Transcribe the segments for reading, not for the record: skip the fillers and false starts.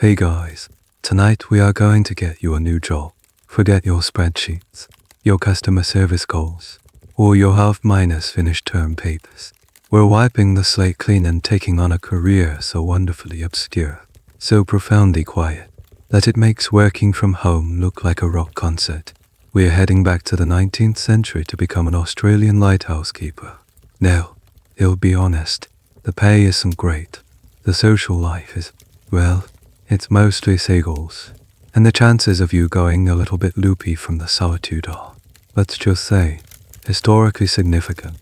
Hey guys, tonight we are going to get you a new job. Forget your spreadsheets, your customer service goals, or your half-minus finished term papers. We're wiping the slate clean and taking on a career so wonderfully obscure, so profoundly quiet, that it makes working from home look like a rock concert. We're heading back to the 19th century to become an Australian lighthouse keeper. Now, I'll be honest, the pay isn't great. The social life is, well, it's mostly seagulls, and the chances of you going a little bit loopy from the solitude are, let's just say, historically significant.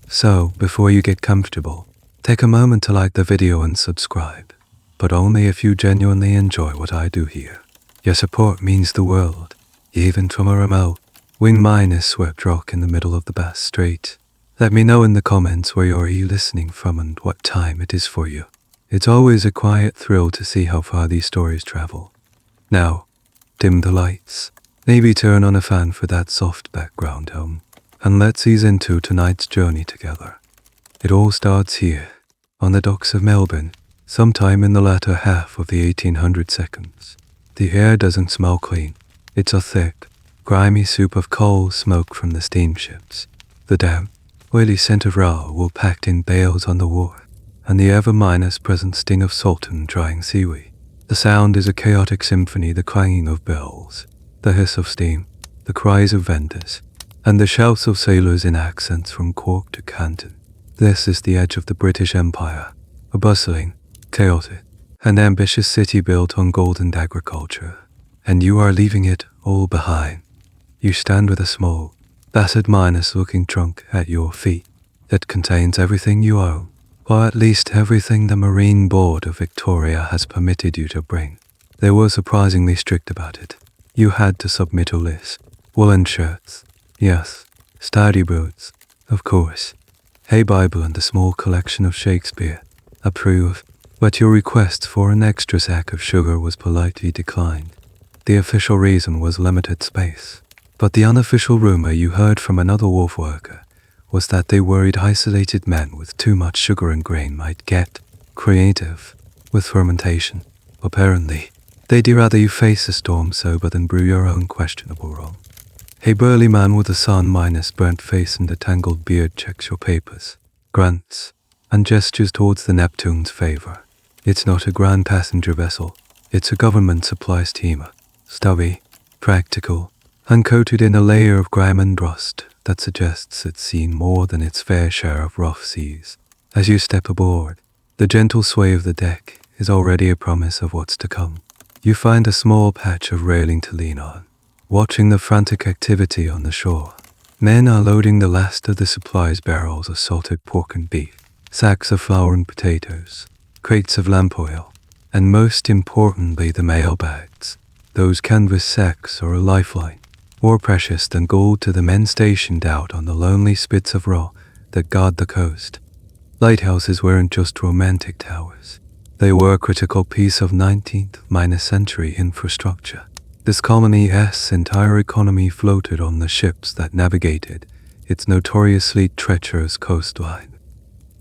So, before you get comfortable, take a moment to like the video and subscribe, but only if you genuinely enjoy what I do here. Your support means the world, even from a remote, wing-minus swept rock in the middle of the Bass Strait. Let me know in the comments where you're listening from and what time it is for you. It's always a quiet thrill to see how far these stories travel. Now, dim the lights, maybe turn on a fan for that soft background hum, and let's ease into tonight's journey together. It all starts here, on the docks of Melbourne, sometime in the latter half of the 1800 seconds. The air doesn't smell clean. It's a thick, grimy soup of coal smoke from the steamships. The damp, oily scent of raw wool packed in bales on the wharf, and the ever-present sting of salt and drying seaweed. The sound is a chaotic symphony, the clanging of bells, the hiss of steam, the cries of vendors, and the shouts of sailors in accents from Cork to Canton. This is the edge of the British Empire, a bustling, chaotic, and ambitious city built on gold and agriculture, and you are leaving it all behind. You stand with a small, battered-looking trunk at your feet that contains everything you own, or at least everything the Marine Board of Victoria has permitted you to bring. They were surprisingly strict about it. You had to submit a list. Woolen shirts, yes, sturdy boots, of course, a Bible and a small collection of Shakespeare, approved, but your request for an extra sack of sugar was politely declined. The official reason was limited space, but the unofficial rumor you heard from another wharf worker was that they worried isolated men with too much sugar and grain might get creative with fermentation. Apparently, they'd rather you face a storm sober than brew your own questionable rum. A burly man with a sun-burnt face and a tangled beard checks your papers, grunts, and gestures towards the Neptune's favor. It's not a grand passenger vessel, it's a government supply steamer, stubby, practical, and coated in a layer of grime and rust that suggests it's seen more than its fair share of rough seas. As you step aboard, the gentle sway of the deck is already a promise of what's to come. You find a small patch of railing to lean on, watching the frantic activity on the shore. Men are loading the last of the supplies, barrels of salted pork and beef, sacks of flour and potatoes, crates of lamp oil, and most importantly the mailbags. Those canvas sacks are a lifeline, more precious than gold to the men stationed out on the lonely spits of rock that guard the coast. Lighthouses weren't just romantic towers. They were a critical piece of 19th-century infrastructure. This colony's entire economy floated on the ships that navigated its notoriously treacherous coastline.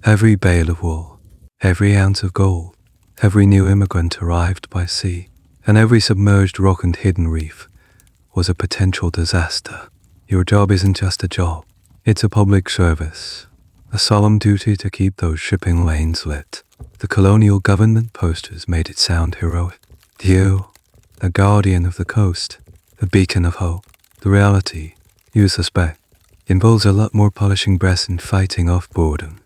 Every bale of wool, every ounce of gold, every new immigrant arrived by sea, and every submerged rock and hidden reef was a potential disaster. Your job isn't just a job, it's a public service, a solemn duty to keep those shipping lanes lit. The colonial government posters made it sound heroic. You, a guardian of the coast, a beacon of hope. The reality, you suspect, involves a lot more polishing breath and fighting off boredom.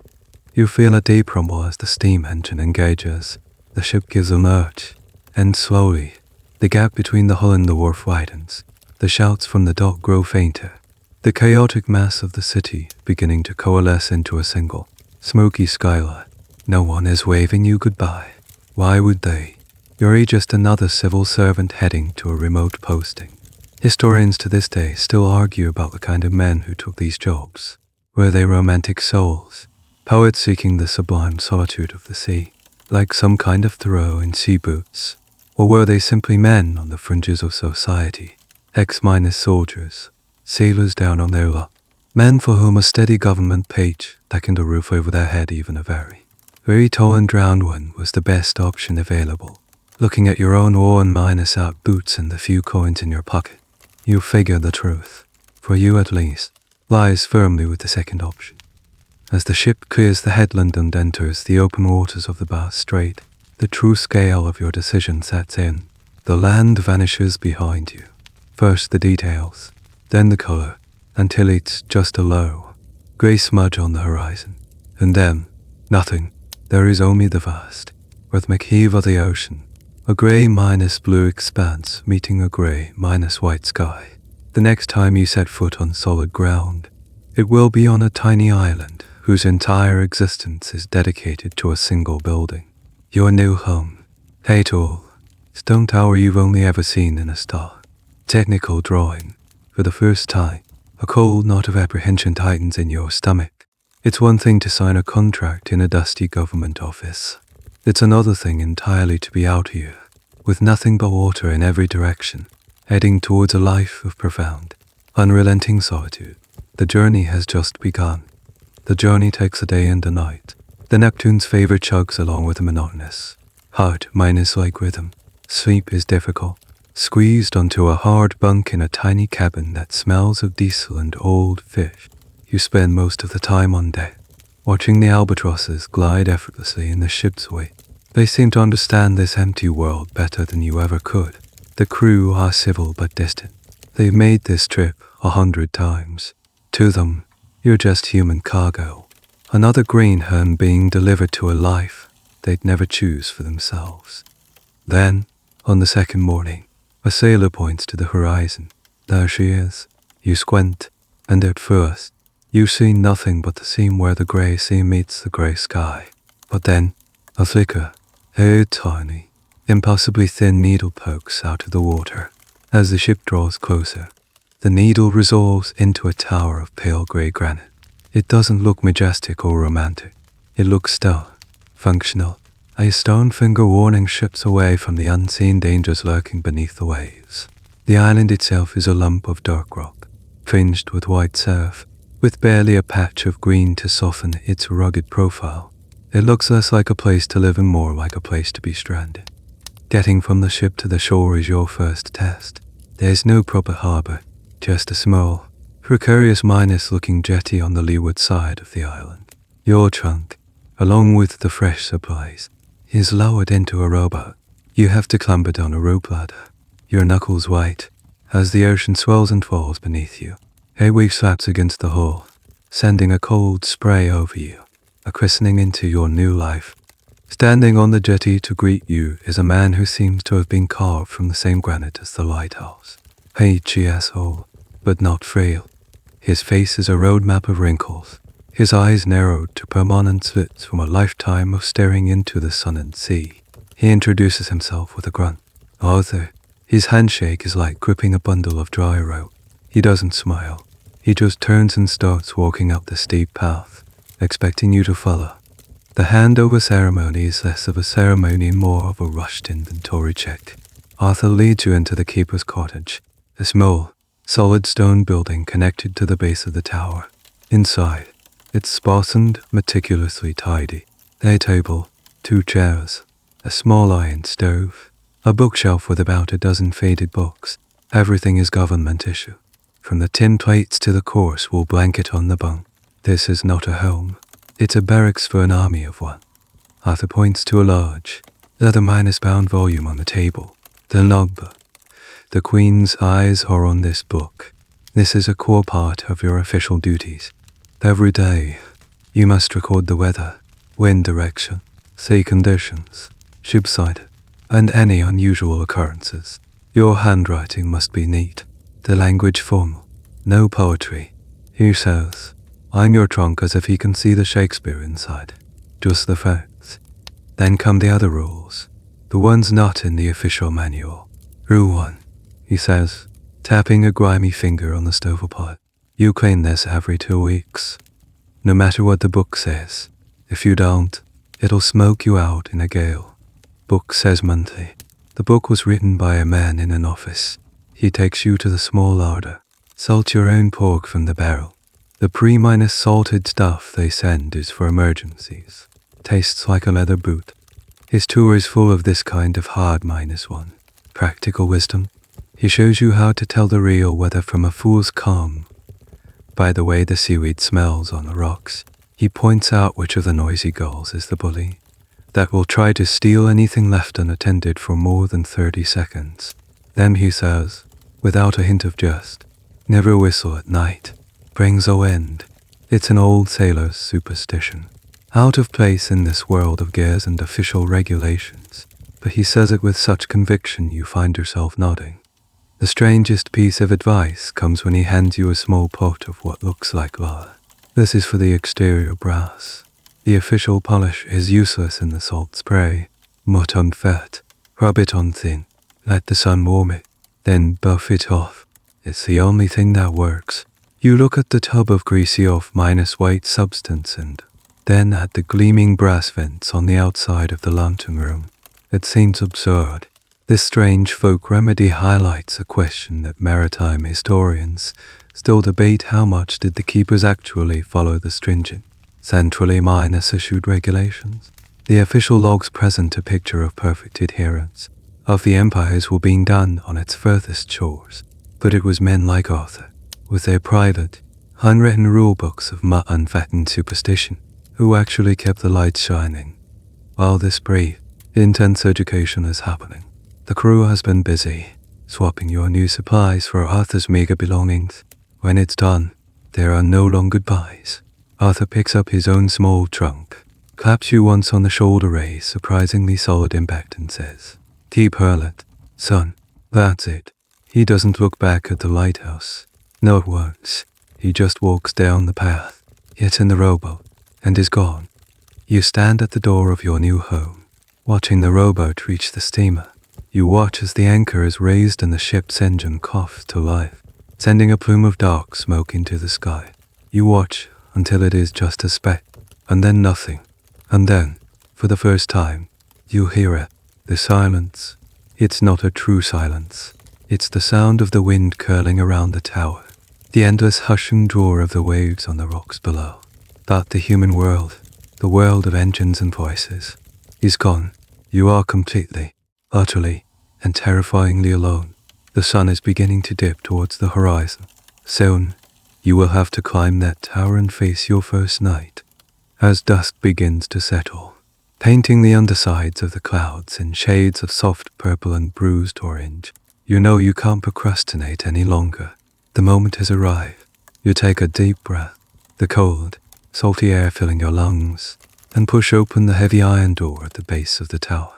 You feel a deep rumble as the steam engine engages. The ship gives a lurch, and slowly, the gap between the hull and the wharf widens. The shouts from the dock grow fainter, the chaotic mass of the city beginning to coalesce into a single, smoky skyline. No one is waving you goodbye. Why would they? You're just another civil servant heading to a remote posting. Historians to this day still argue about the kind of men who took these jobs. Were they romantic souls, poets seeking the sublime solitude of the sea, like some kind of Thoreau in sea boots? Or were they simply men on the fringes of society? Ex-soldiers, sailors down on their luck, men for whom a steady government page, and a roof over their head, even a very tall and drowned one, was the best option available. looking at your own worn minus-out boots and the few coins in your pocket. You figure the truth, for you at least, lies firmly with the second option. As the ship clears the headland and enters the open waters of the Bass Strait, the true scale of your decision sets in. The land vanishes behind you. First the details, then the color, until it's just a low, grey smudge on the horizon. And then, nothing. There is only the vast, rhythmic heave of the ocean, a grey minus blue expanse meeting a grey minus white sky. The next time you set foot on solid ground, it will be on a tiny island whose entire existence is dedicated to a single building. Your new home. Hey tall, stone tower you've only ever seen in a star. Technical drawing. For the first time, a cold knot of apprehension tightens in your stomach. It's one thing to sign a contract in a dusty government office. It's another thing entirely to be out here, with nothing but water in every direction, heading towards a life of profound, unrelenting solitude. The journey has just begun. The journey takes a day and a night. The Neptune's favor chugs along with a monotonous, hard minus-like rhythm. Sleep is difficult, squeezed onto a hard bunk in a tiny cabin that smells of diesel and old fish. You spend most of the time on deck, watching the albatrosses glide effortlessly in the ship's wake. They seem to understand this empty world better than you ever could. The crew are civil but distant. They've made this trip 100 times. To them, you're just human cargo. Another greenhorn being delivered to a life they'd never choose for themselves. Then, on the second morning, a sailor points to the horizon. There she is. You squint, and at first, you see nothing but the seam where the grey sea meets the grey sky. But then, a flicker, a tiny, impossibly thin needle pokes out of the water. As the ship draws closer, the needle resolves into a tower of pale grey granite. It doesn't look majestic or romantic. It looks still, functional, a stone finger warning ships away from the unseen dangers lurking beneath the waves. The island itself is a lump of dark rock, fringed with white surf, with barely a patch of green to soften its rugged profile. It looks less like a place to live and more like a place to be stranded. Getting from the ship to the shore is your first test. There's no proper harbor, just a small, precarious minus-looking jetty on the leeward side of the island. Your trunk, along with the fresh supplies, is lowered into a rowboat. You have to clamber down a rope ladder, your knuckles white, as the ocean swells and falls beneath you. A wave slaps against the hull, sending a cold spray over you, a christening into your new life. Standing on the jetty to greet you is a man who seems to have been carved from the same granite as the lighthouse. Peachy asshole, but not frail. His face is a roadmap of wrinkles, his eyes narrowed to permanent slits from a lifetime of staring into the sun and sea. He introduces himself with a grunt. Arthur. His handshake is like gripping a bundle of dry rope. He doesn't smile. He just turns and starts walking up the steep path, expecting you to follow. The handover ceremony is less of a ceremony and more of a rushed inventory check. Arthur leads you into the keeper's cottage, a small, solid stone building connected to the base of the tower. Inside, it's sparse and meticulously tidy. A table, 2 chairs, a small iron stove, a bookshelf with about a dozen faded books. Everything is government issue, from the tin plates to the coarse wool blanket on the bunk. This is not a home. It's a barracks for an army of one. Arthur points to a large, leather minus-bound volume on the table. The logbook. The Queen's eyes are on this book. This is a core part of your official duties. Every day, you must record the weather, wind direction, sea conditions, ship sight, and any unusual occurrences. Your handwriting must be neat, the language formal, no poetry. He says, I'm your trunk as if he can see the Shakespeare inside. Just the facts. Then come the other rules, the ones not in the official manual. Rule 1, he says, tapping a grimy finger on the stovetop. You clean this every 2 weeks. No matter what the book says. If you don't, it'll smoke you out in a gale. Book says monthly. The book was written by a man in an office. He takes you to the small larder. Salt your own pork from the barrel. The pre-salted stuff they send is for emergencies. Tastes like a leather boot. His tour is full of this kind of hard -1. Practical wisdom. He shows you how to tell the real weather from a fool's calm by the way the seaweed smells on the rocks. He points out which of the noisy gulls is the bully that will try to steal anything left unattended for more than 30 seconds. Then he says, without a hint of jest, never whistle at night. Brings no end. It's an old sailor's superstition, out of place in this world of gears and official regulations, but he says it with such conviction you find yourself nodding. The strangest piece of advice comes when he hands you a small pot of what looks like lull. This is for the exterior brass. The official polish is useless in the salt spray. Mut on fat, rub it on thin, let the sun warm it, then buff it off. It's the only thing that works. You look at the tub of greasy off-white substance and then at the gleaming brass vents on the outside of the lantern room. It seems absurd. This strange folk remedy highlights a question that maritime historians still debate: how much did the keepers actually follow the stringent, centrally issued regulations? The official logs present a picture of perfect adherence of the empire's will being done on its furthest shores, but it was men like Arthur, with their private, unwritten rulebooks of unfattened superstition, who actually kept the lights shining. While this brief, intense education is happening, the crew has been busy, swapping your new supplies for Arthur's meager belongings. When it's done, there are no long goodbyes. Arthur picks up his own small trunk, claps you once on the shoulder, a surprisingly solid impact, and says, "Keep Hurlet, son." That's it. He doesn't look back at the lighthouse. Not once. He just walks down the path, gets in the rowboat, and is gone. You stand at the door of your new home, watching the rowboat reach the steamer. You watch as the anchor is raised and the ship's engine coughs to life, sending a plume of dark smoke into the sky. You watch until it is just a speck, and then nothing. And then, for the first time, you hear it. The silence. It's not a true silence. It's the sound of the wind curling around the tower, the endless hushing roar of the waves on the rocks below. That the human world, the world of engines and voices, is gone. You are completely, utterly, and terrifyingly alone. The sun is beginning to dip towards the horizon. Soon, you will have to climb that tower and face your first night. As dusk begins to settle, painting the undersides of the clouds in shades of soft purple and bruised orange, you know you can't procrastinate any longer. The moment has arrived. You take a deep breath, the cold, salty air filling your lungs, and push open the heavy iron door at the base of the tower.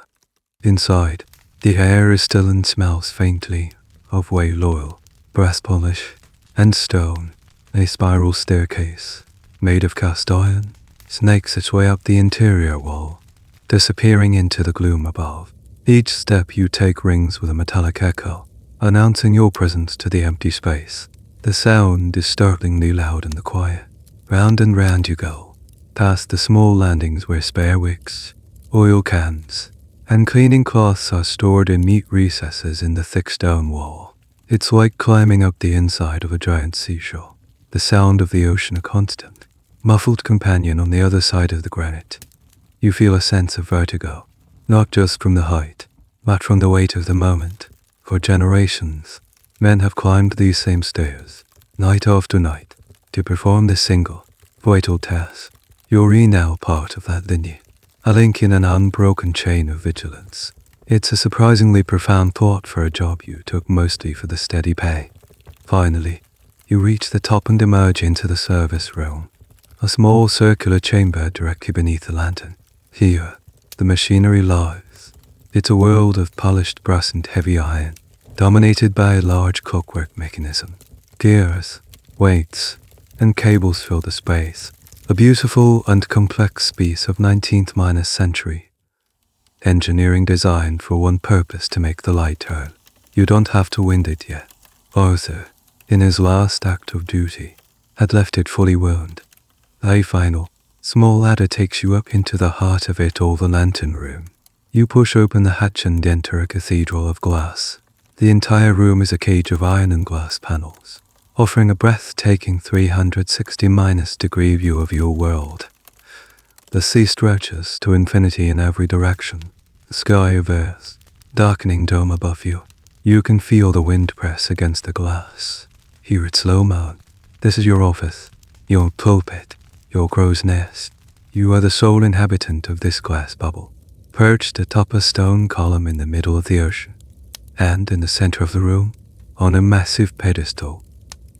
Inside, the air is still and smells faintly of whale oil, brass polish, and stone. A spiral staircase, made of cast iron, snakes its way up the interior wall, disappearing into the gloom above. Each step you take rings with a metallic echo, announcing your presence to the empty space. The sound is startlingly loud in the quiet. Round and round you go, past the small landings where spare wicks, oil cans, and cleaning cloths are stored in neat recesses in the thick stone wall. It's like climbing up the inside of a giant seashore. The sound of the ocean a constant, muffled companion on the other side of the granite. You feel a sense of vertigo, not just from the height, but from the weight of the moment. For generations, men have climbed these same stairs, night after night, to perform this single, vital task. You're now part of that lineage, a link in an unbroken chain of vigilance. It's a surprisingly profound thought for a job you took mostly for the steady pay. Finally, you reach the top and emerge into the service room, a small circular chamber directly beneath the lantern. Here, the machinery lies. It's a world of polished brass and heavy iron, dominated by a large clockwork mechanism. Gears, weights, and cables fill the space. A beautiful and complex piece of 19th-century engineering designed for one purpose: to make the light turn. You don't have to wind it yet. Arthur, in his last act of duty, had left it fully wound. A final, small ladder takes you up into the heart of it all, the lantern room. You push open the hatch and enter a cathedral of glass. The entire room is a cage of iron and glass panels, offering a breathtaking 360-degree view of your world. The sea stretches to infinity in every direction. The sky reveals, darkening dome above you. You can feel the wind press against the glass. Hear it slow moan. This is your office, your pulpit, your crow's nest. You are the sole inhabitant of this glass bubble, perched atop a stone column in the middle of the ocean. And in the center of the room, on a massive pedestal,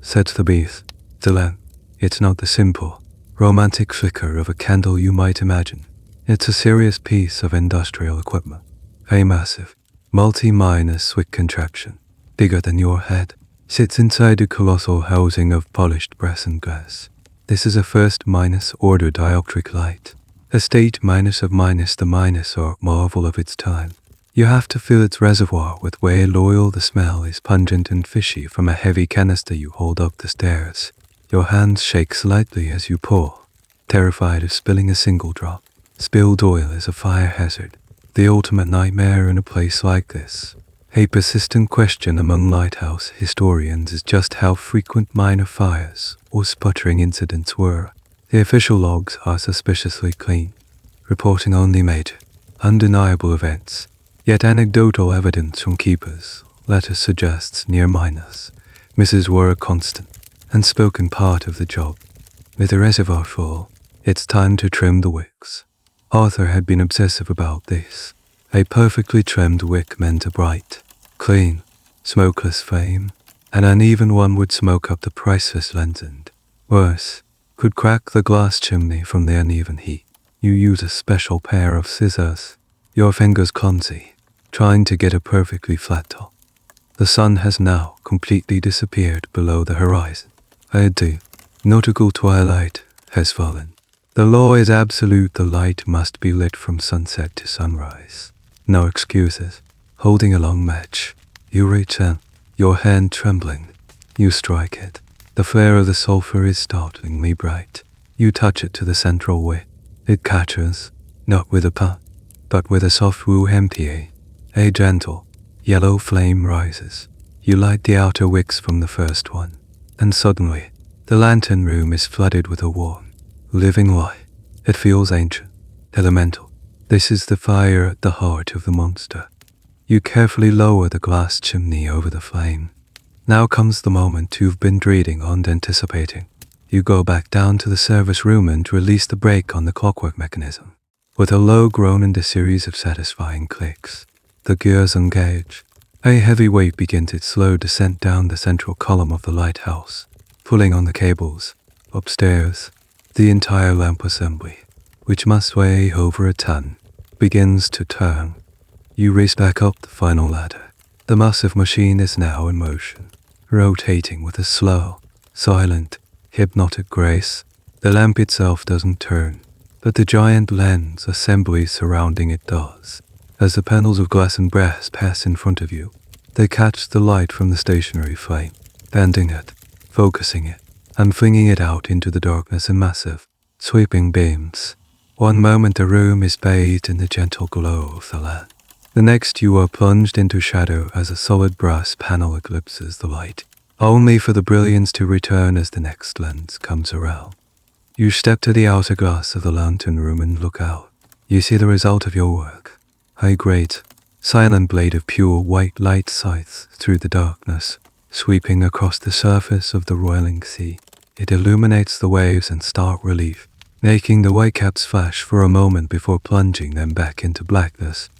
sits the beast, the lamp. It's not the simple, romantic flicker of a candle you might imagine. It's a serious piece of industrial equipment. A massive, multi-minus wick contraption, bigger than your head, sits inside a colossal housing of polished brass and glass. This is a first minus order dioptric light, a state minus of minus the minus or marvel of its time. You have to fill its reservoir with whale oil. The smell is pungent and fishy from a heavy canister you hold up the stairs. Your hands shake slightly as you pour, terrified of spilling a single drop. Spilled oil is a fire hazard, the ultimate nightmare in a place like this. A persistent question among lighthouse historians is just how frequent minor fires or sputtering incidents were. The official logs are suspiciously clean, reporting only major, undeniable events. Yet anecdotal evidence from keepers' letters suggests near minus misses were a constant, unspoken part of the job. With the reservoir full, it's time to trim the wicks. Arthur had been obsessive about this. A perfectly trimmed wick meant a bright, clean, smokeless flame. An uneven one would smoke up the priceless lens and, worse, could crack the glass chimney from the uneven heat. You use a special pair of scissors, your fingers clumsy, trying to get a perfectly flat top. The sun has now completely disappeared below the horizon. A deep, nautical twilight has fallen. The law is absolute. The light must be lit from sunset to sunrise. No excuses. Holding a long match, you reach in, your hand trembling. You strike it. The flare of the sulfur is startlingly bright. You touch it to the central wick. It catches, not with a puff, but with a soft woo empty. A gentle, yellow flame rises. You light the outer wicks from the first one, and suddenly, the lantern room is flooded with a warm, living light. It feels ancient, elemental. This is the fire at the heart of the monster. You carefully lower the glass chimney over the flame. Now comes the moment you've been dreading and anticipating. You go back down to the service room and release the brake on the clockwork mechanism. With a low groan and a series of satisfying clicks, the gears engage. A heavy weight begins its slow descent down the central column of the lighthouse, pulling on the cables. Upstairs, the entire lamp assembly, which must weigh over a ton, begins to turn. You race back up the final ladder. The massive machine is now in motion, rotating with a slow, silent, hypnotic grace. The lamp itself doesn't turn, but the giant lens assembly surrounding it does. As the panels of glass and brass pass in front of you, they catch the light from the stationary flame, bending it, focusing it, and flinging it out into the darkness in massive, sweeping beams. One moment the room is bathed in the gentle glow of the lamp. The next you are plunged into shadow as a solid brass panel eclipses the light, only for the brilliance to return as the next lens comes around. You step to the outer glass of the lantern room and look out. You see the result of your work. A great, silent blade of pure white light scythes through the darkness, sweeping across the surface of the roiling sea. It illuminates the waves in stark relief, making the whitecaps flash for a moment before plunging them back into blackness.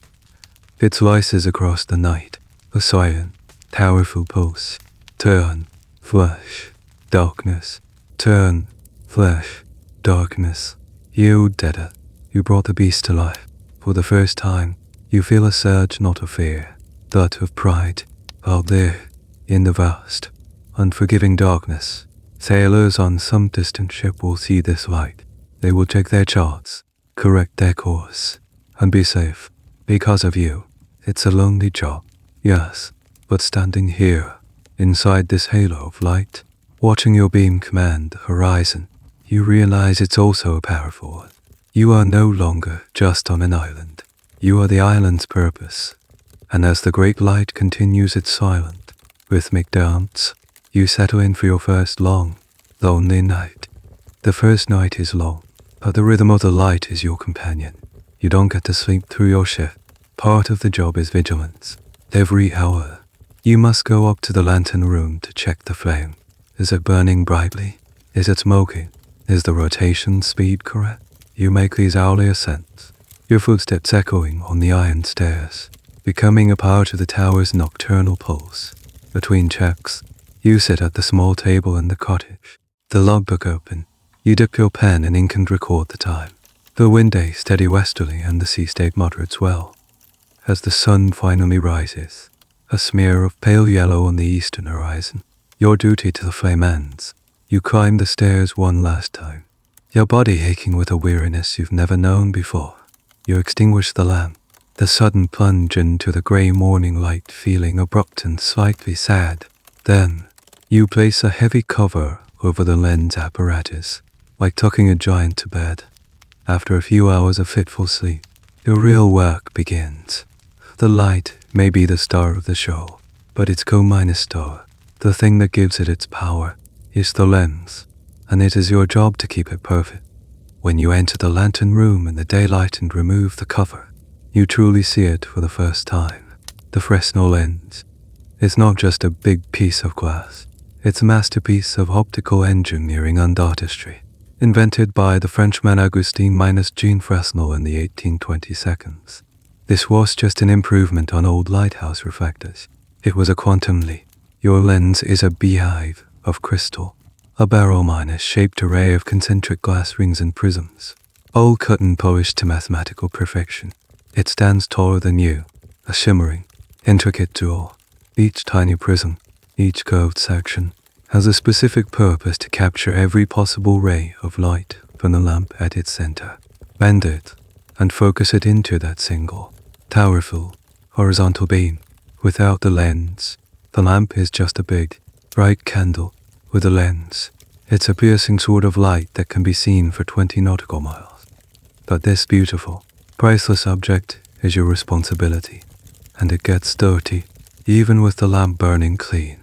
It slices across the night, a silent, powerful pulse. Turn, flesh, darkness. Turn, flesh, darkness. You did it. You brought the beast to life. For the first time, you feel a surge not of fear, but of pride. Out there, in the vast, unforgiving darkness, sailors on some distant ship will see this light. They will check their charts, correct their course, and be safe. Because of you. It's a lonely job, yes, but standing here, inside this halo of light, watching your beam command the horizon, you realize it's also a powerful one. You are no longer just on an island. You are the island's purpose. And as the great light continues its silent, rhythmic dance, you settle in for your first long, lonely night. The first night is long, but the rhythm of the light is your companion. You don't get to sleep through your shift. Part of the job is vigilance. Every hour, you must go up to the lantern room to check the flame. Is it burning brightly? Is it smoking? Is the rotation speed correct? You make these hourly ascents, your footsteps echoing on the iron stairs, becoming a part of the tower's nocturnal pulse. Between checks, you sit at the small table in the cottage, the logbook open. You dip your pen and ink and record the time. The wind day steady westerly and the sea stayed moderate swell. As the sun finally rises, a smear of pale yellow on the eastern horizon, your duty to the flame ends. You climb the stairs one last time, your body aching with a weariness you've never known before. You extinguish the lamp, the sudden plunge into the grey morning light feeling abrupt and slightly sad. Then, you place a heavy cover over the lens apparatus, like tucking a giant to bed. After a few hours of fitful sleep, your real work begins. The light may be the star of the show, but its co-minus star, the thing that gives it its power, is the lens, and it is your job to keep it perfect. When you enter the lantern room in the daylight and remove the cover, you truly see it for the first time. The Fresnel lens is not just a big piece of glass, it's a masterpiece of optical engineering and artistry, invented by the Frenchman Augustin-Jean Fresnel in the 1820s. This was just an improvement on old lighthouse reflectors. It was a quantum leap. Your lens is a beehive of crystal, a barrel-shaped array of concentric glass rings and prisms, all cut and polished to mathematical perfection. It stands taller than you, a shimmering, intricate jewel. Each tiny prism, each curved section, has a specific purpose to capture every possible ray of light from the lamp at its center. Bend it, and focus it into that single, powerful, horizontal beam. Without the lens, the lamp is just a big, bright candle. With a lens, it's a piercing sort of light that can be seen for 20 nautical miles. But this beautiful, priceless object is your responsibility, and it gets dirty, even with the lamp burning clean.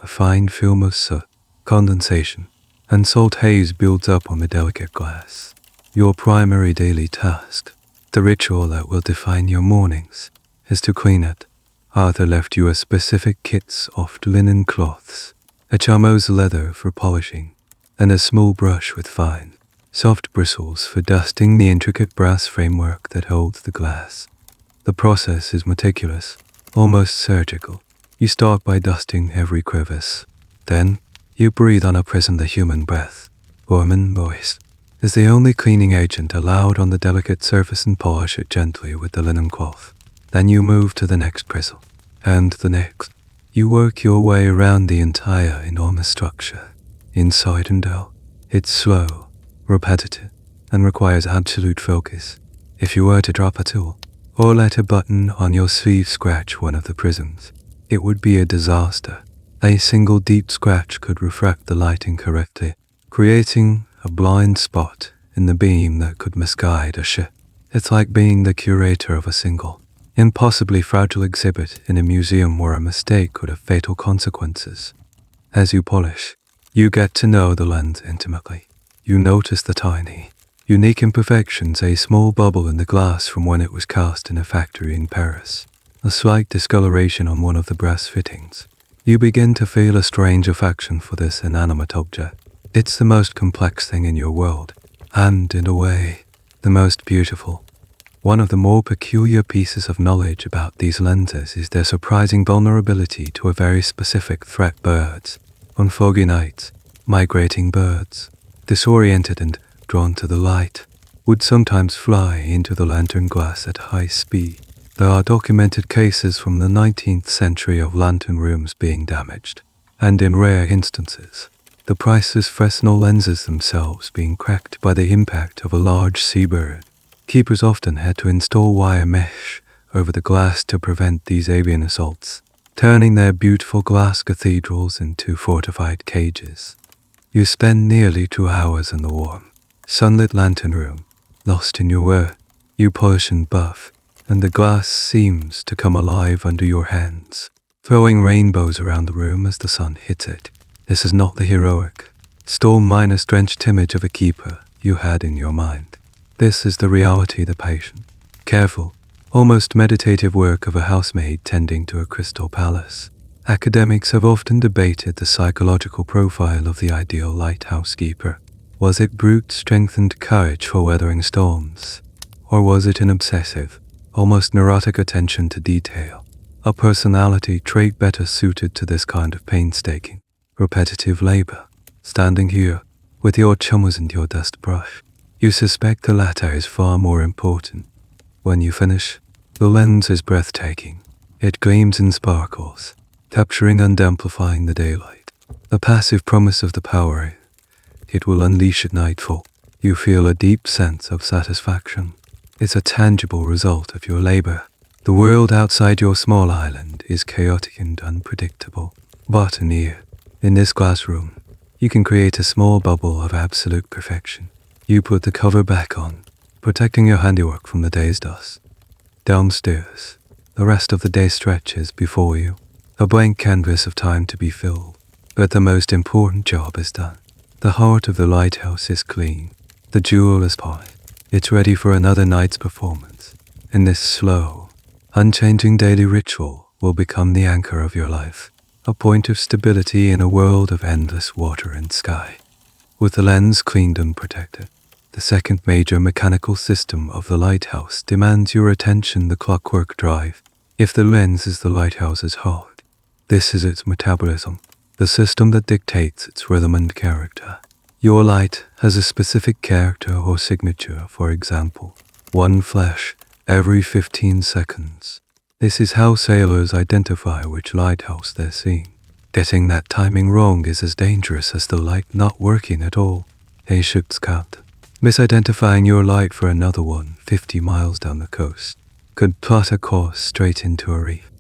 A fine film of soot, condensation, and salt haze builds up on the delicate glass. Your primary daily task, the ritual that will define your mornings, is to clean it. Arthur left you a specific kit of linen cloths, a chamois leather for polishing, and a small brush with fine, soft bristles for dusting the intricate brass framework that holds the glass. The process is meticulous, almost surgical. You start by dusting every crevice. Then, you breathe on a prism. The human breath, warm and moist, is the only cleaning agent allowed on the delicate surface and polish it gently with the linen cloth. Then you move to the next prism, and the next. You work your way around the entire enormous structure, inside and out. It's slow, repetitive, and requires absolute focus. If you were to drop a tool, or let a button on your sleeve scratch one of the prisms, it would be a disaster. A single deep scratch could refract the light incorrectly, creating a blind spot in the beam that could misguide a ship. It's like being the curator of a single, impossibly fragile exhibit in a museum where a mistake could have fatal consequences. As you polish, you get to know the lens intimately. You notice the tiny, unique imperfections, a small bubble in the glass from when it was cast in a factory in Paris, a slight discoloration on one of the brass fittings. You begin to feel a strange affection for this inanimate object. It's the most complex thing in your world, and, in a way, the most beautiful. One of the more peculiar pieces of knowledge about these lenses is their surprising vulnerability to a very specific threat: birds. On foggy nights, migrating birds, disoriented and drawn to the light, would sometimes fly into the lantern glass at high speed. There are documented cases from the 19th century of lantern rooms being damaged, and in rare instances, the priceless Fresnel lenses themselves being cracked by the impact of a large seabird. Keepers often had to install wire mesh over the glass to prevent these avian assaults, turning their beautiful glass cathedrals into fortified cages. You spend nearly 2 hours in the warm, sunlit lantern room, lost in your work. You polish and buff, and the glass seems to come alive under your hands, throwing rainbows around the room as the sun hits it. This is not the heroic, storm-drenched image of a keeper you had in your mind. This is the reality: the patient, careful, almost meditative work of a housemaid tending to a crystal palace. Academics have often debated the psychological profile of the ideal lighthouse keeper. Was it brute strength and courage for weathering storms? Or was it an obsessive, almost neurotic attention to detail? A personality trait better suited to this kind of painstaking, repetitive labor. Standing here, with your chummers and your dust brush, you suspect the latter is far more important. When you finish, the lens is breathtaking. It gleams and sparkles, capturing and amplifying the daylight. The passive promise of the power it will unleash at nightfall. You feel a deep sense of satisfaction. It's a tangible result of your labor. The world outside your small island is chaotic and unpredictable. But in this glass room, you can create a small bubble of absolute perfection. You put the cover back on, protecting your handiwork from the day's dust. Downstairs, the rest of the day stretches before you, a blank canvas of time to be filled. But the most important job is done. The heart of the lighthouse is clean. The jewel is polished. It's ready for another night's performance. And this slow, unchanging daily ritual will become the anchor of your life, a point of stability in a world of endless water and sky. With the lens cleaned and protected, the second major mechanical system of the lighthouse demands your attention: the clockwork drive. If the lens is the lighthouse's heart, this is its metabolism, the system that dictates its rhythm and character. Your light has a specific character or signature. For example, one flash every 15 seconds. This is how sailors identify which lighthouse they're seeing. Getting that timing wrong is as dangerous as the light not working at all. A ship's captain, misidentifying your light for another one 50 miles down the coast, could plot a course straight into a reef.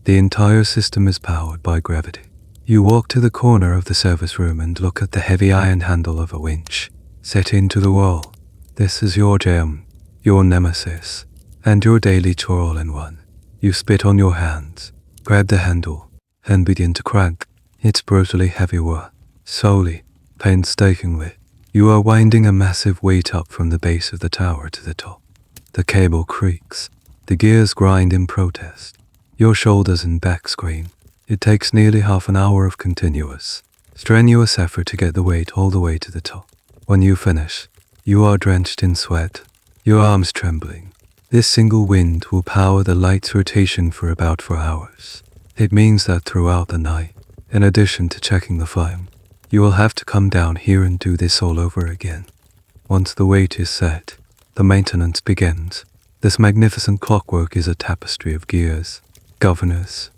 The entire system is powered by gravity. You walk to the corner of the service room and look at the heavy iron handle of a winch set into the wall. This is your gem, your nemesis, and your daily chore all in one. You spit on your hands, grab the handle, and begin to crank. It's brutally heavy work. Slowly, painstakingly, you are winding a massive weight up from the base of the tower to the top. The cable creaks. The gears grind in protest. Your shoulders and back scream. It takes nearly half an hour of continuous, strenuous effort to get the weight all the way to the top. When you finish, you are drenched in sweat, your arms trembling. This single wind will power the light's rotation for about 4 hours. It means that throughout the night, in addition to checking the flame, you will have to come down here and do this all over again. Once the weight is set, the maintenance begins. This magnificent clockwork is a tapestry of gears, governors,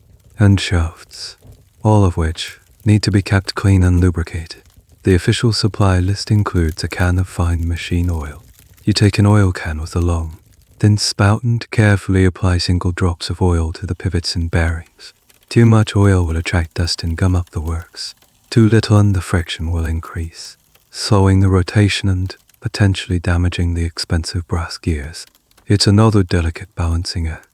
and shafts, all of which need to be kept clean and lubricated. The official supply list includes a can of fine machine oil. You take an oil can with a long, then spout and carefully apply single drops of oil to the pivots and bearings. Too much oil will attract dust and gum up the works. Too little and the friction will increase, slowing the rotation and potentially damaging the expensive brass gears. It's another delicate balancing act.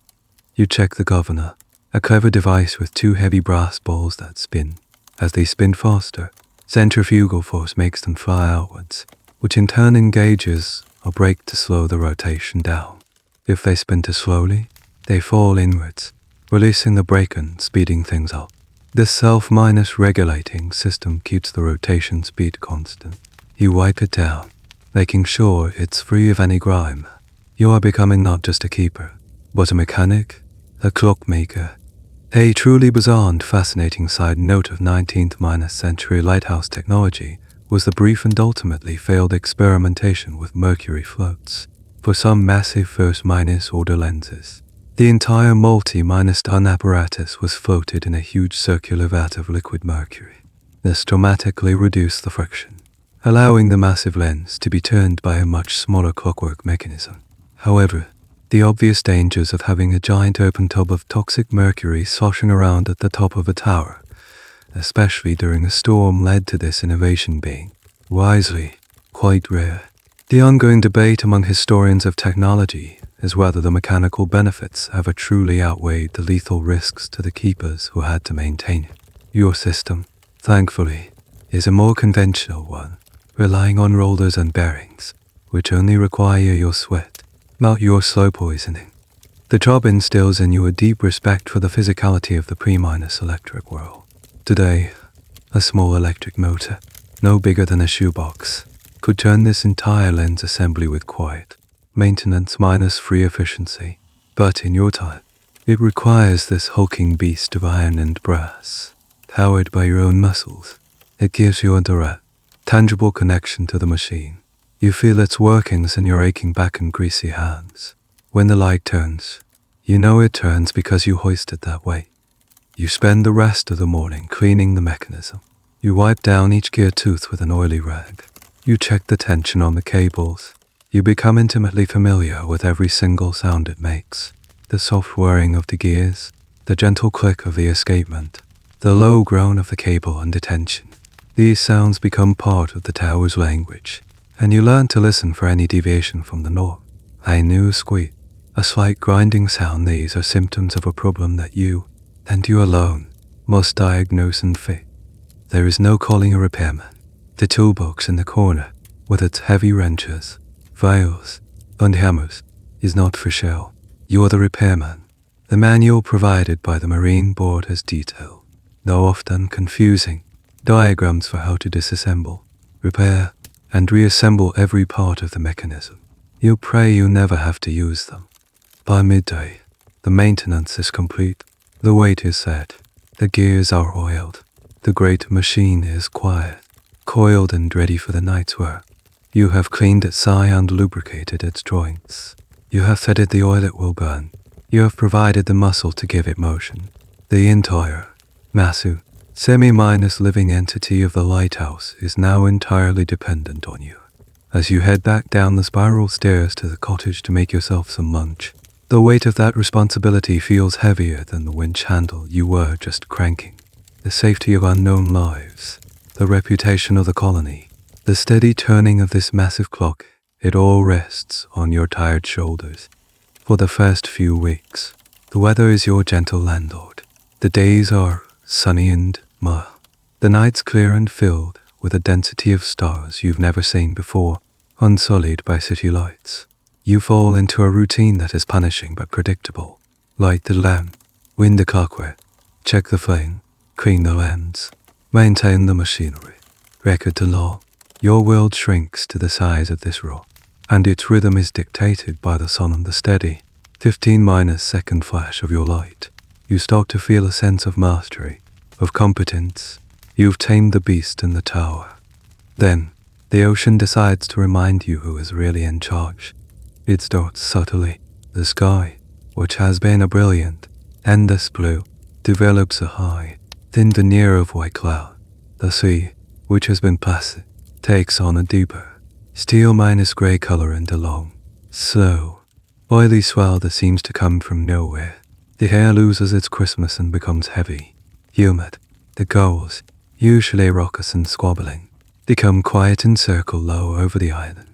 You check the governor, a clever device with 2 heavy brass balls that spin. As they spin faster, centrifugal force makes them fly outwards, which in turn engages a brake to slow the rotation down. If they spin too slowly, they fall inwards, releasing the brake and speeding things up. This self-regulating system keeps the rotation speed constant. You wipe it down, making sure it's free of any grime. You are becoming not just a keeper, but a mechanic, a clockmaker. A truly bizarre and fascinating side note of 19th-century lighthouse technology was the brief and ultimately failed experimentation with mercury floats. For some massive first-order lenses, the entire multi-ton apparatus was floated in a huge circular vat of liquid mercury. This dramatically reduced the friction, allowing the massive lens to be turned by a much smaller clockwork mechanism. However, the obvious dangers of having a giant open tub of toxic mercury sloshing around at the top of a tower, especially during a storm, led to this innovation being, wisely, quite rare. The ongoing debate among historians of technology is whether the mechanical benefits ever truly outweighed the lethal risks to the keepers who had to maintain it. Your system, thankfully, is a more conventional one, relying on rollers and bearings, which only require your sweat, not your slow poisoning. The job instills in you a deep respect for the physicality of the pre-minus electric world. Today, a small electric motor, no bigger than a shoebox, could turn this entire lens assembly with quiet, maintenance minus free efficiency. But in your time, it requires this hulking beast of iron and brass, powered by your own muscles. It gives you a direct, tangible connection to the machine. You feel its workings in your aching back and greasy hands. When the light turns, you know it turns because you hoist it that way. You spend the rest of the morning cleaning the mechanism. You wipe down each gear tooth with an oily rag. You check the tension on the cables. You become intimately familiar with every single sound it makes. The soft whirring of the gears, the gentle click of the escapement, the low groan of the cable under tension. These sounds become part of the tower's language, and you learn to listen for any deviation from the norm. A new squeak, a slight grinding sound. These are symptoms of a problem that you, and you alone, must diagnose and fix. There is no calling a repairman. The toolbox in the corner, with its heavy wrenches, files, and hammers, is not for show. You are the repairman. The manual provided by the Marine Board has detailed, though often confusing, diagrams for how to disassemble, repair, and reassemble every part of the mechanism. You pray you never have to use them. By midday, the maintenance is complete. The weight is set. The gears are oiled. The great machine is quiet, coiled and ready for the night's work. You have cleaned its eye and lubricated its joints. You have fettered the oil it will burn. You have provided the muscle to give it motion. The entire, massive, semi-minus living entity of the Lighthouse is now entirely dependent on you. As you head back down the spiral stairs to the cottage to make yourself some lunch, the weight of that responsibility feels heavier than the winch handle you were just cranking. The safety of unknown lives, the reputation of the colony, the steady turning of this massive clock, it all rests on your tired shoulders. For the first few weeks, the weather is your gentle landlord. The days are sunny and mild. The nights clear and filled with a density of stars you've never seen before, unsullied by city lights. You fall into a routine that is punishing but predictable. Light the lamp, wind the clockwork, check the flame, clean the lens, maintain the machinery, record the law. Your world shrinks to the size of this rock, and its rhythm is dictated by the sun and the steady 15-second flash of your light. You start to feel a sense of mastery, of competence. You've tamed the beast in the tower. Then, the ocean decides to remind you who is really in charge. It starts subtly. The sky, which has been a brilliant, endless blue, develops a high, thin veneer of white cloud. The sea, which has been placid, takes on a deeper, steel-grey color and a long, slow, oily swell that seems to come from nowhere. The air loses its crispness and becomes heavy, humid. The gulls, usually raucous and squabbling, become quiet and circle low over the island,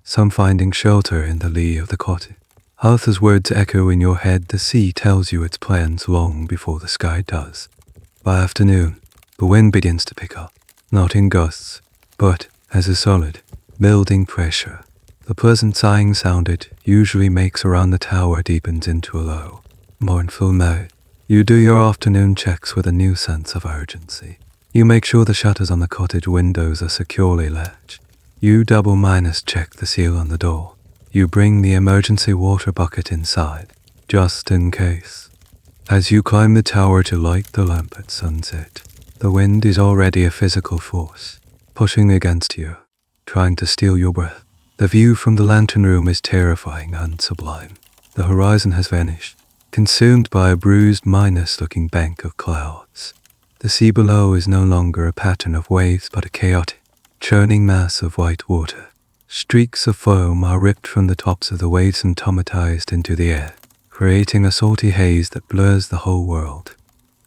some finding shelter in the lee of the cottage. Arthur's words echo in your head. The sea tells you its plans long before the sky does. By afternoon, the wind begins to pick up, not in gusts, but as a solid, building pressure. The pleasant sighing sound it usually makes around the tower deepens into a low, mournful note. You do your afternoon checks with a new sense of urgency. You make sure the shutters on the cottage windows are securely latched. You double-check the seal on the door. You bring the emergency water bucket inside, just in case. As you climb the tower to light the lamp at sunset, the wind is already a physical force, pushing against you, trying to steal your breath. The view from the lantern room is terrifying and sublime. The horizon has vanished, consumed by a bruised, minus-looking bank of clouds. The sea below is no longer a pattern of waves but a chaotic, churning mass of white water. Streaks of foam are ripped from the tops of the waves and tomatized into the air, creating a salty haze that blurs the whole world.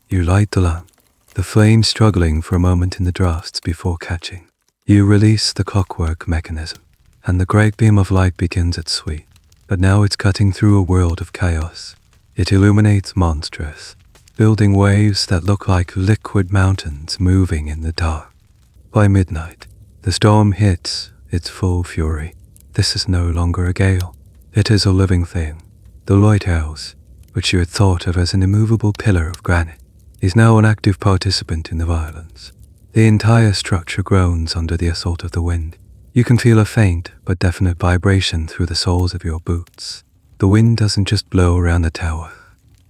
You light the lamp, the flame struggling for a moment in the drafts before catching. You release the clockwork mechanism, and the great beam of light begins its sweep. But now it's cutting through a world of chaos. It illuminates monstrous, building waves that look like liquid mountains moving in the dark. By midnight, the storm hits its full fury. This is no longer a gale. It is a living thing. The lighthouse, which you had thought of as an immovable pillar of granite, is now an active participant in the violence. The entire structure groans under the assault of the wind. You can feel a faint but definite vibration through the soles of your boots. The wind doesn't just blow around the tower.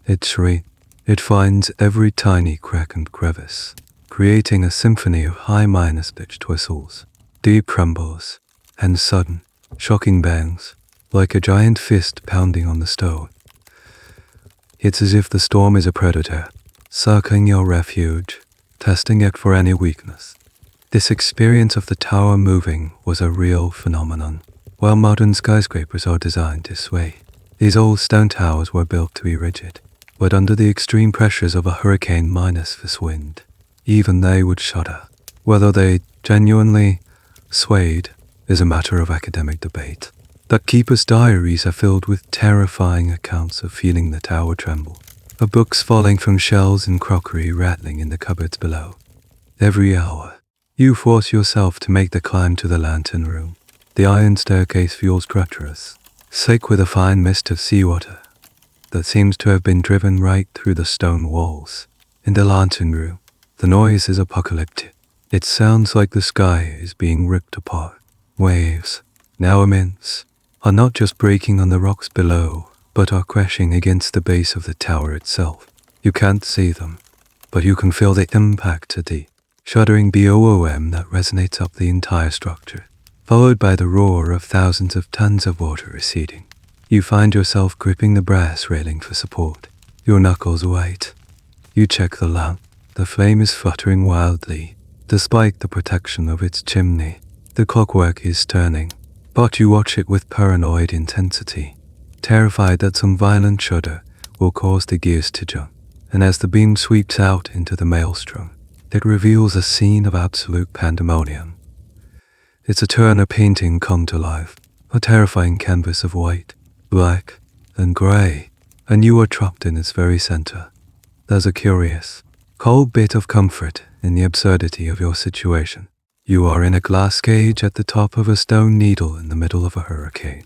It's serene. It finds every tiny crack and crevice, creating a symphony of high minus pitched whistles, deep crumbles, and sudden, shocking bangs, like a giant fist pounding on the stone. It's as if the storm is a predator, circling your refuge, testing it for any weakness. This experience of the tower moving was a real phenomenon. While modern skyscrapers are designed to sway, these old stone towers were built to be rigid, but under the extreme pressures of a hurricane minus this wind, even they would shudder. Whether they genuinely swayed is a matter of academic debate. The keeper's diaries are filled with terrifying accounts of feeling the tower tremble, of books falling from shelves and crockery rattling in the cupboards below. Every hour, you force yourself to make the climb to the lantern room. The iron staircase feels treacherous, thick with a fine mist of seawater that seems to have been driven right through the stone walls. In the lantern room, the noise is apocalyptic. It sounds like the sky is being ripped apart. Waves, now immense, are not just breaking on the rocks below, but are crashing against the base of the tower itself. You can't see them, but you can feel the impact of the shuddering boom that resonates up the entire structure, followed by the roar of thousands of tons of water receding. You find yourself gripping the brass railing for support. Your knuckles white. You check the lamp. The flame is fluttering wildly, despite the protection of its chimney. The clockwork is turning, but you watch it with paranoid intensity, terrified that some violent shudder will cause the gears to jump. And as the beam sweeps out into the maelstrom, it reveals a scene of absolute pandemonium. It's a Turner painting come to life, a terrifying canvas of white, black, and grey, and you are trapped in its very center. There's a curious, cold bit of comfort in the absurdity of your situation. You are in a glass cage at the top of a stone needle in the middle of a hurricane,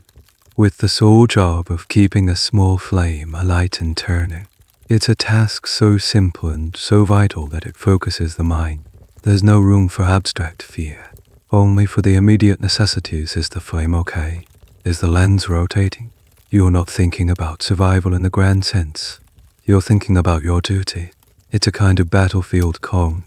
with the sole job of keeping a small flame alight and turning. It's a task so simple and so vital that it focuses the mind. There's no room for abstract fear. Only for the immediate necessities. Is the flame okay? Is the lens rotating? You're not thinking about survival in the grand sense. You're thinking about your duty. It's a kind of battlefield calm.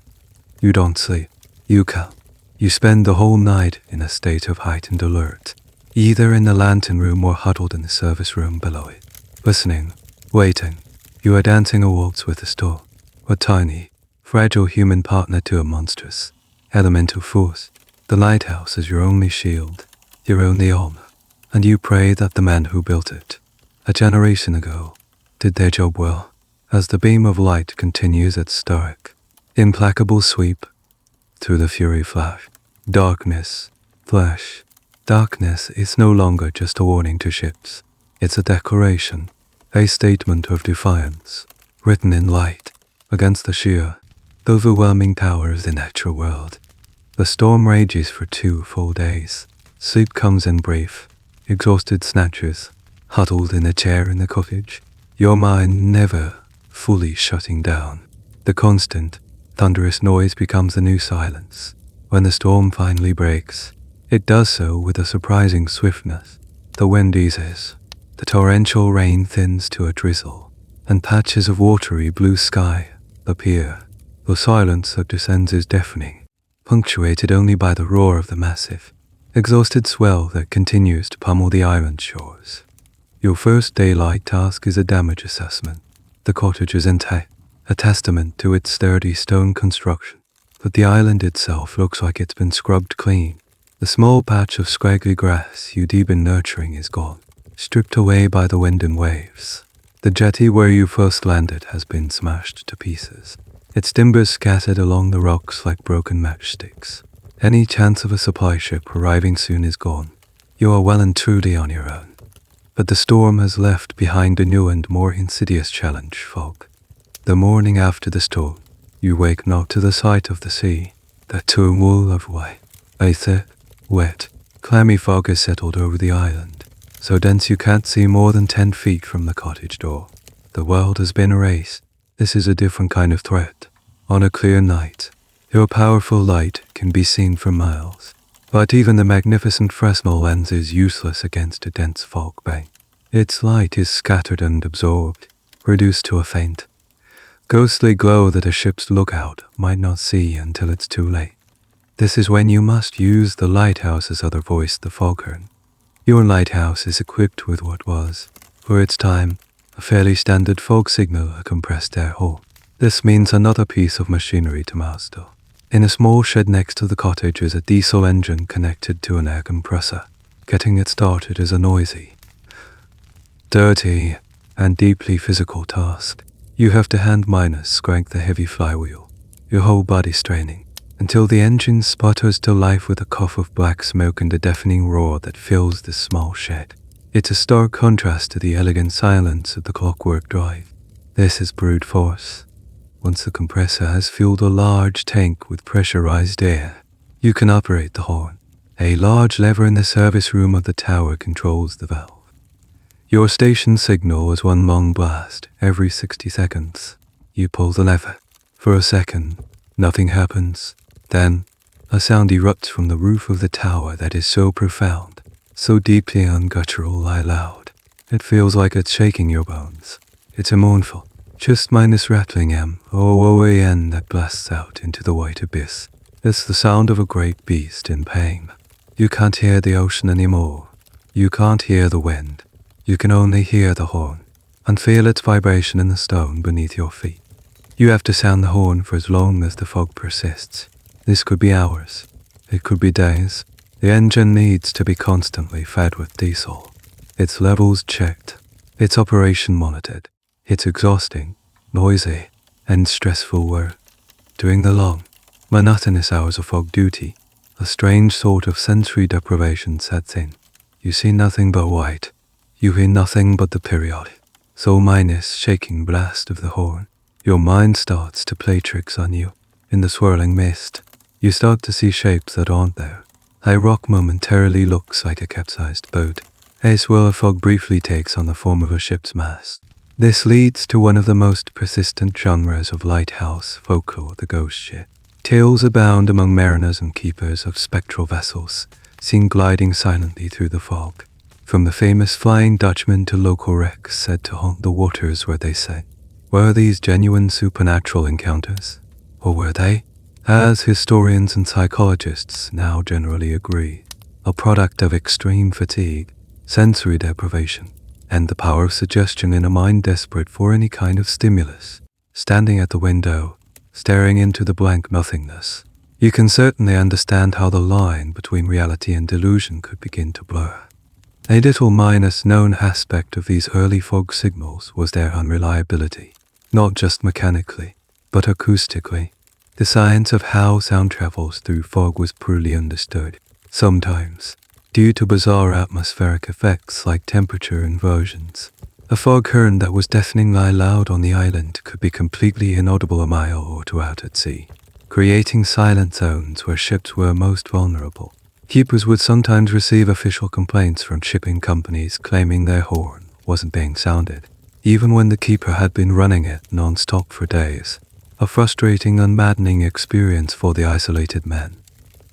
You don't sleep. You can't. You spend the whole night in a state of heightened alert, either in the lantern room or huddled in the service room below it, listening, waiting. You are dancing a waltz with the storm, a tiny, fragile human partner to a monstrous, elemental force. The lighthouse is your only shield, your only armor, and you pray that the men who built it, a generation ago, did their job well. As the beam of light continues its stark, implacable sweep through the fury flash, darkness, flash. Darkness is no longer just a warning to ships. It's a declaration, a statement of defiance, written in light, against the sheer, overwhelming power of the natural world. The storm rages for 2 full days. Sleep comes in brief, exhausted snatches, huddled in a chair in the cottage, your mind never fully shutting down. The constant, thunderous noise becomes the new silence. When the storm finally breaks, it does so with a surprising swiftness. The wind eases, the torrential rain thins to a drizzle, and patches of watery blue sky appear. The silence that descends is deafening, punctuated only by the roar of the massive, exhausted swell that continues to pummel the island shores. Your first daylight task is a damage assessment. The cottage is intact, a testament to its sturdy stone construction, but the island itself looks like it's been scrubbed clean. The small patch of scraggly grass you'd been nurturing is gone, stripped away by the wind and waves. The jetty where you first landed has been smashed to pieces, its timbers scattered along the rocks like broken matchsticks. Any chance of a supply ship arriving soon is gone. You are well and truly on your own. But the storm has left behind a new and more insidious challenge, fog. The morning after the storm, you wake not to the sight of the sea, that turmoil of white. A thick, wet, clammy fog has settled over the island, so dense you can't see more than 10 feet from the cottage door. The world has been erased. This is a different kind of threat. On a clear night, your powerful light can be seen for miles. But even the magnificent Fresnel lens is useless against a dense fog bank. Its light is scattered and absorbed, reduced to a faint, ghostly glow that a ship's lookout might not see until it's too late. This is when you must use the lighthouse's other voice, the foghorn. Your lighthouse is equipped with what was, for its time, a fairly standard fog signal, a compressed air horn. This means another piece of machinery to master. In a small shed next to the cottage is a diesel engine connected to an air compressor. Getting it started is a noisy, dirty, and deeply physical task. You have to hand-minus crank the heavy flywheel, your whole body straining, until the engine sputters to life with a cough of black smoke and a deafening roar that fills this small shed. It's a stark contrast to the elegant silence of the clockwork drive. This is brute force. Once the compressor has filled a large tank with pressurized air, you can operate the horn. A large lever in the service room of the tower controls the valve. Your station signal is one long blast every 60 seconds. You pull the lever. For a second, nothing happens. Then, a sound erupts from the roof of the tower that is so profound, so deeply unguttural, loud. It feels like it's shaking your bones. It's a mournful, just minus rattling M-O-O-A-N that blasts out into the white abyss. It's the sound of a great beast in pain. You can't hear the ocean anymore. You can't hear the wind. You can only hear the horn, and feel its vibration in the stone beneath your feet. You have to sound the horn for as long as the fog persists. This could be hours. It could be days. The engine needs to be constantly fed with diesel. Its levels checked. Its operation monitored. It's exhausting, noisy, and stressful work. During the long, monotonous hours of fog duty, a strange sort of sensory deprivation sets in. You see nothing but white. You hear nothing but the periodic, so minus shaking blast of the horn. Your mind starts to play tricks on you. In the swirling mist, you start to see shapes that aren't there. A rock momentarily looks like a capsized boat. A swirl of fog briefly takes on the form of a ship's mast. This leads to one of the most persistent genres of lighthouse folklore, the ghost ship. Tales abound among mariners and keepers of spectral vessels, seen gliding silently through the fog. From the famous Flying Dutchman to local wrecks said to haunt the waters where they set. Were these genuine supernatural encounters? Or were they, as historians and psychologists now generally agree, a product of extreme fatigue, sensory deprivation, and the power of suggestion in a mind desperate for any kind of stimulus? Standing at the window, staring into the blank nothingness, you can certainly understand how the line between reality and delusion could begin to blur. A little minus known aspect of these early fog signals was their unreliability, not just mechanically, but acoustically. The science of how sound travels through fog was poorly understood. Sometimes, due to bizarre atmospheric effects like temperature inversions, a foghorn that was deafeningly loud on the island could be completely inaudible a mile or two out at sea, creating silent zones where ships were most vulnerable. Keepers would sometimes receive official complaints from shipping companies claiming their horn wasn't being sounded, even when the keeper had been running it non-stop for days. A frustrating and maddening experience for the isolated men.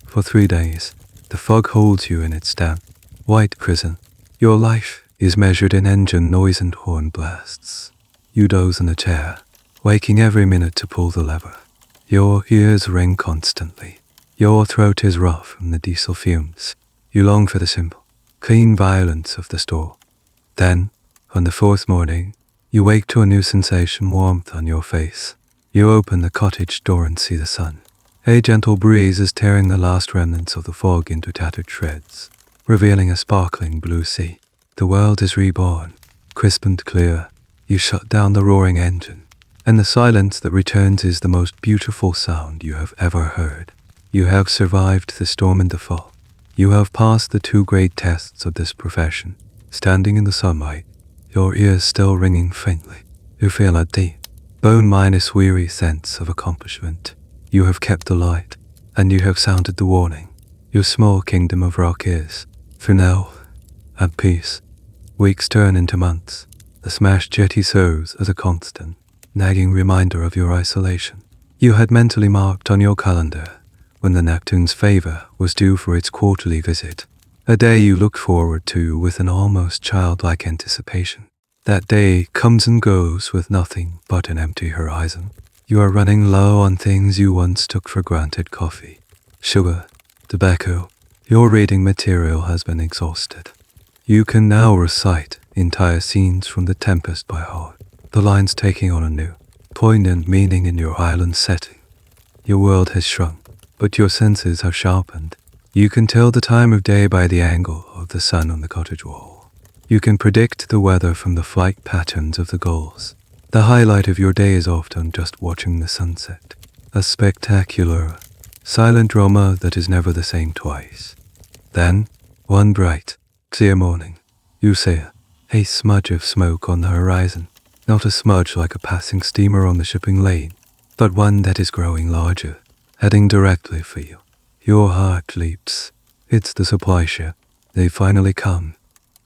For 3 days, the fog holds you in its damp, white prison. Your life is measured in engine noise and horn blasts. You doze in a chair, waking every minute to pull the lever. Your ears ring constantly. Your throat is rough from the diesel fumes. You long for the simple, clean violence of the store. Then, on the 4th morning, you wake to a new sensation, warmth on your face. You open the cottage door and see the sun. A gentle breeze is tearing the last remnants of the fog into tattered shreds, revealing a sparkling blue sea. The world is reborn, crisp and clear. You shut down the roaring engine, and the silence that returns is the most beautiful sound you have ever heard. You have survived the storm and the fog. You have passed the 2 great tests of this profession. Standing in the sunlight, your ears still ringing faintly, you feel a deep, bone-minus weary sense of accomplishment. You have kept the light, and you have sounded the warning. Your small kingdom of rock is, for now, at peace. Weeks turn into months. The smashed jetty serves as a constant, nagging reminder of your isolation. You had mentally marked on your calendar when the Neptune's favor was due for its quarterly visit, a day you looked forward to with an almost childlike anticipation. That day comes and goes with nothing but an empty horizon. You are running low on things you once took for granted: coffee, sugar, tobacco. Your reading material has been exhausted. You can now recite entire scenes from The Tempest by heart, the lines taking on a new, poignant meaning in your island setting. Your world has shrunk, but your senses have sharpened. You can tell the time of day by the angle of the sun on the cottage wall. You can predict the weather from the flight patterns of the gulls. The highlight of your day is often just watching the sunset, a spectacular, silent drama that is never the same twice. Then, one bright, clear morning, you see a smudge of smoke on the horizon, not a smudge like a passing steamer on the shipping lane, but one that is growing larger, heading directly for you. Your heart leaps. It's the supply ship. They finally come.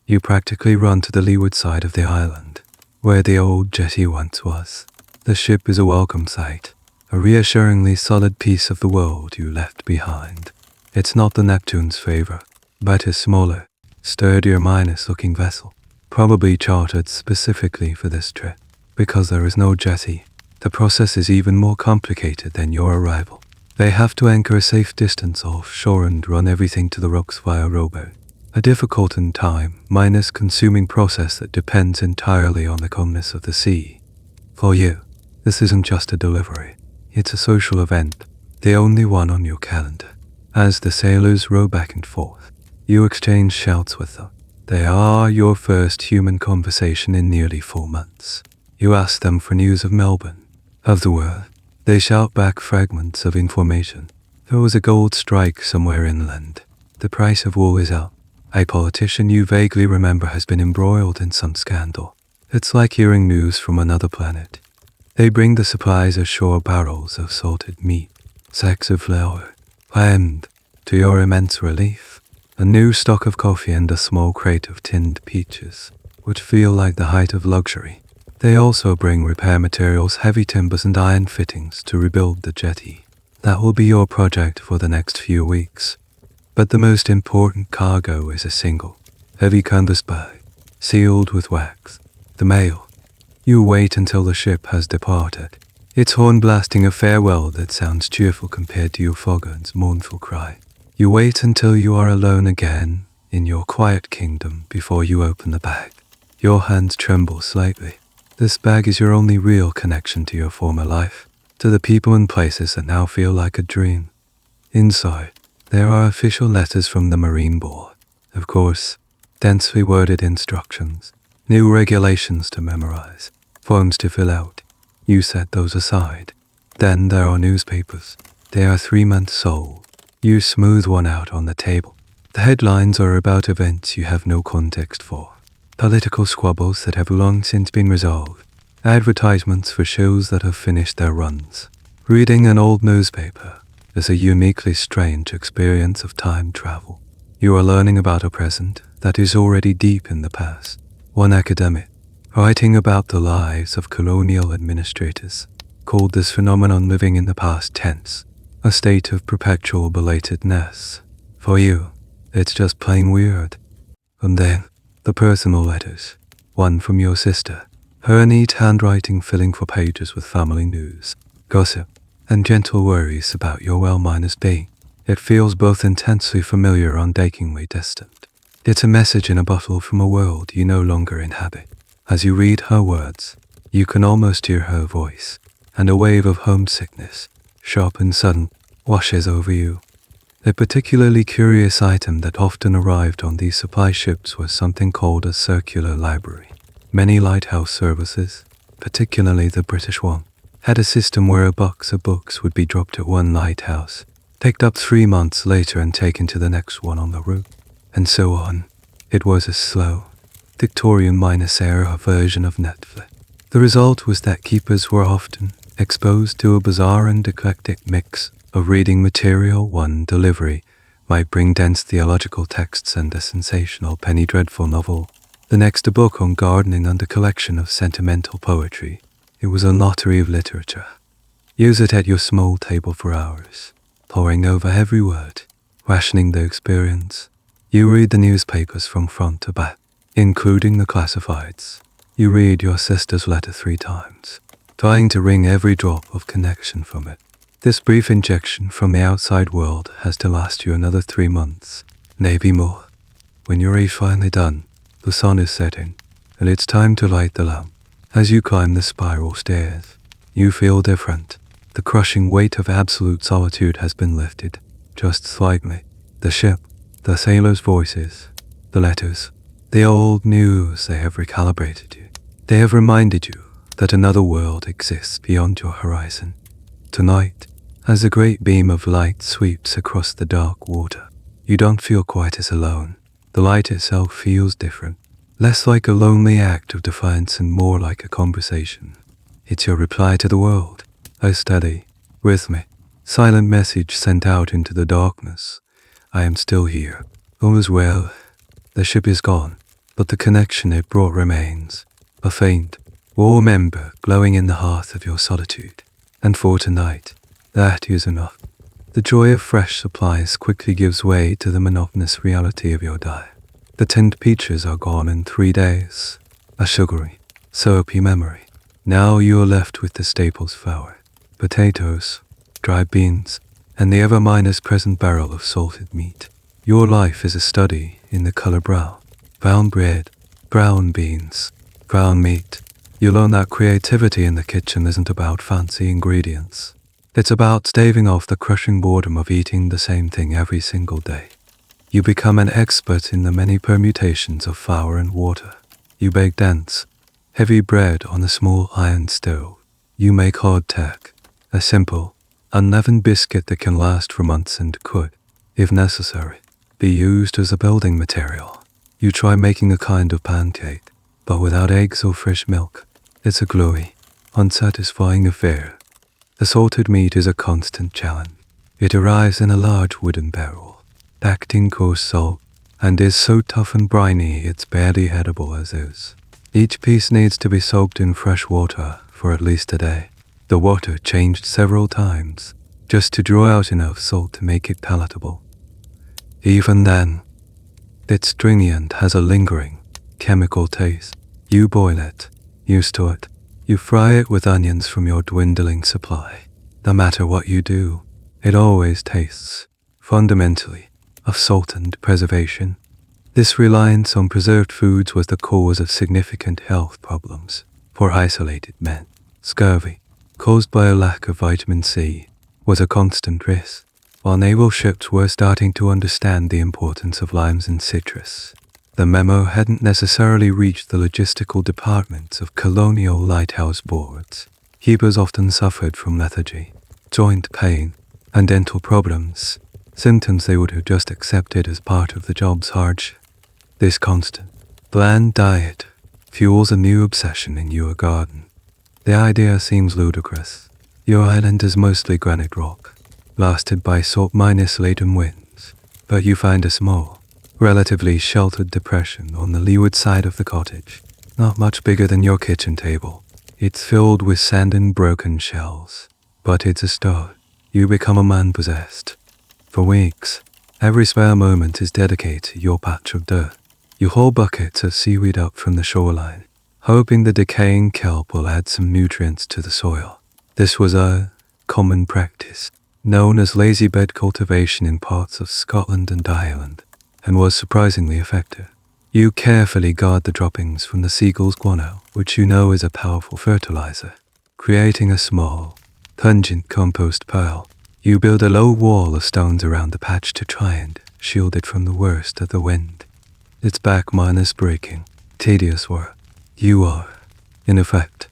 You practically run to the leeward side of the island, where the old jetty once was. The ship is a welcome sight, a reassuringly solid piece of the world you left behind. It's not the Neptune's favor, but a smaller, sturdier Minos-looking vessel, probably chartered specifically for this trip. Because there is no jetty, the process is even more complicated than your arrival. They have to anchor a safe distance offshore and run everything to the rocks via rowboat. A difficult and time-consuming process that depends entirely on the calmness of the sea. For you, this isn't just a delivery. It's a social event, the only one on your calendar. As the sailors row back and forth, you exchange shouts with them. They are your first human conversation in nearly 4 months. You ask them for news of Melbourne, of the world. They shout back fragments of information. There was a gold strike somewhere inland. The price of wool is up. A politician you vaguely remember has been embroiled in some scandal. It's like hearing news from another planet. They bring the supplies ashore: barrels of salted meat, sacks of flour, and, to your immense relief, a new stock of coffee and a small crate of tinned peaches, which feel like the height of luxury. They also bring repair materials, heavy timbers and iron fittings to rebuild the jetty. That will be your project for the next few weeks. But the most important cargo is a single, heavy canvas bag, sealed with wax. The mail. You wait until the ship has departed, its horn blasting a farewell that sounds cheerful compared to your foghorn's mournful cry. You wait until you are alone again in your quiet kingdom before you open the bag. Your hands tremble slightly. This bag is your only real connection to your former life, to the people and places that now feel like a dream. Inside, there are official letters from the Marine Board. Of course, densely worded instructions, new regulations to memorize, forms to fill out. You set those aside. Then there are newspapers. They are 3 months old. You smooth one out on the table. The headlines are about events you have no context for. Political squabbles that have long since been resolved, advertisements for shows that have finished their runs. Reading an old newspaper is a uniquely strange experience of time travel. You are learning about a present that is already deep in the past. One academic, writing about the lives of colonial administrators, called this phenomenon living in the past tense, a state of perpetual belatedness. For you, it's just plain weird. And then, the personal letters, one from your sister, her neat handwriting filling for pages with family news, gossip, and gentle worries about your well-minus being. It feels both intensely familiar and achingly distant. It's a message in a bottle from a world you no longer inhabit. As you read her words, you can almost hear her voice, and a wave of homesickness, sharp and sudden, washes over you. A particularly curious item that often arrived on these supply ships was something called a circular library. Many lighthouse services, particularly the British one, had a system where a box of books would be dropped at one lighthouse, picked up 3 months later and taken to the next one on the route, and so on. It was a slow, Victorian Minos-era version of Netflix. The result was that keepers were often exposed to a bizarre and eclectic mix of reading material. One delivery might bring dense theological texts and a sensational penny dreadful novel. The next a book on gardening and a collection of sentimental poetry. It was a lottery of literature. You sit at your small table for hours, poring over every word, rationing the experience. You read the newspapers from front to back, including the classifieds. You read your sister's letter 3 times, trying to wring every drop of connection from it. This brief injection from the outside world has to last you another 3 months, maybe more. When you're finally done, the sun is setting, and it's time to light the lamp. As you climb the spiral stairs, you feel different. The crushing weight of absolute solitude has been lifted, just slightly. The ship, the sailors' voices, the letters, the old news, they have recalibrated you. They have reminded you that another world exists beyond your horizon. Tonight, as a great beam of light sweeps across the dark water, you don't feel quite as alone. The light itself feels different, less like a lonely act of defiance and more like a conversation. It's your reply to the world, a steady, rhythmic, silent message sent out into the darkness. I am still here. All is well. The ship is gone, but the connection it brought remains, a faint, warm ember glowing in the hearth of your solitude. And for tonight, that is enough. The joy of fresh supplies quickly gives way to the monotonous reality of your diet. The tinned peaches are gone in 3 days, a sugary, soapy memory. Now you are left with the staples flour, potatoes, dried beans, and the ever-minus-present barrel of salted meat. Your life is a study in the color brown. Brown bread, brown beans, brown meat. You learn that creativity in the kitchen isn't about fancy ingredients. It's about staving off the crushing boredom of eating the same thing every single day. You become an expert in the many permutations of flour and water. You bake dense, heavy bread on a small iron stove. You make hardtack, a simple, unleavened biscuit that can last for months and could, if necessary, be used as a building material. You try making a kind of pancake, but without eggs or fresh milk. It's a gluey, unsatisfying affair. The salted meat is a constant challenge. It arrives in a large wooden barrel, packed in coarse salt, and is so tough and briny it's barely edible as is. Each piece needs to be soaked in fresh water for at least a day. The water changed several times, just to draw out enough salt to make it palatable. Even then, it's stringy and has a lingering, chemical taste. You boil it, you stew it, you fry it with onions from your dwindling supply. No matter what you do, it always tastes, fundamentally, of salt and preservation. This reliance on preserved foods was the cause of significant health problems for isolated men. Scurvy, caused by a lack of vitamin C, was a constant risk, while naval ships were starting to understand the importance of limes and citrus. The memo hadn't necessarily reached the logistical departments of colonial lighthouse boards. Keepers often suffered from lethargy, joint pain, and dental problems, symptoms they would have just accepted as part of the job's hardship. This constant, bland diet fuels a new obsession in your garden. The idea seems ludicrous. Your island is mostly granite rock, blasted by salt-laden winds, but you find a small, relatively sheltered depression on the leeward side of the cottage, not much bigger than your kitchen table. It's filled with sand and broken shells, but it's a start. You become a man possessed. For weeks, every spare moment is dedicated to your patch of dirt. You haul buckets of seaweed up from the shoreline, hoping the decaying kelp will add some nutrients to the soil. This was a common practice, known as lazy bed cultivation in parts of Scotland and Ireland, and was surprisingly effective. You carefully guard the droppings from the seagull's guano, which you know is a powerful fertilizer, creating a small, pungent compost pile. You build a low wall of stones around the patch to try and shield it from the worst of the wind. It's back minus breaking, tedious work. You are, in effect,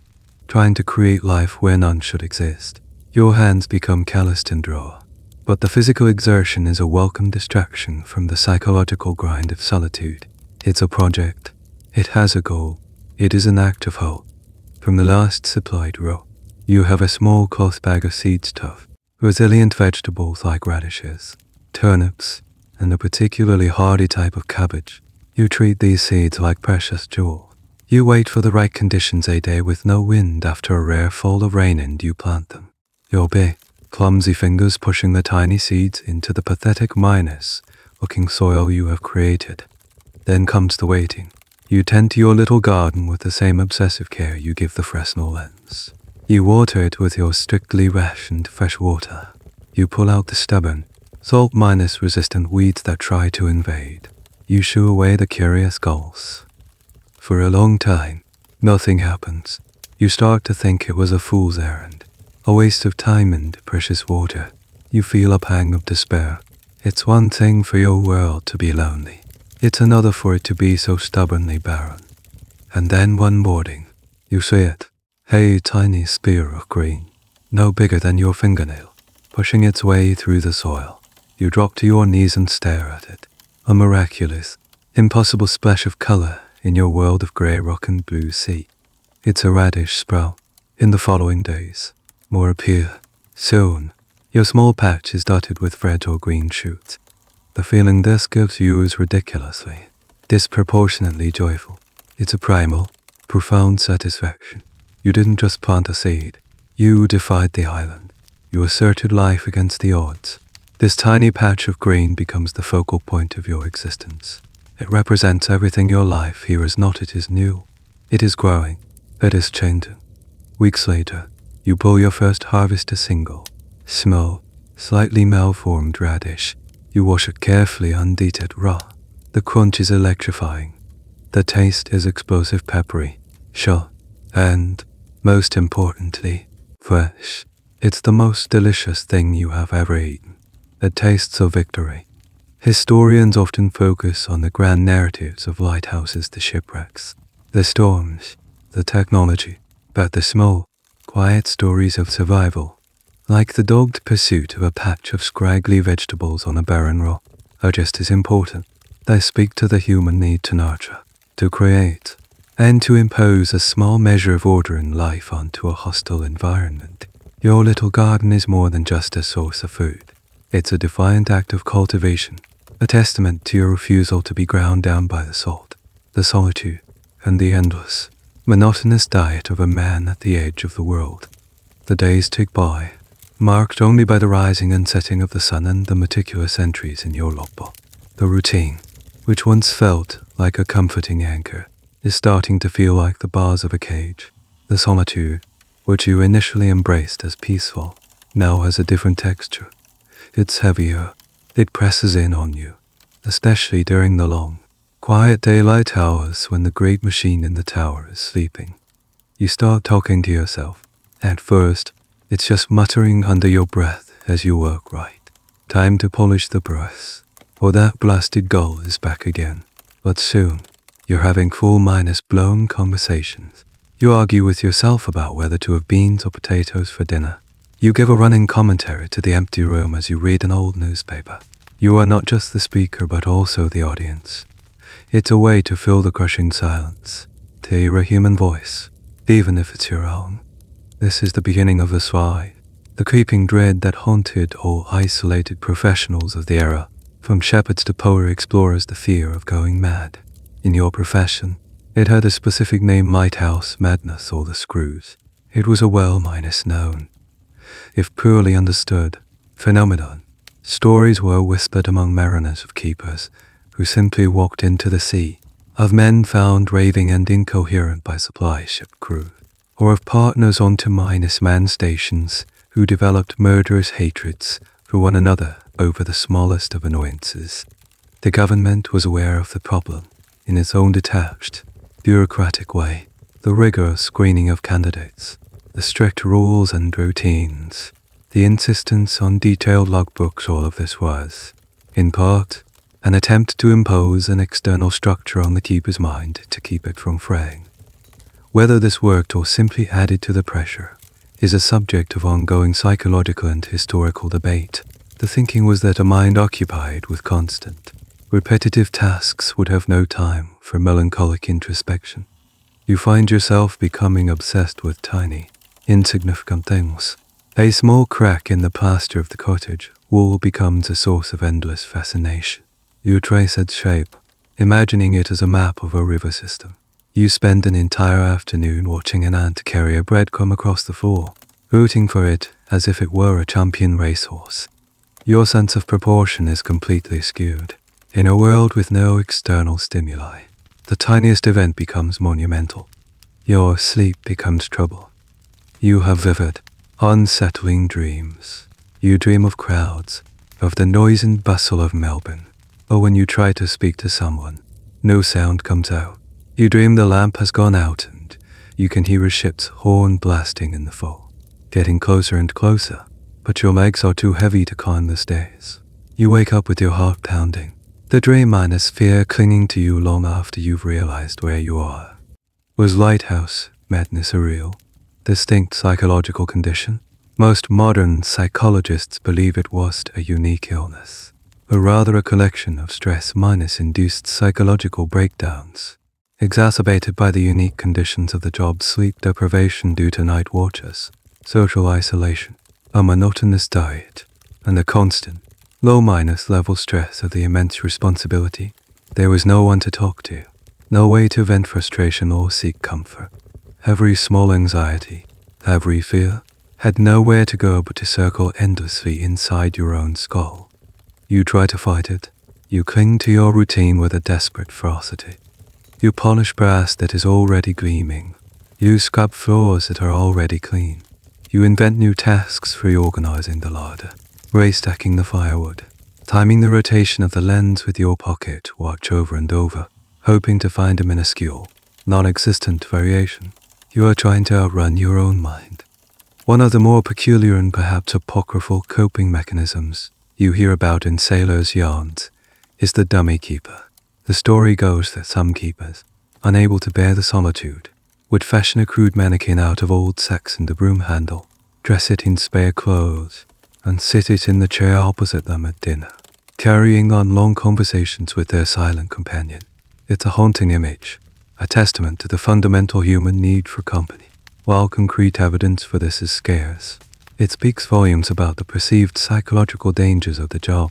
trying to create life where none should exist. Your hands become calloused and raw, but the physical exertion is a welcome distraction from the psychological grind of solitude. It's a project. It has a goal. It is an act of hope. From the last supplied row, you have a small cloth bag of seed stuff, resilient vegetables like radishes, turnips, and a particularly hardy type of cabbage. You treat these seeds like precious jewels. You wait for the right conditions, a day with no wind after a rare fall of rain, and you plant them. Your big, clumsy fingers pushing the tiny seeds into the pathetic minus-looking soil you have created. Then comes the waiting. You tend to your little garden with the same obsessive care you give the Fresnel lens. You water it with your strictly rationed fresh water. You pull out the stubborn, salt-resistant weeds that try to invade. You shoo away the curious gulls. For a long time, nothing happens. You start to think it was a fool's errand, a waste of time and precious water. You feel a pang of despair. It's one thing for your world to be lonely. It's another for it to be so stubbornly barren. And then one morning, you see it, a tiny spear of green, no bigger than your fingernail, pushing its way through the soil. You drop to your knees and stare at it, a miraculous, impossible splash of color in your world of grey rock and blue sea. It's a radish sprout. In the following days, more appear. Soon, your small patch is dotted with fragile green shoots. The feeling this gives you is ridiculously, disproportionately joyful. It's a primal, profound satisfaction. You didn't just plant a seed. You defied the island. You asserted life against the odds. This tiny patch of green becomes the focal point of your existence. It represents everything your life here is not. It is new. It is growing. It is changing. Weeks later, you pull your first harvest, a single, small, slightly malformed radish. You wash it carefully and eat it raw. The crunch is electrifying. The taste is explosive, peppery, sure, and, most importantly, fresh. It's the most delicious thing you have ever eaten. It tastes of victory. Historians often focus on the grand narratives of lighthouses, the shipwrecks, the storms, the technology, but the small, quiet stories of survival, like the dogged pursuit of a patch of scraggly vegetables on a barren rock, are just as important. They speak to the human need to nurture, to create, and to impose a small measure of order in life onto a hostile environment. Your little garden is more than just a source of food. It's a defiant act of cultivation, a testament to your refusal to be ground down by the salt, the solitude, and the endless, monotonous diet of a man at the edge of the world. The days tick by, marked only by the rising and setting of the sun and the meticulous entries in your logbook. The routine, which once felt like a comforting anchor, is starting to feel like the bars of a cage. The solitude, which you initially embraced as peaceful, now has a different texture. It's heavier. It presses in on you, especially during the long, quiet daylight hours when the great machine in the tower is sleeping. You start talking to yourself. At first, it's just muttering under your breath as you work. Right, time to polish the brush, or that blasted gull is back again. But soon, you're having full-blown conversations. You argue with yourself about whether to have beans or potatoes for dinner. You give a running commentary to the empty room as you read an old newspaper. You are not just the speaker but also the audience. It's a way to fill the crushing silence, to hear a human voice, even if it's your own. This is the beginning of the slide, the creeping dread that haunted all isolated professionals of the era, from shepherds to polar explorers, the fear of going mad. In your profession, it had a specific name: lighthouse madness or the screws. It was a well-known, if poorly understood, phenomenon. Stories were whispered among mariners, of keepers who simply walked into the sea, of men found raving and incoherent by supply ship crew, or of partners on -man stations who developed murderous hatreds for one another over the smallest of annoyances. The government was aware of the problem in its own detached, bureaucratic way. The rigorous screening of candidates, the strict rules and routines, the insistence on detailed logbooks, all of this was, in part, an attempt to impose an external structure on the keeper's mind to keep it from fraying. Whether this worked or simply added to the pressure is a subject of ongoing psychological and historical debate. The thinking was that a mind occupied with constant, repetitive tasks would have no time for melancholic introspection. You find yourself becoming obsessed with tiny, insignificant things. A small crack in the plaster of the cottage wall becomes a source of endless fascination. You trace its shape, imagining it as a map of a river system. You spend an entire afternoon watching an ant carry a breadcrumb across the floor, rooting for it as if it were a champion racehorse. Your sense of proportion is completely skewed. In a world with no external stimuli, the tiniest event becomes monumental. Your sleep becomes trouble. You have vivid, unsettling dreams. You dream of crowds, of the noise and bustle of Melbourne, or when you try to speak to someone, no sound comes out. You dream the lamp has gone out and you can hear a ship's horn blasting in the fog, getting closer and closer, but your legs are too heavy to climb the stairs. You wake up with your heart pounding, the dream minus fear clinging to you long after you've realized where you are. Was Lighthouse madness a real, distinct psychological condition? Most modern psychologists believe it was a unique illness, or rather a collection of stress minus induced psychological breakdowns, exacerbated by the unique conditions of the job: sleep deprivation due to night watches, social isolation, a monotonous diet, and the constant, low minus level stress of the immense responsibility. There was no one to talk to, no way to vent frustration or seek comfort. Every small anxiety, every fear, had nowhere to go but to circle endlessly inside your own skull. You try to fight it. You cling to your routine with a desperate ferocity. You polish brass that is already gleaming. You scrub floors that are already clean. You invent new tasks for reorganizing the larder, restacking the firewood, timing the rotation of the lens with your pocket watch over and over, hoping to find a minuscule, non-existent variation. You are trying to outrun your own mind. One of the more peculiar and perhaps apocryphal coping mechanisms you hear about in sailors' yarns is the dummy keeper. The story goes that some keepers, unable to bear the solitude, would fashion a crude mannequin out of old sacks and a broom handle, dress it in spare clothes, and sit it in the chair opposite them at dinner, carrying on long conversations with their silent companion. It's a haunting image, a testament to the fundamental human need for company. While concrete evidence for this is scarce, it speaks volumes about the perceived psychological dangers of the job.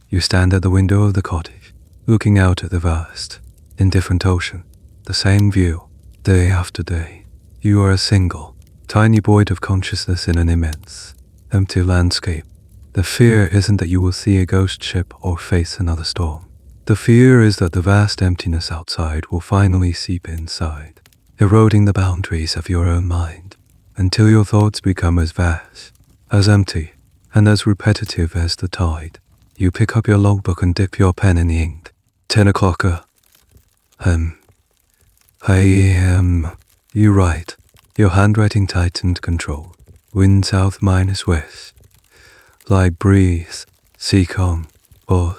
You stand at the window of the cottage, looking out at the vast, indifferent ocean, the same view, day after day. You are a single, tiny void of consciousness in an immense, empty landscape. The fear isn't that you will see a ghost ship or face another storm. The fear is that the vast emptiness outside will finally seep inside, eroding the boundaries of your own mind, until your thoughts become as vast, as empty, and as repetitive as the tide. You pick up your logbook and dip your pen in the ink. 10 o'clock. You write. Your handwriting tight and controlled. Wind south minus west. Light breeze. Sea calm. All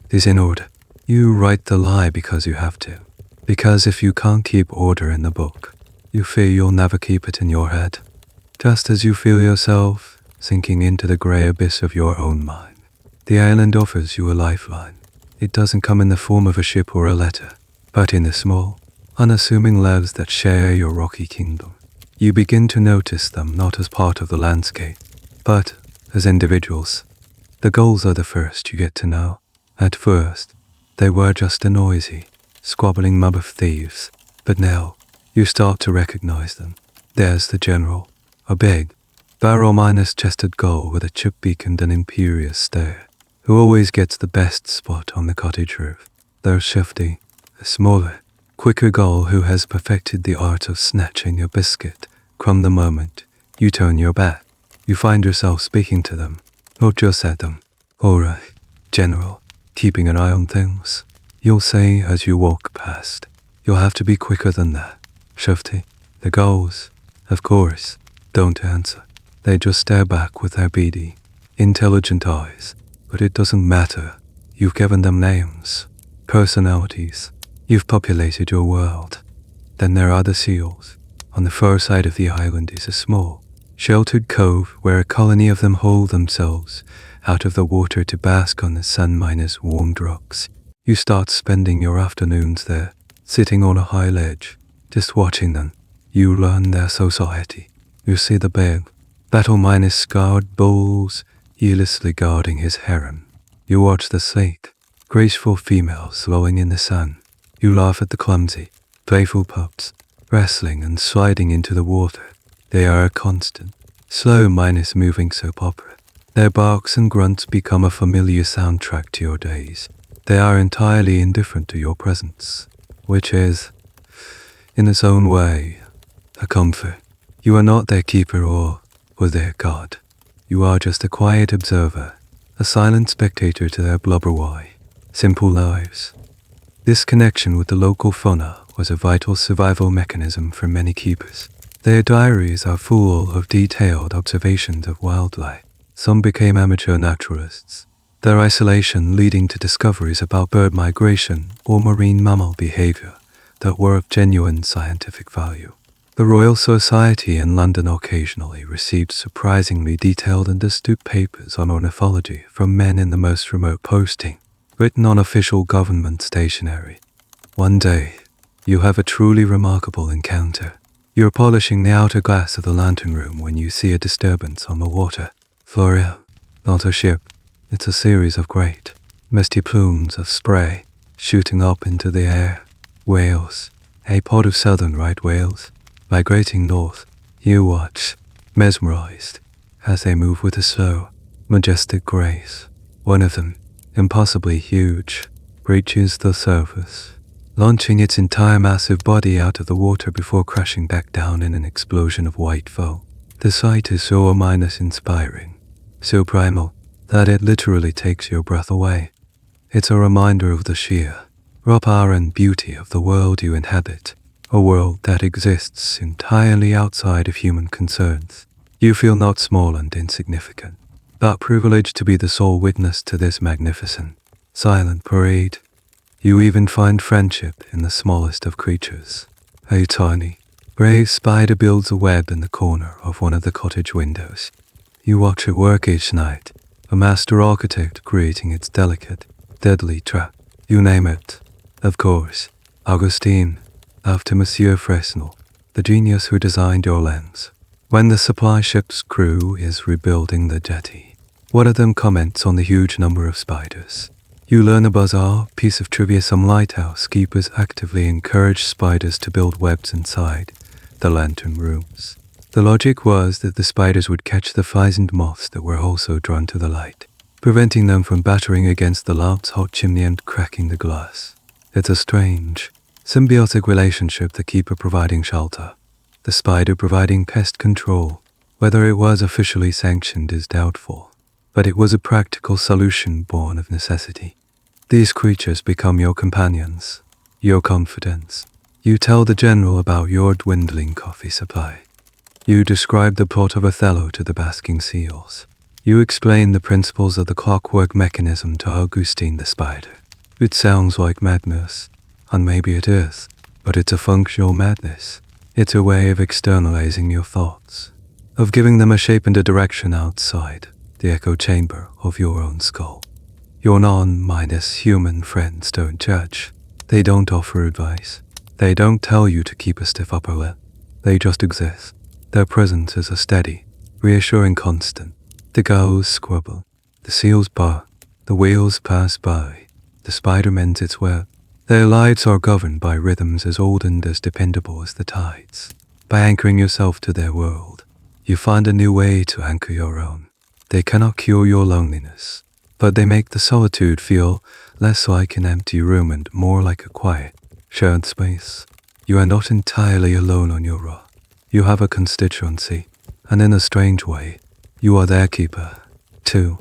is in order. You write the lie because you have to. Because if you can't keep order in the book, you fear you'll never keep it in your head. Just as you feel yourself sinking into the grey abyss of your own mind, the island offers you a lifeline. It doesn't come in the form of a ship or a letter, but in the small, unassuming lives that share your rocky kingdom. You begin to notice them not as part of the landscape, but as individuals. The gulls are the first you get to know. At first, they were just a noisy, squabbling mob of thieves, but now you start to recognize them. There's the general, a big, barrel-minus-chested gull with a chip beak and an imperious stare, who always gets the best spot on the cottage roof. There's Shifty, a smaller, quicker gull who has perfected the art of snatching a biscuit from the moment you turn your back. You find yourself speaking to them, not just at them. "All right, General, keeping an eye on things," you'll say as you walk past. You'll have to be quicker than that. Shifty. The gulls, of course, don't answer. They just stare back with their beady, intelligent eyes. But it doesn't matter. You've given them names, personalities. You've populated your world. Then there are the seals. On the far side of the island is a small, sheltered cove where a colony of them haul themselves out of the water to bask on the sun-minus-warmed rocks. You start spending your afternoons there, sitting on a high ledge, just watching them. You learn their society. You see the big, battle-minus-scarred bulls yearlessly guarding his harem. You watch the sleek, graceful females lolling in the sun, You laugh at the clumsy, playful pups, wrestling and sliding into the water. They are a constant, slow minus moving soap opera. Their barks and grunts become a familiar soundtrack to your days. They are entirely indifferent to your presence, which is, in its own way, a comfort. You are not their keeper or their god. You are just a quiet observer, a silent spectator to their blubber-why, simple lives. This connection with the local fauna was a vital survival mechanism for many keepers. Their diaries are full of detailed observations of wildlife. Some became amateur naturalists, their isolation leading to discoveries about bird migration or marine mammal behavior that were of genuine scientific value. The Royal Society in London occasionally received surprisingly detailed and astute papers on ornithology from men in the most remote posting, written on official government stationery. One day, you have a truly remarkable encounter. You're polishing the outer glass of the lantern room when you see a disturbance on the water. For real, not a ship. It's a series of great, misty plumes of spray shooting up into the air. Whales, a pod of southern right whales, migrating north. You watch, mesmerized, as they move with a slow, majestic grace. One of them, impossibly huge, breaches the surface, launching its entire massive body out of the water before crashing back down in an explosion of white foam. The sight is so inspiring, so primal, that it literally takes your breath away. It's a reminder of the sheer, raw power and beauty of the world you inhabit, a world that exists entirely outside of human concerns. You feel not small and insignificant, but privileged to be the sole witness to this magnificent, silent parade. You even find friendship in the smallest of creatures. A tiny, grey spider builds a web in the corner of one of the cottage windows. You watch it work each night, a master architect creating its delicate, deadly trap. You name it. Of course, Augustine, after Monsieur Fresnel, the genius who designed your lens. When the supply ship's crew is rebuilding the jetty, one of them comments on the huge number of spiders. You learn a bizarre piece of trivia: some lighthouse keepers actively encourage spiders to build webs inside the lantern rooms. The logic was that the spiders would catch the flies and moths that were also drawn to the light, preventing them from battering against the lamp's hot chimney and cracking the glass. It's a strange, symbiotic relationship, the keeper providing shelter, the spider providing pest control. Whether it was officially sanctioned is doubtful, but it was a practical solution born of necessity. These creatures become your companions, your confidants. You tell the general about your dwindling coffee supply. You describe the plot of Othello to the basking seals. You explain the principles of the clockwork mechanism to Augustine the spider. It sounds like madness, and maybe it is, but it's a functional madness. It's a way of externalizing your thoughts, of giving them a shape and a direction outside the echo chamber of your own skull. Your non-human friends don't judge. They don't offer advice. They don't tell you to keep a stiff upper lip. They just exist. Their presence is a steady, reassuring constant. The gulls squabble, the seals bark, the whales pass by, the spider mends its web. Their lives are governed by rhythms as old and as dependable as the tides. By anchoring yourself to their world, you find a new way to anchor your own. They cannot cure your loneliness, but they make the solitude feel less like an empty room and more like a quiet, shared space. You are not entirely alone on your rock. You have a constituency, and in a strange way, you are their keeper, too.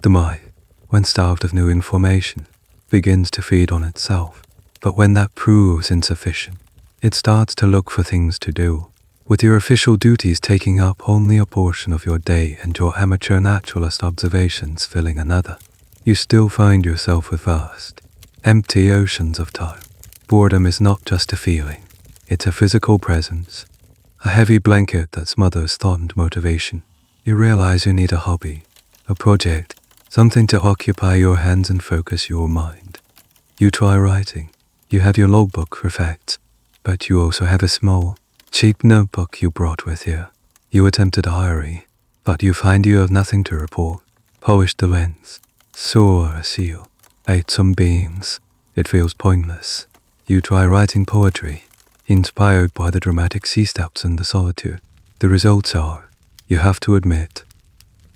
The mind, when starved of new information, begins to feed on itself. But when that proves insufficient, it starts to look for things to do. With your official duties taking up only a portion of your day and your amateur naturalist observations filling another, you still find yourself with vast, empty oceans of time. Boredom is not just a feeling, it's a physical presence, a heavy blanket that smothers thought and motivation. You realize you need a hobby, a project, something to occupy your hands and focus your mind. You try writing. You have your logbook for facts, but you also have a small, cheap notebook you brought with you. You attempt a diary, but you find you have nothing to report. Polish the lens, saw a seal, ate some beans. It feels pointless. You try writing poetry, inspired by the dramatic sea steps and the solitude. The results are, you have to admit,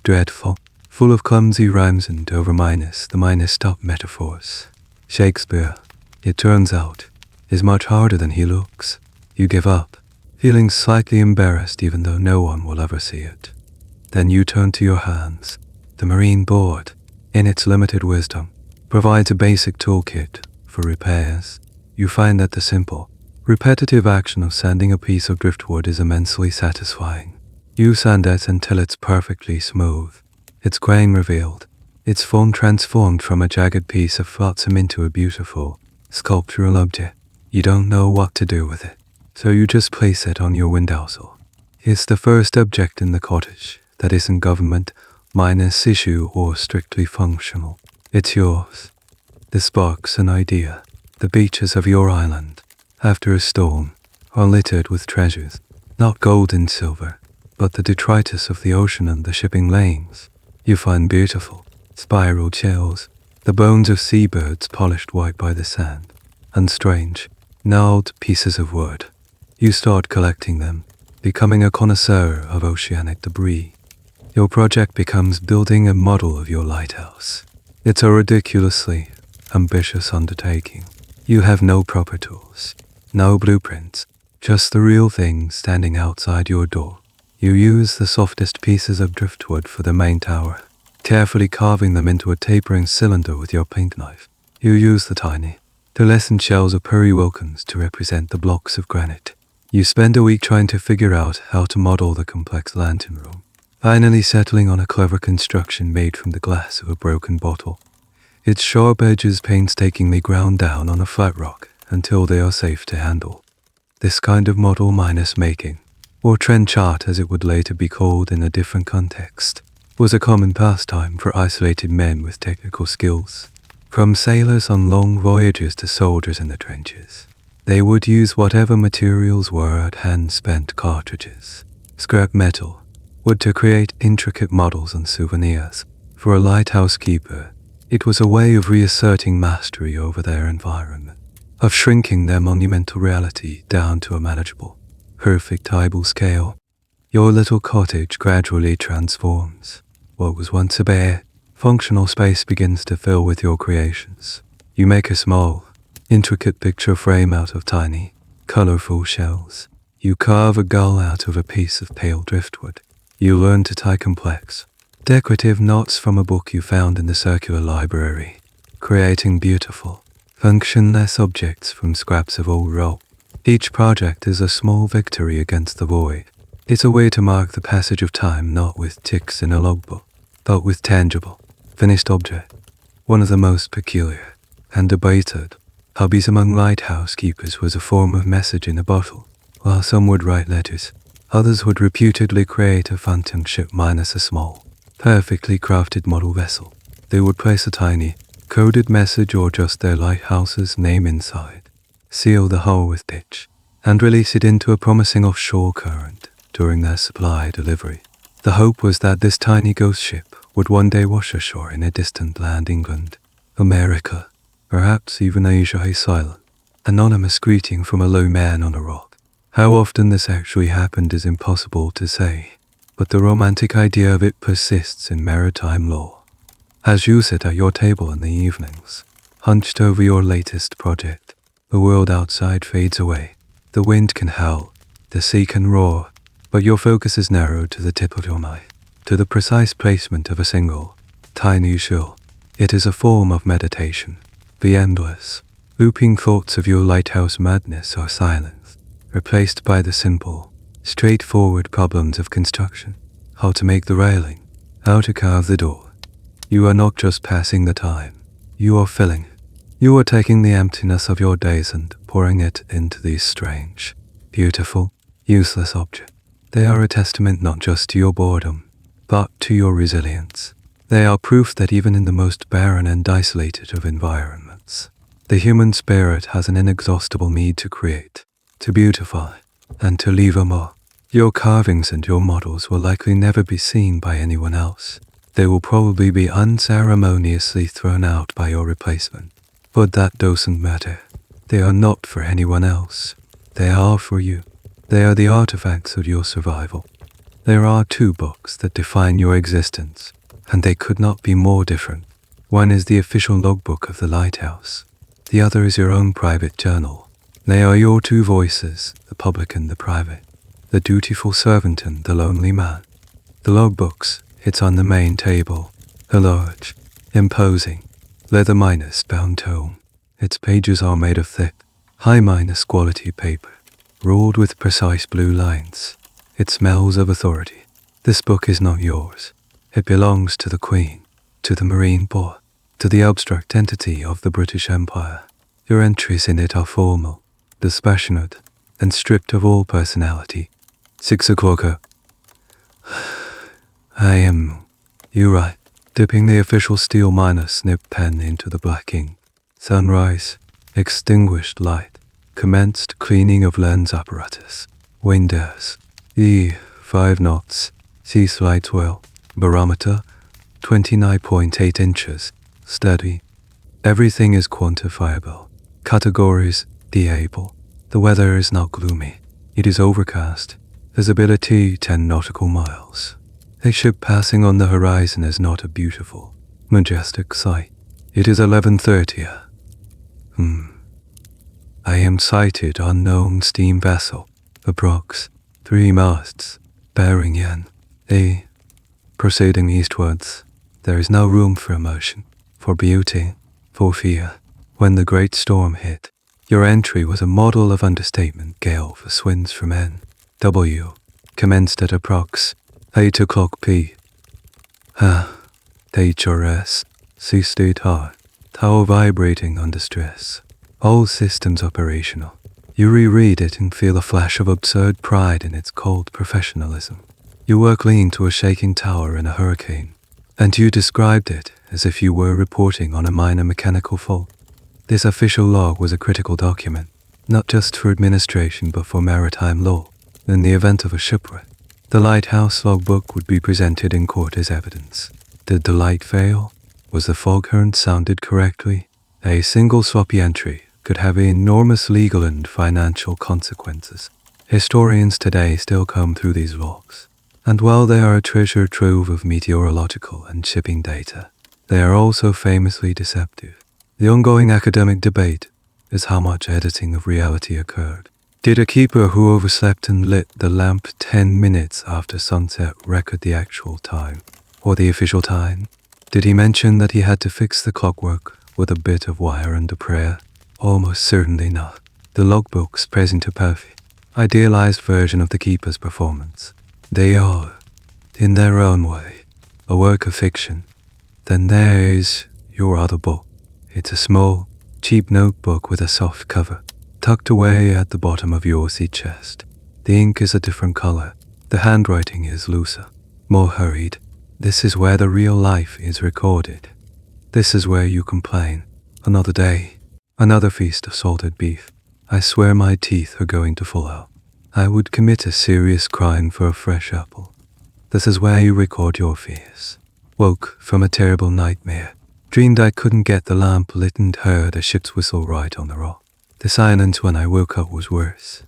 dreadful, full of clumsy rhymes and over the minus stop metaphors. Shakespeare, it turns out, is much harder than he looks. You give up, feeling slightly embarrassed even though no one will ever see it. Then you turn to your hands. The Marine Board, in its limited wisdom, provides a basic toolkit for repairs. You find that the simple, repetitive action of sanding a piece of driftwood is immensely satisfying. You sand it until it's perfectly smooth, its grain revealed, its form transformed from a jagged piece of flotsam into a beautiful, sculptural object. You don't know what to do with it, so you just place it on your windowsill. It's the first object in the cottage that isn't government, minus issue or strictly functional. It's yours. The sparks an idea. The beaches of your island, after a storm, are littered with treasures, not gold and silver, but the detritus of the ocean and the shipping lanes. You find beautiful, spiral shells, the bones of seabirds polished white by the sand, and strange, gnarled pieces of wood. You start collecting them, becoming a connoisseur of oceanic debris. Your project becomes building a model of your lighthouse. It's a ridiculously ambitious undertaking. You have no proper tools, no blueprints, just the real thing standing outside your door. You use the softest pieces of driftwood for the main tower, carefully carving them into a tapering cylinder with your paint knife. You use the tiny, pearlescent shells of Puri Wilkins to represent the blocks of granite. You spend a week trying to figure out how to model the complex lantern room, finally settling on a clever construction made from the glass of a broken bottle. Its sharp edges painstakingly ground down on a flat rock until they are safe to handle. This kind of model minus making, or trench art as it would later be called in a different context, was a common pastime for isolated men with technical skills. From sailors on long voyages to soldiers in the trenches, they would use whatever materials were at hand, spent cartridges, scrap metal, wood to create intricate models and souvenirs. For a lighthouse keeper, it was a way of reasserting mastery over their environment, of shrinking their monumental reality down to a manageable, perfect eyeball scale. Your little cottage gradually transforms. What was once a bare, functional space begins to fill with your creations. You make a small, intricate picture frame out of tiny, colorful shells. You carve a gull out of a piece of pale driftwood. You learn to tie complex, decorative knots from a book you found in the circular library, creating beautiful, functionless objects from scraps of old rope. Each project is a small victory against the void. It's a way to mark the passage of time not with ticks in a logbook, but with tangible, finished object. One of the most peculiar and debated hobbies among lighthouse keepers was a form of message in a bottle. While some would write letters, others would reputedly create a phantom ship minus a small, perfectly crafted model vessel. They would place a tiny, coded message or just their lighthouse's name inside, seal the hull with pitch, and release it into a promising offshore current during their supply delivery. The hope was that this tiny ghost ship would one day wash ashore in a distant land, England, America, perhaps even Asia. A silent, anonymous greeting from a low man on a rock. How often this actually happened is impossible to say, but the romantic idea of it persists in maritime lore. As you sit at your table in the evenings, hunched over your latest project, the world outside fades away. The wind can howl, the sea can roar, but your focus is narrowed to the tip of your knife, to the precise placement of a single, tiny shell. It is a form of meditation. The endless, looping thoughts of your lighthouse madness are silenced, replaced by the simple, straightforward problems of construction. How to make the railing, how to carve the door. You are not just passing the time, you are filling it. You are taking the emptiness of your days and pouring it into these strange, beautiful, useless objects. They are a testament not just to your boredom, but to your resilience. They are proof that even in the most barren and isolated of environments, the human spirit has an inexhaustible need to create, to beautify, and to leave a mark. Your carvings and your models will likely never be seen by anyone else. They will probably be unceremoniously thrown out by your replacement. But that doesn't matter. They are not for anyone else. They are for you. They are the artifacts of your survival. There are two books that define your existence, and they could not be more different. One is the official logbook of the Lighthouse. The other is your own private journal. They are your two voices, the public and the private, the dutiful servant and the lonely man. The logbooks, it's on the main table, a large, imposing, leather-bound tome. Its pages are made of thick, high-quality paper, ruled with precise blue lines. It smells of authority. This book is not yours. It belongs to the Queen, to the Marine Board, to the abstract entity of the British Empire. Your entries in it are formal, dispassionate, and stripped of all personality. 6 o'clock. You write, dipping the official steel nib pen into the black ink. Sunrise, extinguished light, commenced cleaning of lens apparatus, windows, 5 knots, sea slight well, barometer, 29.8 inches, steady. Everything is quantifiable. Categories, able. The weather is not gloomy. It is overcast. Visibility 10 nautical miles. A ship passing on the horizon is not a beautiful, majestic sight. It is 11:30. I am sighted unknown steam vessel, approx. 3 masts, bearing yen. Proceeding eastwards. There is no room for emotion, for beauty, for fear. When the great storm hit, your entry was a model of understatement gale for swinds from N.W. Commenced at approx. 8 o'clock p. HRS, sea state high, tower vibrating under stress. All systems operational. You reread it and feel a flash of absurd pride in its cold professionalism. You work lean to a shaking tower in a hurricane, and you described it as if you were reporting on a minor mechanical fault. This official log was a critical document, not just for administration but for maritime law. In the event of a shipwreck, the Lighthouse logbook would be presented in court as evidence. Did the light fail? Was the foghorn sounded correctly? A single sloppy entry could have enormous legal and financial consequences. Historians today still comb through these logs, and while they are a treasure trove of meteorological and shipping data, they are also famously deceptive. The ongoing academic debate is how much editing of reality occurred. Did a keeper who overslept and lit the lamp 10 minutes after sunset record the actual time, or the official time? Did he mention that he had to fix the clockwork with a bit of wire and a prayer? Almost certainly not. The logbooks present a perfect, idealized version of the keeper's performance. They are, in their own way, a work of fiction. Then there is your other book. It's a small, cheap notebook with a soft cover, tucked away at the bottom of your sea chest. The ink is a different color. The handwriting is looser, more hurried. This is where the real life is recorded. This is where you complain. Another day, another feast of salted beef. I swear my teeth are going to fall out. I would commit a serious crime for a fresh apple. This is where you record your fears. Woke from a terrible nightmare. Dreamed I couldn't get the lamp lit and heard a ship's whistle right on the rock. The silence when I woke up was worse.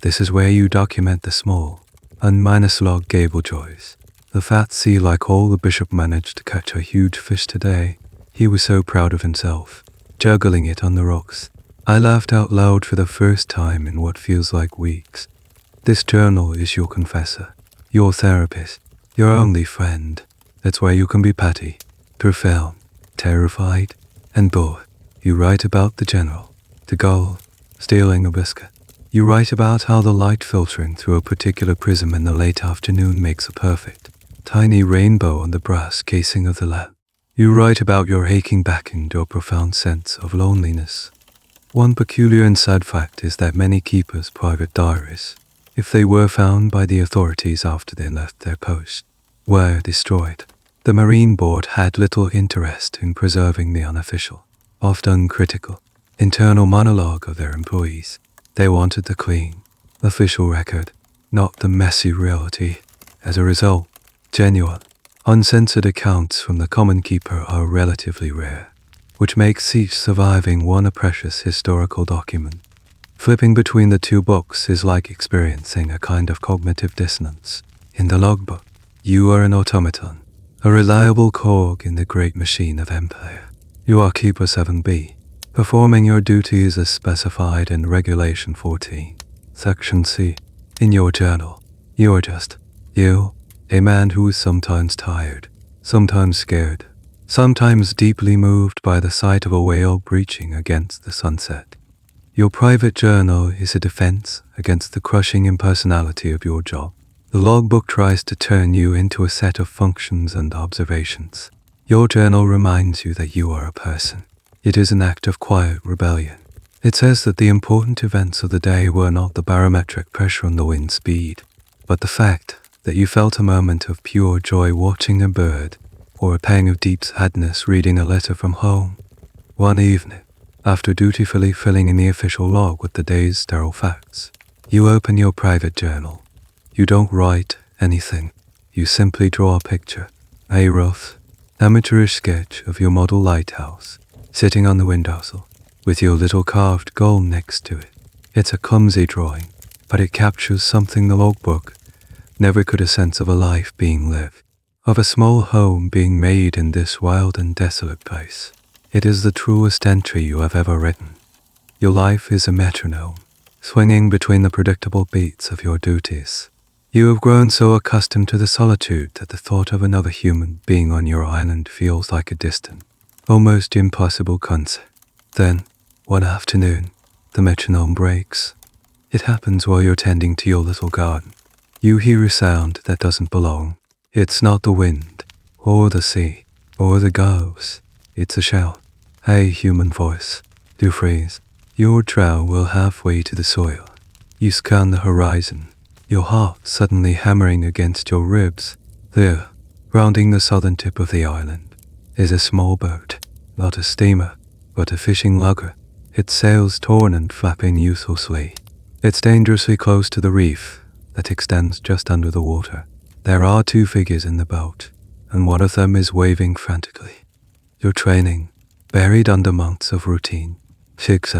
This is where you document the small, log gable joys. The fat sea like all the bishop managed to catch a huge fish today. He was so proud of himself, juggling it on the rocks. I laughed out loud for the first time in what feels like weeks. This journal is your confessor, your therapist, your only friend. It's where you can be petty, profound, terrified, and bored. You write about the general, the gull, stealing a biscuit. You write about how the light filtering through a particular prism in the late afternoon makes a perfect, tiny rainbow on the brass casing of the lamp. You write about your aching back and your profound sense of loneliness. One peculiar and sad fact is that many keepers' private diaries, if they were found by the authorities after they left their post, were destroyed. The Marine Board had little interest in preserving the unofficial, often critical, internal monologue of their employees. They wanted the clean, official record, not the messy reality. As a result, genuine, uncensored accounts from the common keeper are relatively rare. which makes each surviving one a precious historical document. Flipping between the two books is like experiencing a kind of cognitive dissonance. In the logbook, you are an automaton, a reliable cog in the great machine of empire. You are Keeper 7B, performing your duties as specified in Regulation 14, Section C. In your journal, you are just you, a man who is sometimes tired, sometimes scared, sometimes deeply moved by the sight of a whale breaching against the sunset. Your private journal is a defense against the crushing impersonality of your job. The logbook tries to turn you into a set of functions and observations. Your journal reminds you that you are a person. It is an act of quiet rebellion. It says that the important events of the day were not the barometric pressure on the wind speed, but the fact that you felt a moment of pure joy watching a bird, or a pang of deep sadness reading a letter from home. One evening, after dutifully filling in the official log with the day's sterile facts, you open your private journal. You don't write anything. You simply draw a picture, a rough, amateurish sketch of your model lighthouse, sitting on the windowsill, with your little carved goal next to it. It's a clumsy drawing, but it captures something the logbook never could: a sense of a life being lived, of a small home being made in this wild and desolate place. It is the truest entry you have ever written. Your life is a metronome, swinging between the predictable beats of your duties. You have grown so accustomed to the solitude that the thought of another human being on your island feels like a distant, almost impossible concept. Then, one afternoon, the metronome breaks. It happens while you're tending to your little garden. You hear a sound that doesn't belong. It's not the wind, or the sea, or the gulls. It's a shout. A human voice. You freeze. Your trowel halfway to the soil. You scan the horizon, your heart suddenly hammering against your ribs. There, rounding the southern tip of the island, is a small boat. Not a steamer, but a fishing lugger. Its sails torn and flapping uselessly. It's dangerously close to the reef that extends just under the water. There are two figures in the boat, and one of them is waving frantically. Your training, buried under months of routine. 6.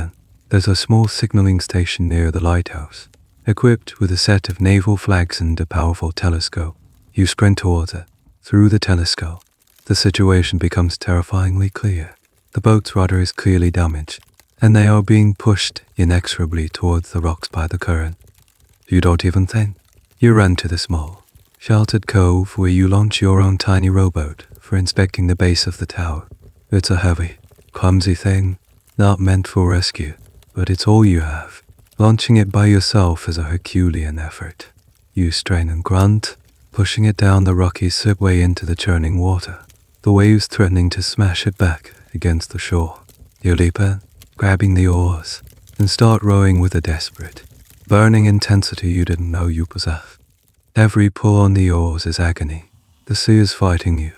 There's a small signaling station near the lighthouse, equipped with a set of naval flags and a powerful telescope. You sprint towards it. Through the telescope, the situation becomes terrifyingly clear. The boat's rudder is clearly damaged, and they are being pushed inexorably towards the rocks by the current. You don't even think. You run to the small, sheltered cove where you launch your own tiny rowboat for inspecting the base of the tower. It's a heavy, clumsy thing, not meant for rescue, but it's all you have. Launching it by yourself is a Herculean effort. You strain and grunt, pushing it down the rocky slipway into the churning water, the waves threatening to smash it back against the shore. You leap in, grabbing the oars, and start rowing with a desperate, burning intensity you didn't know you possessed. Every pull on the oars is agony. The sea is fighting you,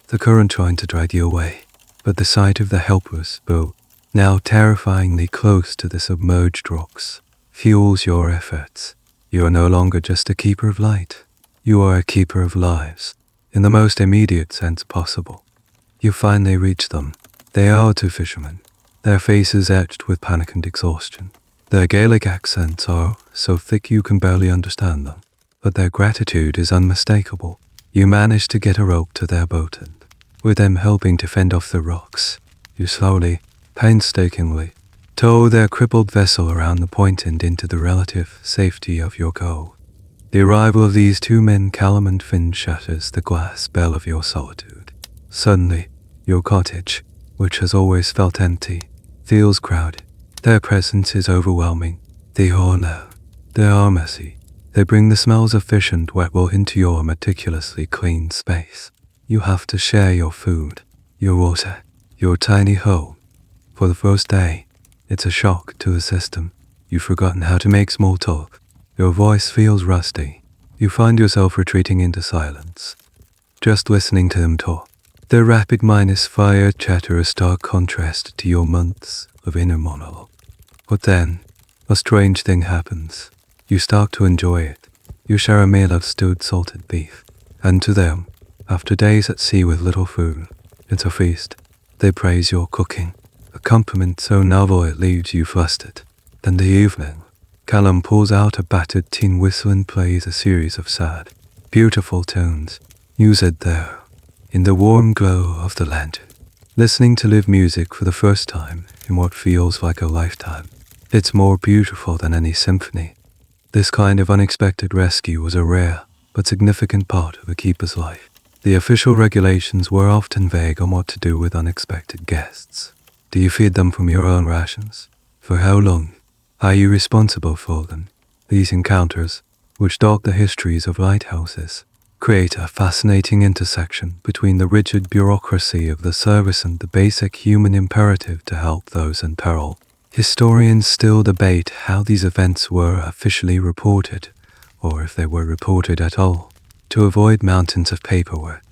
the current trying to drag you away. But the sight of the helpless boat, now terrifyingly close to the submerged rocks, fuels your efforts. You are no longer just a keeper of light. You are a keeper of lives, in the most immediate sense possible. You finally reach them. They are two fishermen, their faces etched with panic and exhaustion. Their Gaelic accents are so thick you can barely understand them, but their gratitude is unmistakable. You manage to get a rope to their boat, and with them helping to fend off the rocks, you slowly, painstakingly, tow their crippled vessel around the point and into the relative safety of your goal. The arrival of these two men, Callum and Finn, shatters the glass spell of your solitude. Suddenly, your cottage, which has always felt empty, feels crowded. Their presence is overwhelming. They are loud. They are messy. They bring the smells of fish and wet wool into your meticulously cleaned space. You have to share your food, your water, your tiny home. For the first day, it's a shock to the system. You've forgotten how to make small talk. Your voice feels rusty. You find yourself retreating into silence, just listening to them talk. Their rapid minus-fire chatter a stark contrast to your months of inner monologue. But then, a strange thing happens. You start to enjoy it. You share a meal of stewed salted beef, and to them, after days at sea with little food, it's a feast. They praise your cooking, a compliment so novel it leaves you flustered. In the evening, Callum pulls out a battered tin whistle and plays a series of sad, beautiful tones. You sit there, in the warm glow of the lantern, listening to live music for the first time in what feels like a lifetime. It's more beautiful than any symphony. This kind of unexpected rescue was a rare but significant part of a keeper's life. The official regulations were often vague on what to do with unexpected guests. Do you feed them from your own rations? For how long? Are you responsible for them? These encounters, which dog the histories of lighthouses, create a fascinating intersection between the rigid bureaucracy of the service and the basic human imperative to help those in peril. Historians still debate how these events were officially reported, or if they were reported at all, to avoid mountains of paperwork.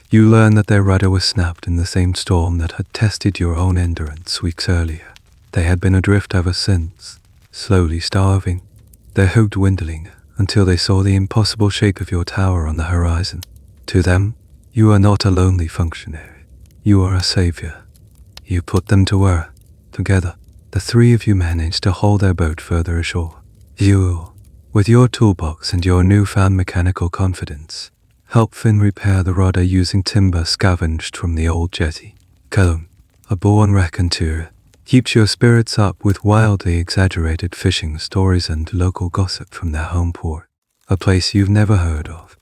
You learn that their rudder was snapped in the same storm that had tested your own endurance weeks earlier. They had been adrift ever since, slowly starving, their hope dwindling until they saw the impossible shape of your tower on the horizon. To them, you are not a lonely functionary. You are a savior. You put them to work. Together, the three of you managed to haul their boat further ashore. You, with your toolbox and your newfound mechanical confidence, help Finn repair the rudder using timber scavenged from the old jetty. Callum, a born raconteur, keeps your spirits up with wildly exaggerated fishing stories and local gossip from their home port, a place you've never heard of.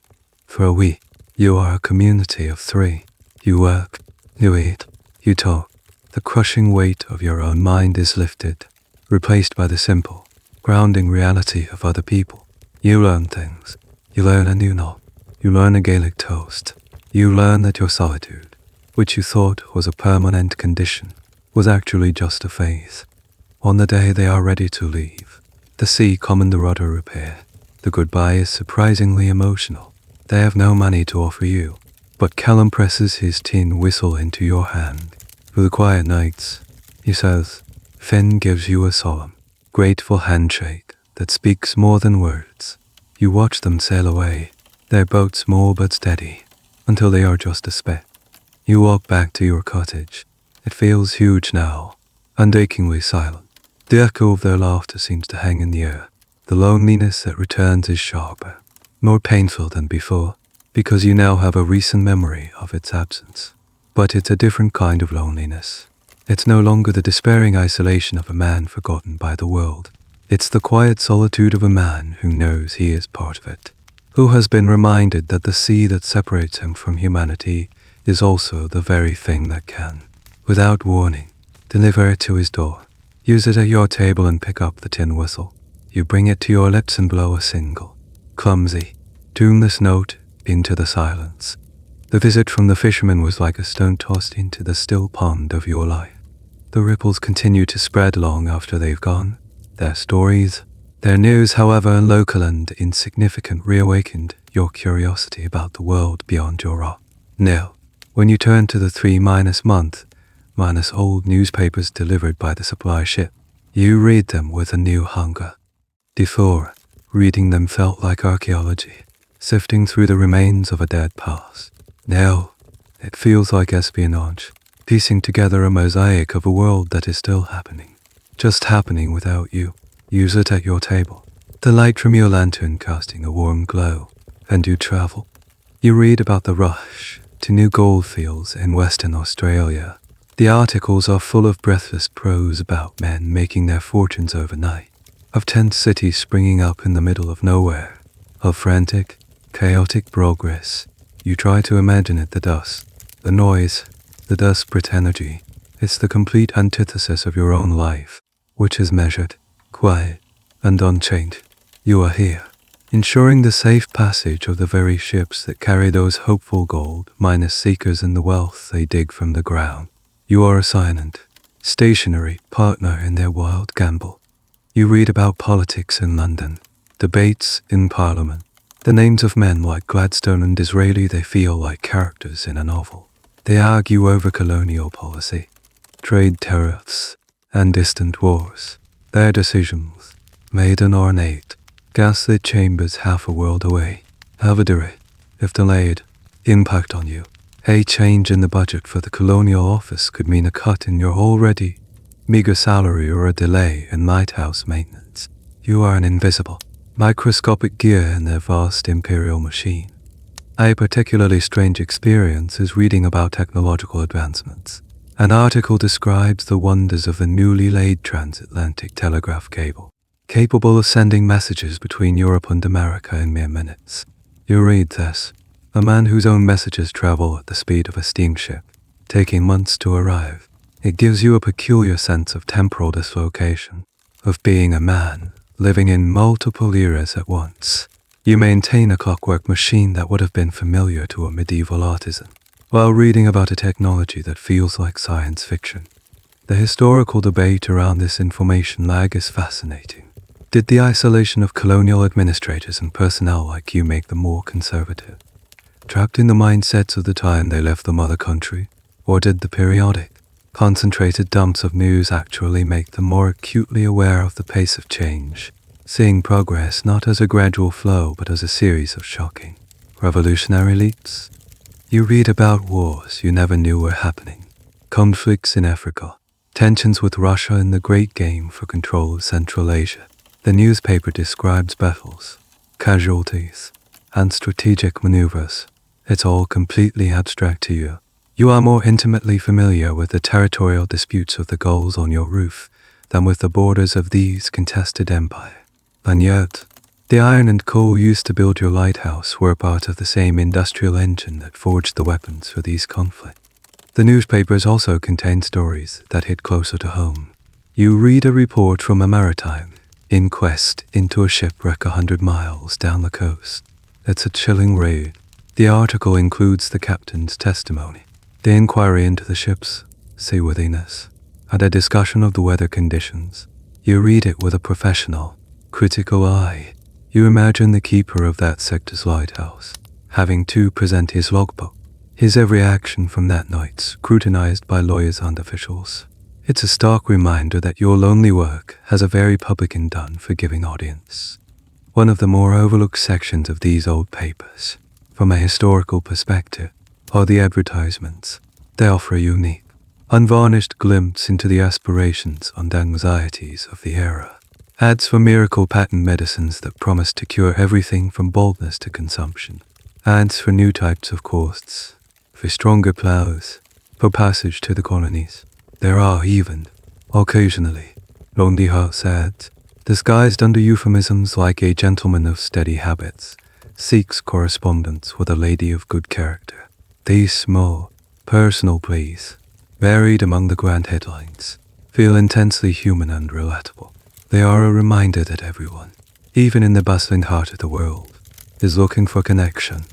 For a week, you are a community of three. You work, you eat, you talk. The crushing weight of your own mind is lifted, replaced by the simple, grounding reality of other people. You learn things. You learn a new knot. You learn a Gaelic toast. You learn that your solitude, which you thought was a permanent condition, was actually just a phase. On the day they are ready to leave, the sea common the rudder repair. The goodbye is surprisingly emotional. They have no money to offer you, but Callum presses his tin whistle into your hand. For the quiet nights, he says, Finn gives you a solemn, grateful handshake that speaks more than words. You watch them sail away, their boat small but steady, until they are just a speck. You walk back to your cottage. It feels huge now, unachingly silent. The echo of their laughter seems to hang in the air. The loneliness that returns is sharper, more painful than before, because you now have a recent memory of its absence. But it's a different kind of loneliness. It's no longer the despairing isolation of a man forgotten by the world. It's the quiet solitude of a man who knows he is part of it, who has been reminded that the sea that separates him from humanity is also the very thing that can, without warning, deliver it to his door. Use it at your table and pick up the tin whistle. You bring it to your lips and blow a single, clumsy, tuneless note into the silence. The visit from the fisherman was like a stone tossed into the still pond of your life. The ripples continue to spread long after they've gone. Their stories, their news, however local and insignificant, reawakened your curiosity about the world beyond your rock. Now, when you turn to the 3-month, old newspapers delivered by the supply ship, you read them with a new hunger. Before, reading them felt like archaeology, sifting through the remains of a dead past. Now, it feels like espionage, piecing together a mosaic of a world that is still happening, just happening without you. Use it at your table, the light from your lantern casting a warm glow, and you travel. You read about the rush to new gold fields in Western Australia. The articles are full of breathless prose about men making their fortunes overnight, of tent cities springing up in the middle of nowhere, of frantic, chaotic progress. You try to imagine it, the dust, the noise, the desperate energy. It's the complete antithesis of your own life, which is measured, quiet, and unchained. You are here, ensuring the safe passage of the very ships that carry those hopeful gold minus seekers in the wealth they dig from the ground. You are a silent, stationary partner in their wild gamble. You read about politics in London, debates in Parliament. The names of men like Gladstone and Disraeli, they feel like characters in a novel. They argue over colonial policy, trade tariffs, and distant wars. Their decisions, made in ornate, gaslit chambers half a world away, have a direct, if delayed, impact on you. A change in the budget for the colonial office could mean a cut in your already meager salary or a delay in lighthouse maintenance. You are an invisible, microscopic gear in their vast imperial machine. A particularly strange experience is reading about technological advancements. An article describes the wonders of the newly laid transatlantic telegraph cable, capable of sending messages between Europe and America in mere minutes. You read this: a man whose own messages travel at the speed of a steamship, taking months to arrive. It gives you a peculiar sense of temporal dislocation, of being a man, living in multiple eras at once. You maintain a clockwork machine that would have been familiar to a medieval artisan, while reading about a technology that feels like science fiction. The historical debate around this information lag is fascinating. Did the isolation of colonial administrators and personnel like you make them more conservative, trapped in the mindsets of the time they left the mother country? Or did the periodic, concentrated dumps of news actually make them more acutely aware of the pace of change, seeing progress not as a gradual flow but as a series of shocking, revolutionary leaps? You read about wars you never knew were happening, conflicts in Africa, tensions with Russia in the great game for control of Central Asia. The newspaper describes battles, casualties, and strategic maneuvers. It's all completely abstract to you. You are more intimately familiar with the territorial disputes of the gulls on your roof than with the borders of these contested empires. And yet, the iron and coal used to build your lighthouse were part of the same industrial engine that forged the weapons for these conflicts. The newspapers also contain stories that hit closer to home. You read a report from a maritime inquest into a shipwreck 100 miles down the coast. It's a chilling read. The article includes the captain's testimony, the inquiry into the ship's seaworthiness, and a discussion of the weather conditions. You read it with a professional, critical eye. You imagine the keeper of that sector's lighthouse having to present his logbook, his every action from that night scrutinized by lawyers and officials. It's a stark reminder that your lonely work has a very public and unforgiving audience. One of the more overlooked sections of these old papers, from a historical perspective, are the advertisements. They offer a unique, unvarnished glimpse into the aspirations and anxieties of the era. Ads for miracle patent medicines that promise to cure everything from baldness to consumption. Ads for new types of coasts, for stronger plows, for passage to the colonies. There are even, occasionally, lonely hearts ads, disguised under euphemisms like a gentleman of steady habits seeks correspondence with a lady of good character. These small, personal pleas, buried among the grand headlines, feel intensely human and relatable. They are a reminder that everyone, even in the bustling heart of the world, is looking for connection.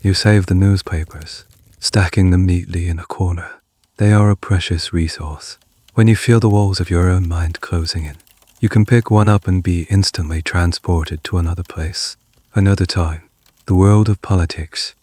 You save the newspapers, stacking them neatly in a corner. They are a precious resource. When you feel the walls of your own mind closing in, you can pick one up and be instantly transported to another place, another time. The world of politics,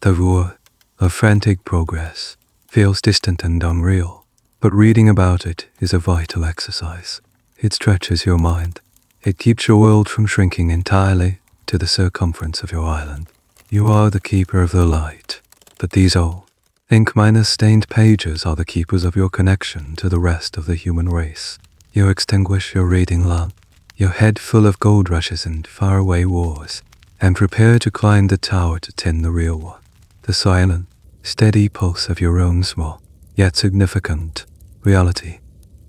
the roar of frantic progress, feels distant and unreal, but reading about it is a vital exercise. It stretches your mind. It keeps your world from shrinking entirely to the circumference of your island. You are the keeper of the light, but these old, ink-stained pages are the keepers of your connection to the rest of the human race. You extinguish your reading lamp, your head full of gold rushes and faraway wars, and prepare to climb the tower to tend the real one, the silent, steady pulse of your own small, yet significant, reality.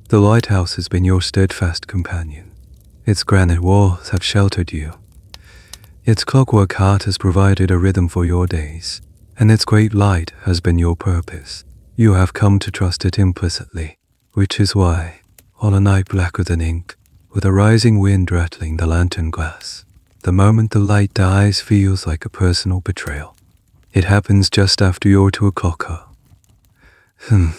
The lighthouse has been your steadfast companion. Its granite walls have sheltered you. Its clockwork heart has provided a rhythm for your days, and its great light has been your purpose. You have come to trust it implicitly, which is why, on a night blacker than ink, with a rising wind rattling the lantern glass, the moment the light dies feels like a personal betrayal. It happens just after your 2 o'clock hour.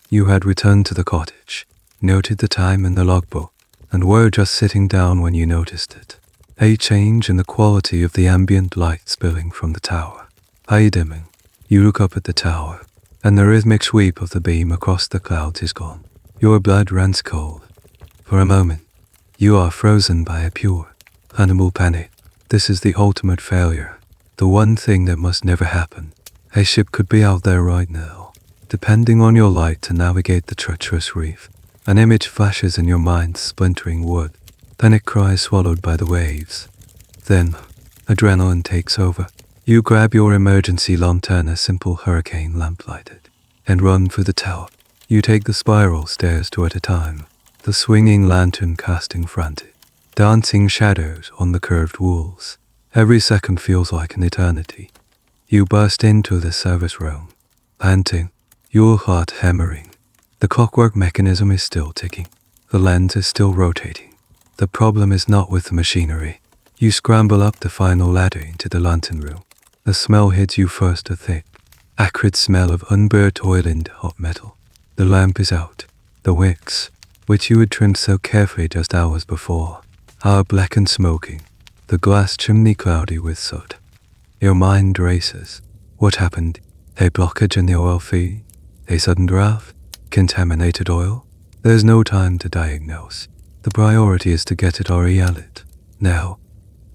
You had returned to the cottage, noted the time in the logbook, and were just sitting down when you noticed it. A change in the quality of the ambient light spilling from the tower. Eye dimming, you look up at the tower, and the rhythmic sweep of the beam across the clouds is gone. Your blood runs cold. For a moment, you are frozen by a pure, animal panic. This is the ultimate failure, the one thing that must never happen. A ship could be out there right now, depending on your light to navigate the treacherous reef. An image flashes in your mind, splintering wood. Then it cries, swallowed by the waves. Then, adrenaline takes over. You grab your emergency lantern, a simple hurricane lamp lighted, and run for the tower. You take the spiral stairs two at a time, the swinging lantern casting frantic, dancing shadows on the curved walls. Every second feels like an eternity. You burst into the service room, panting, your heart hammering. The clockwork mechanism is still ticking. The lens is still rotating. The problem is not with the machinery. You scramble up the final ladder into the lantern room. The smell hits you first, a thick, acrid smell of unburnt oil and hot metal. The lamp is out. The wicks, which you had trimmed so carefully just hours before, are black and smoking, the glass chimney cloudy with soot. Your mind races. What happened? A blockage in the oil feed? A sudden draft? Contaminated oil? There's no time to diagnose. The priority is to get it or yell it. Now,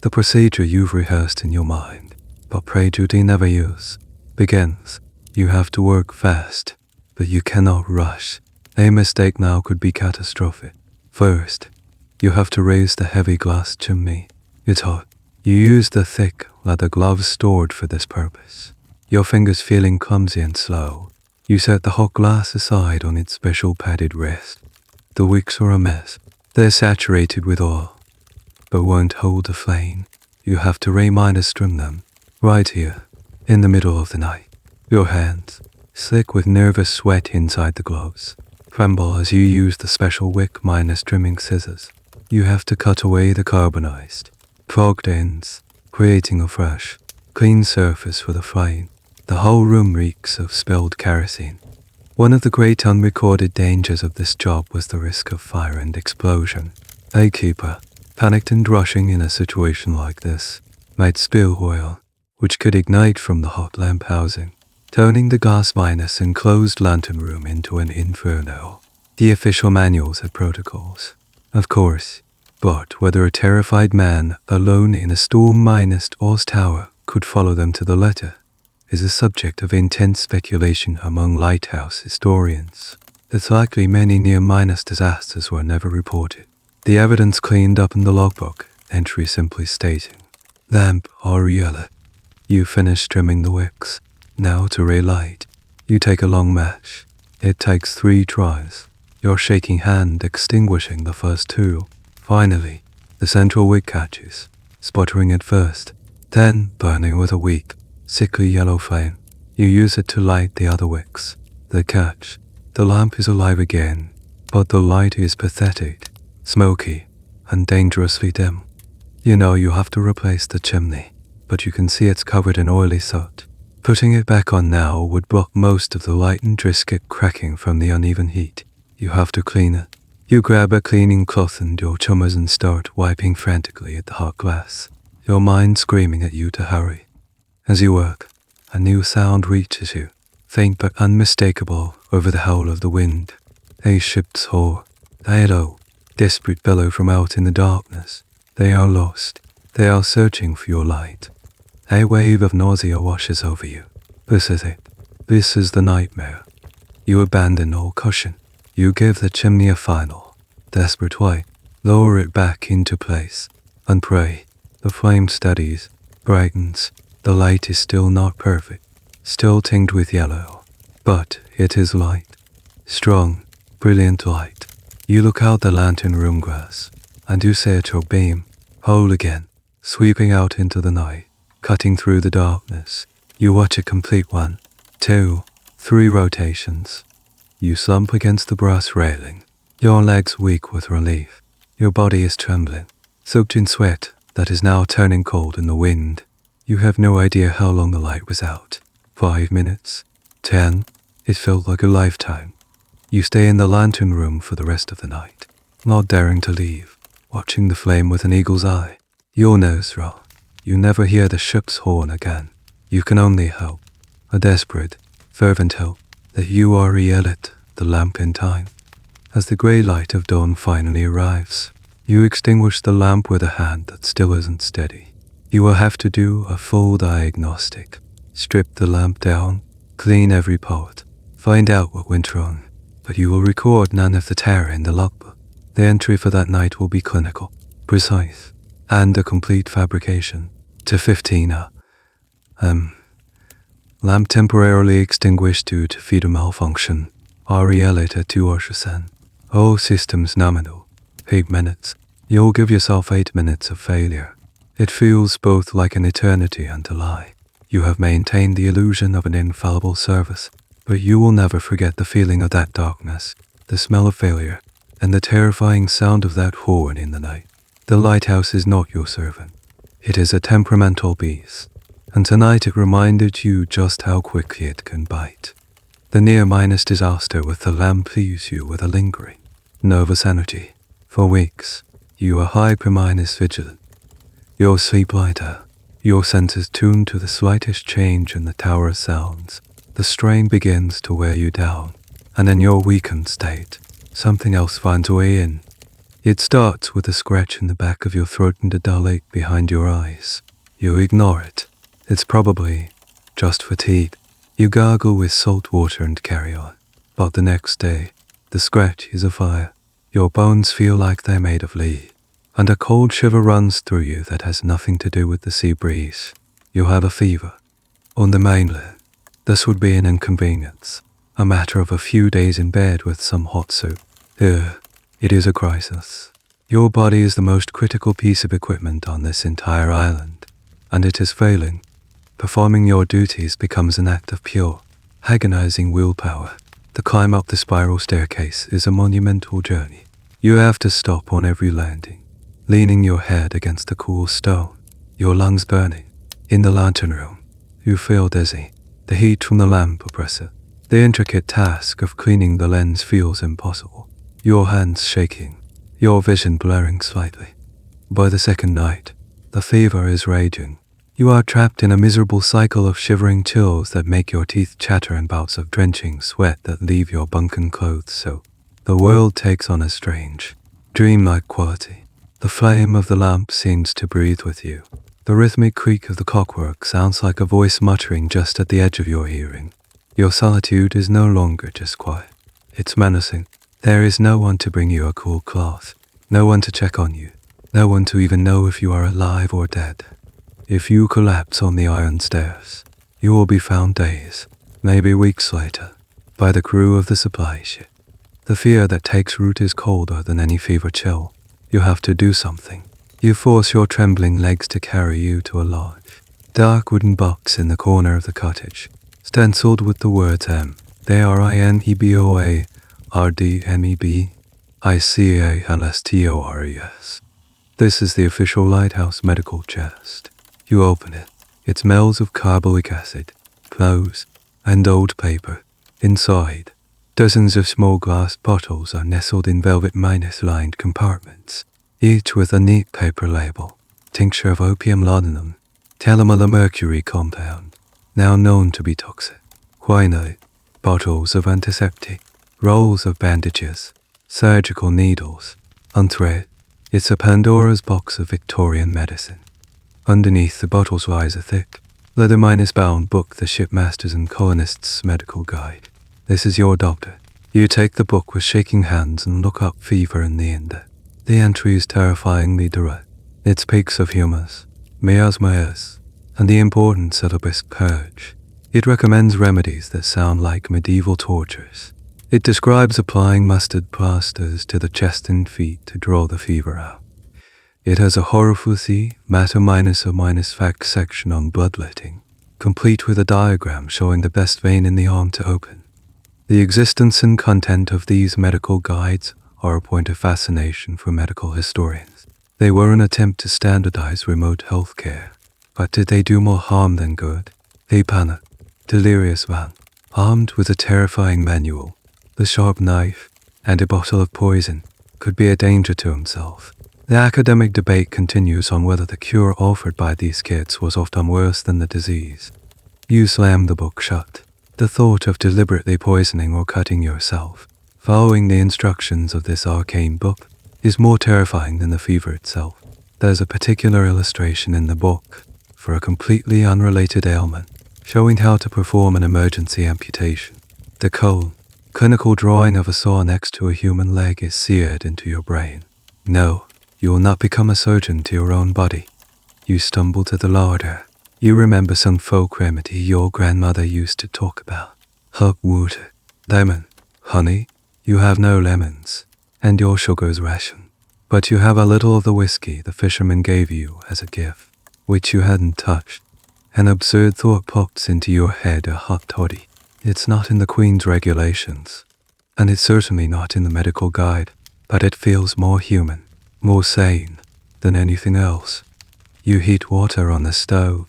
the procedure you've rehearsed in your mind, but pray duty never use, begins. You have to work fast, but you cannot rush. A mistake now could be catastrophic. First, you have to raise the heavy glass chimney. It's hot. You use the thick leather gloves stored for this purpose. Your fingers feeling clumsy and slow. You set the hot glass aside on its special padded rest. The wicks are a mess. They're saturated with oil, but won't hold the flame. You have to trim them, right here, in the middle of the night. Your hands, slick with nervous sweat inside the gloves, tremble as you use the special wick minus trimming scissors. You have to cut away the carbonized, clogged ends, creating a fresh, clean surface for the flame. The whole room reeks of spilled kerosene. One of the great unrecorded dangers of this job was the risk of fire and explosion. A keeper, panicked and rushing in a situation like this, might spill oil, which could ignite from the hot lamp housing, turning the gas minus enclosed lantern room into an inferno. The official manuals had protocols, of course, but whether a terrified man alone in a storm-minused Oz tower could follow them to the letter is a subject of intense speculation among lighthouse historians. It's likely many near-minus disasters were never reported. The evidence cleaned up in the logbook, entry simply stating, "Lamp or yellow." You finish trimming the wicks. Now to relight. You take a long match. It takes 3 tries, your shaking hand extinguishing the first 2. Finally, the central wick catches, sputtering at first, then burning with a weak, sickly yellow flame. You use it to light the other wicks. They catch. The lamp is alive again, but the light is pathetic, smoky, and dangerously dim. You know you have to replace the chimney, but you can see it's covered in oily soot. Putting it back on now would block most of the light and risk it cracking from the uneven heat. You have to clean it. You grab a cleaning cloth and your chummers and start wiping frantically at the hot glass, your mind screaming at you to hurry. As you work, a new sound reaches you, faint but unmistakable over the howl of the wind. A ship's oar, a low, desperate bellow from out in the darkness. They are lost. They are searching for your light. A wave of nausea washes over you. This is it. This is the nightmare. You abandon all caution. You give the chimney a final, desperate wipe, lower it back into place, and pray. The flame steadies, brightens. The light is still not perfect, still tinged with yellow, but it is light. Strong, brilliant light. You look out the lantern room glass, and you say at your beam, whole again, sweeping out into the night, cutting through the darkness. You watch it complete 1, 2, 3 rotations. You slump against the brass railing, your legs weak with relief. Your body is trembling, soaked in sweat that is now turning cold in the wind. You have no idea how long the light was out. 5 minutes? 10? It felt like a lifetime. You stay in the lantern room for the rest of the night, not daring to leave, watching the flame with an eagle's eye. Your nose raw. You never hear the ship's horn again. You can only hope, a desperate, fervent hope, that you are yell at the lamp in time. As the grey light of dawn finally arrives, you extinguish the lamp with a hand that still isn't steady. You will have to do a full diagnostic. Strip the lamp down, clean every part, find out what went wrong, but you will record none of the terror in the logbook. The entry for that night will be clinical, precise, and a complete fabrication. To 15 lamp temporarily extinguished due to feeder malfunction. REL to Orshasan. All systems nominal. 8 minutes. You'll give yourself 8 minutes of failure. It feels both like an eternity and a lie. You have maintained the illusion of an infallible service, but you will never forget the feeling of that darkness, the smell of failure, and the terrifying sound of that horn in the night. The lighthouse is not your servant. It is a temperamental beast, and tonight it reminded you just how quickly it can bite. The near-minus disaster with the lamp leaves you with a lingering, nervous energy. For weeks, you are hyper-minus vigilant. Your sleep lighter, your senses tuned to the slightest change in the tower's sounds. The strain begins to wear you down, and in your weakened state, something else finds a way in. It starts with a scratch in the back of your throat and a dull ache behind your eyes. You ignore it. It's probably just fatigue. You gargle with salt water and carry on. But the next day, the scratch is a fire. Your bones feel like they're made of lead, and a cold shiver runs through you that has nothing to do with the sea breeze. You have a fever. On the mainland, this would be an inconvenience, a matter of a few days in bed with some hot soup. Here, it is a crisis. Your body is the most critical piece of equipment on this entire island, and it is failing. Performing your duties becomes an act of pure, agonizing willpower. The climb up the spiral staircase is a monumental journey. You have to stop on every landing, leaning your head against the cool stone, your lungs burning. In the lantern room, you feel dizzy. The heat from the lamp oppresses. The intricate task of cleaning the lens feels impossible. Your hands shaking, your vision blurring slightly. By the second night, the fever is raging. You are trapped in a miserable cycle of shivering chills that make your teeth chatter and bouts of drenching sweat that leave your bunken clothes soaked. The world takes on a strange, dreamlike quality. The flame of the lamp seems to breathe with you. The rhythmic creak of the clockwork sounds like a voice muttering just at the edge of your hearing. Your solitude is no longer just quiet. It's menacing. There is no one to bring you a cool cloth, no one to check on you, no one to even know if you are alive or dead. If you collapse on the iron stairs, you will be found days, maybe weeks later, by the crew of the supply ship. The fear that takes root is colder than any fever chill. You have to do something. You force your trembling legs to carry you to a large, dark wooden box in the corner of the cottage, stenciled with the words M-RINEBOARDMEBICALSTORES. This is the official Lighthouse medical chest. You open it. It smells of carbolic acid, clothes, and old paper. Inside, dozens of small glass bottles are nestled in velvet-lined compartments, each with a neat paper label. Tincture of opium laudanum, telemolar mercury compound, now known to be toxic. Quinine, bottles of antiseptic, rolls of bandages, surgical needles, unthread. It's a Pandora's box of Victorian medicine. Underneath the bottles lies a thick, leather-bound book, the Shipmaster's and Colonists' Medical Guide. This is your doctor. You take the book with shaking hands and look up fever in the index. The entry is terrifyingly direct. It speaks of humus, miasmas, and the importance of a brisk purge. It recommends remedies that sound like medieval tortures. It describes applying mustard plasters to the chest and feet to draw the fever out. It has a horrifically matter-minus-fact section on bloodletting, complete with a diagram showing the best vein in the arm to open. The existence and content of these medical guides are a point of fascination for medical historians. They were an attempt to standardize remote health care, but did they do more harm than good? A panicked, delirious man, armed with a terrifying manual, the sharp knife, and a bottle of poison, could be a danger to himself. The academic debate continues on whether the cure offered by these kits was often worse than the disease. You slam the book shut. The thought of deliberately poisoning or cutting yourself, following the instructions of this arcane book, is more terrifying than the fever itself. There's a particular illustration in the book, for a completely unrelated ailment, showing how to perform an emergency amputation. The cold, clinical drawing of a saw next to a human leg is seared into your brain. No, you will not become a surgeon to your own body. You stumble to the larder. You remember some folk remedy your grandmother used to talk about. Hot water, lemon, honey. You have no lemons, and your sugar's rationed. But you have a little of the whiskey the fisherman gave you as a gift, which you hadn't touched. An absurd thought pops into your head, a hot toddy. It's not in the Queen's regulations, and it's certainly not in the medical guide, but it feels more human, more sane than anything else. You heat water on the stove,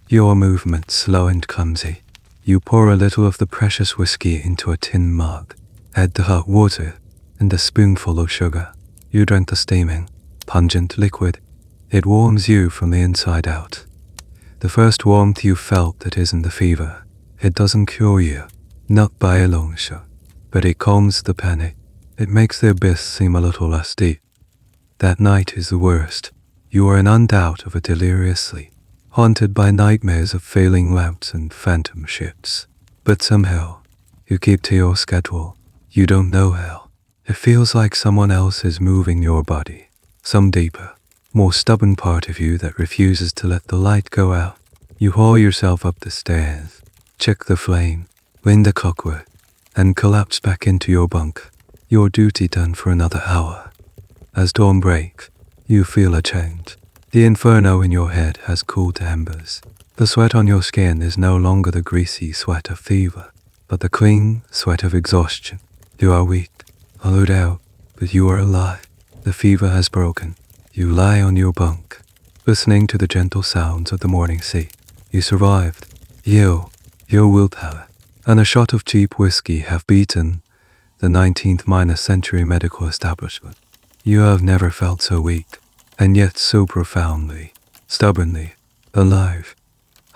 your movements slow and clumsy. You pour a little of the precious whiskey into a tin mug, add the hot water and a spoonful of sugar. You drink the steaming, pungent liquid. It warms you from the inside out. The first warmth you felt that isn't the fever. It doesn't cure you, not by a long shot, but it calms the panic. It makes the abyss seem a little less deep. That night is the worst. You are in undoubt of a delirious sleep, haunted by nightmares of failing lamps and phantom ships. But somehow, you keep to your schedule. You don't know how. It feels like someone else is moving your body. Some deeper, more stubborn part of you that refuses to let the light go out. You haul yourself up the stairs, check the flame, wind the clockwork, and collapse back into your bunk. Your duty done for another hour. As dawn breaks, you feel a change. The inferno in your head has cooled to embers. The sweat on your skin is no longer the greasy sweat of fever, but the clean sweat of exhaustion. You are weak, hollowed out, but you are alive. The fever has broken. You lie on your bunk, listening to the gentle sounds of the morning sea. You survived. You, your willpower, and a shot of cheap whiskey have beaten the 19th-Century medical establishment. You have never felt so weak, and yet so profoundly, stubbornly, alive.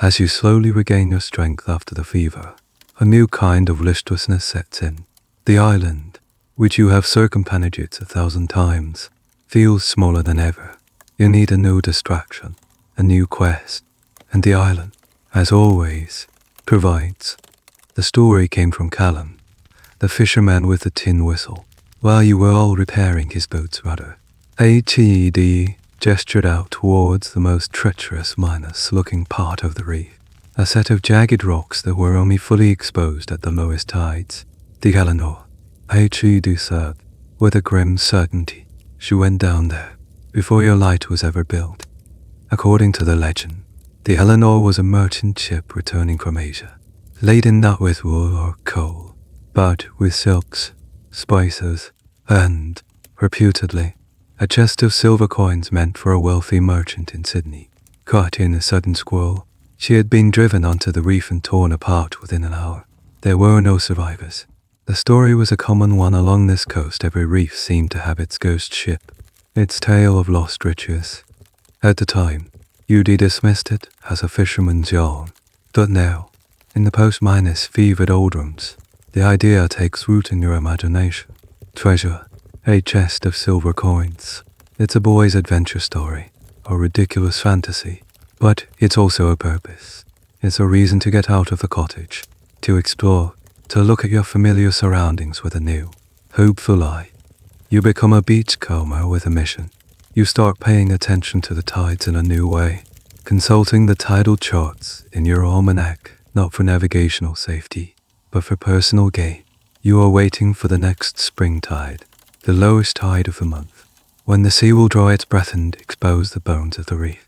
As you slowly regain your strength after the fever, a new kind of listlessness sets in. The island, which you have circumpenetrated 1,000 times, feels smaller than ever. You need a new distraction, a new quest, and the island, as always, provides. The story came from Callum, the fisherman with the tin whistle. While you were all repairing his boat's rudder, H.E.D. gestured out towards the most treacherous minus-looking part of the reef, a set of jagged rocks that were only fully exposed at the lowest tides. The Eleanor, H.E.D. said, with a grim certainty, she went down there, before your light was ever built. According to the legend, the Eleanor was a merchant ship returning from Asia, laden not with wool or coal, but with silks, spices, and, reputedly, a chest of silver coins meant for a wealthy merchant in Sydney. Caught in a sudden squall, she had been driven onto the reef and torn apart within an hour. There were no survivors. The story was a common one along this coast. Every reef seemed to have its ghost ship, its tale of lost riches. At the time, UD dismissed it as a fisherman's yarn, but now, in the post-minus fevered doldrums, the idea takes root in your imagination. Treasure, a chest of silver coins. It's a boy's adventure story, a ridiculous fantasy, but it's also a purpose. It's a reason to get out of the cottage, to explore, to look at your familiar surroundings with a new, hopeful eye. You become a beachcomber with a mission. You start paying attention to the tides in a new way, consulting the tidal charts in your almanac, not for navigational safety, but for personal gain. You are waiting for the next spring tide, the lowest tide of the month, when the sea will draw its breath and expose the bones of the reef.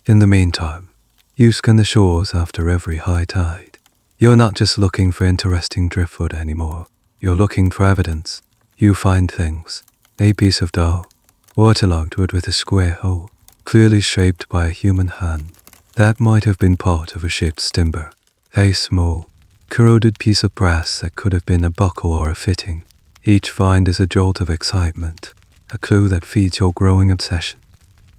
In the meantime, you scan the shores after every high tide. You're not just looking for interesting driftwood anymore. You're looking for evidence. You find things. A piece of dough, waterlogged wood with a square hole, clearly shaped by a human hand. That might have been part of a ship's timber. A small, corroded piece of brass that could have been a buckle or a fitting. Each find is a jolt of excitement, a clue that feeds your growing obsession.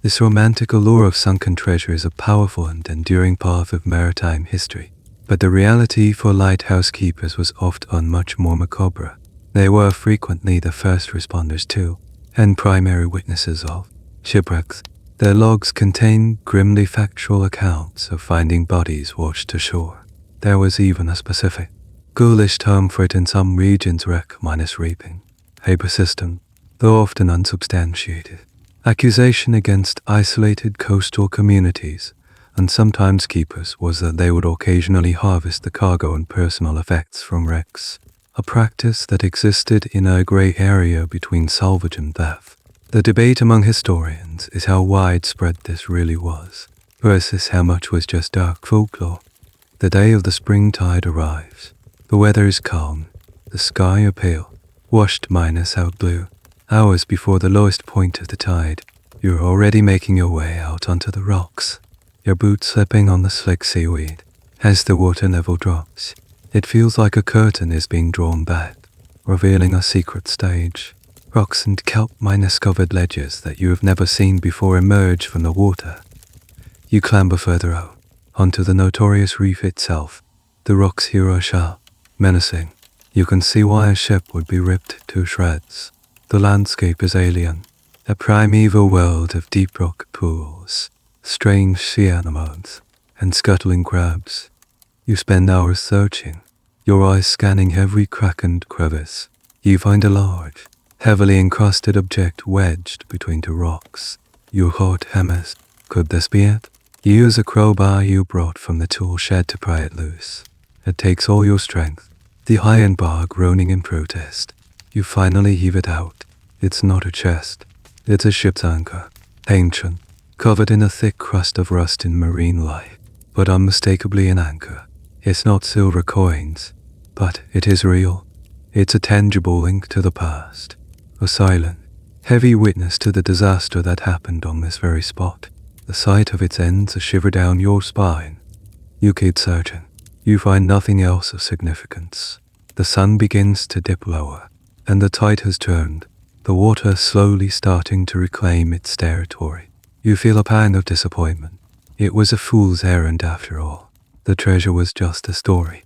This romantic allure of sunken treasure is a powerful and enduring part of maritime history. But the reality for lighthouse keepers was often much more macabre. They were frequently the first responders to, and primary witnesses of, shipwrecks. Their logs contain grimly factual accounts of finding bodies washed ashore. There was even a specific, ghoulish term for it in some regions: wreck minus reaping. A persistent, though often unsubstantiated, accusation against isolated coastal communities and sometimes keepers was that they would occasionally harvest the cargo and personal effects from wrecks, a practice that existed in a grey area between salvage and theft. The debate among historians is how widespread this really was, versus how much was just dark folklore. The day of the spring tide arrives. The weather is calm, the sky a pale, washed minus out blue. Hours before the lowest point of the tide, you're already making your way out onto the rocks, your boots slipping on the slick seaweed. As the water level drops, it feels like a curtain is being drawn back, revealing a secret stage. Rocks and kelp minus covered ledges that you have never seen before emerge from the water. You clamber further out, onto the notorious reef itself. The rocks here are sharp, menacing. You can see why a ship would be ripped to shreds. The landscape is alien, a primeval world of deep rock pools, strange sea animals, and scuttling crabs. You spend hours searching, your eyes scanning every crack and crevice. You find a large, heavily encrusted object wedged between two rocks. Your heart hammers. Could this be it? You use a crowbar you brought from the tool shed to pry it loose. It takes all your strength, the iron bar groaning in protest. You finally heave it out. It's not a chest. It's a ship's anchor, ancient, covered in a thick crust of rust in marine life, but unmistakably an anchor. It's not silver coins, but it is real. It's a tangible link to the past, a silent, heavy witness to the disaster that happened on this very spot. The sight of its ends a shiver down your spine. You keep searching. You find nothing else of significance. The sun begins to dip lower, and the tide has turned, the water slowly starting to reclaim its territory. You feel a pang of disappointment. It was a fool's errand after all. The treasure was just a story.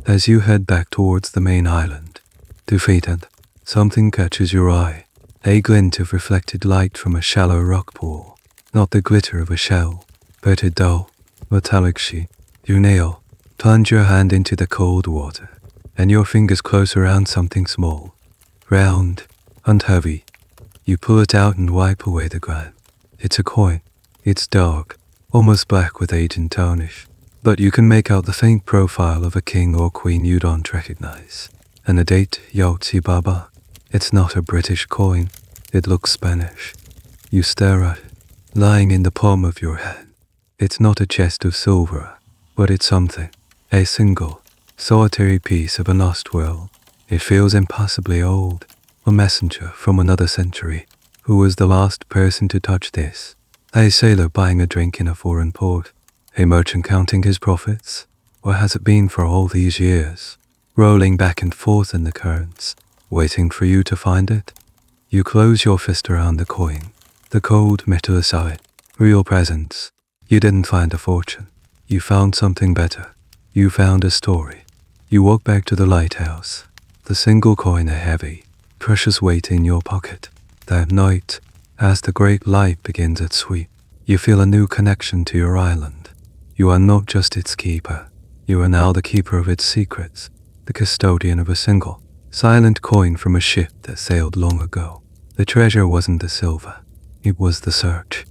As you head back towards the main island, defeated, something catches your eye. A glint of reflected light from a shallow rock pool. Not the glitter of a shell, but a dull, metallic sheet. You nail, plunge your hand into the cold water, and your fingers close around something small, round, and heavy. You pull it out and wipe away the grime. It's a coin. It's dark, almost black with age and tarnish, but you can make out the faint profile of a king or queen you don't recognize. And the date, Yotzi Baba. It's not a British coin. It looks Spanish. You stare at it, lying in the palm of your hand. It's not a chest of silver, but it's something. A single, solitary piece of a lost world. It feels impossibly old. A messenger from another century. Who was the last person to touch this? A sailor buying a drink in a foreign port? A merchant counting his profits? Or has it been for all these years, rolling back and forth in the currents, waiting for you to find it? You close your fist around the coin, the cold metal aside. Real presence. You didn't find a fortune. You found something better. You found a story. You walk back to the lighthouse, the single coin a heavy, precious weight in your pocket. That night, as the great light begins its sweep, you feel a new connection to your island. You are not just its keeper. You are now the keeper of its secrets, the custodian of a single, silent coin from a ship that sailed long ago. The treasure wasn't the silver. It was the search.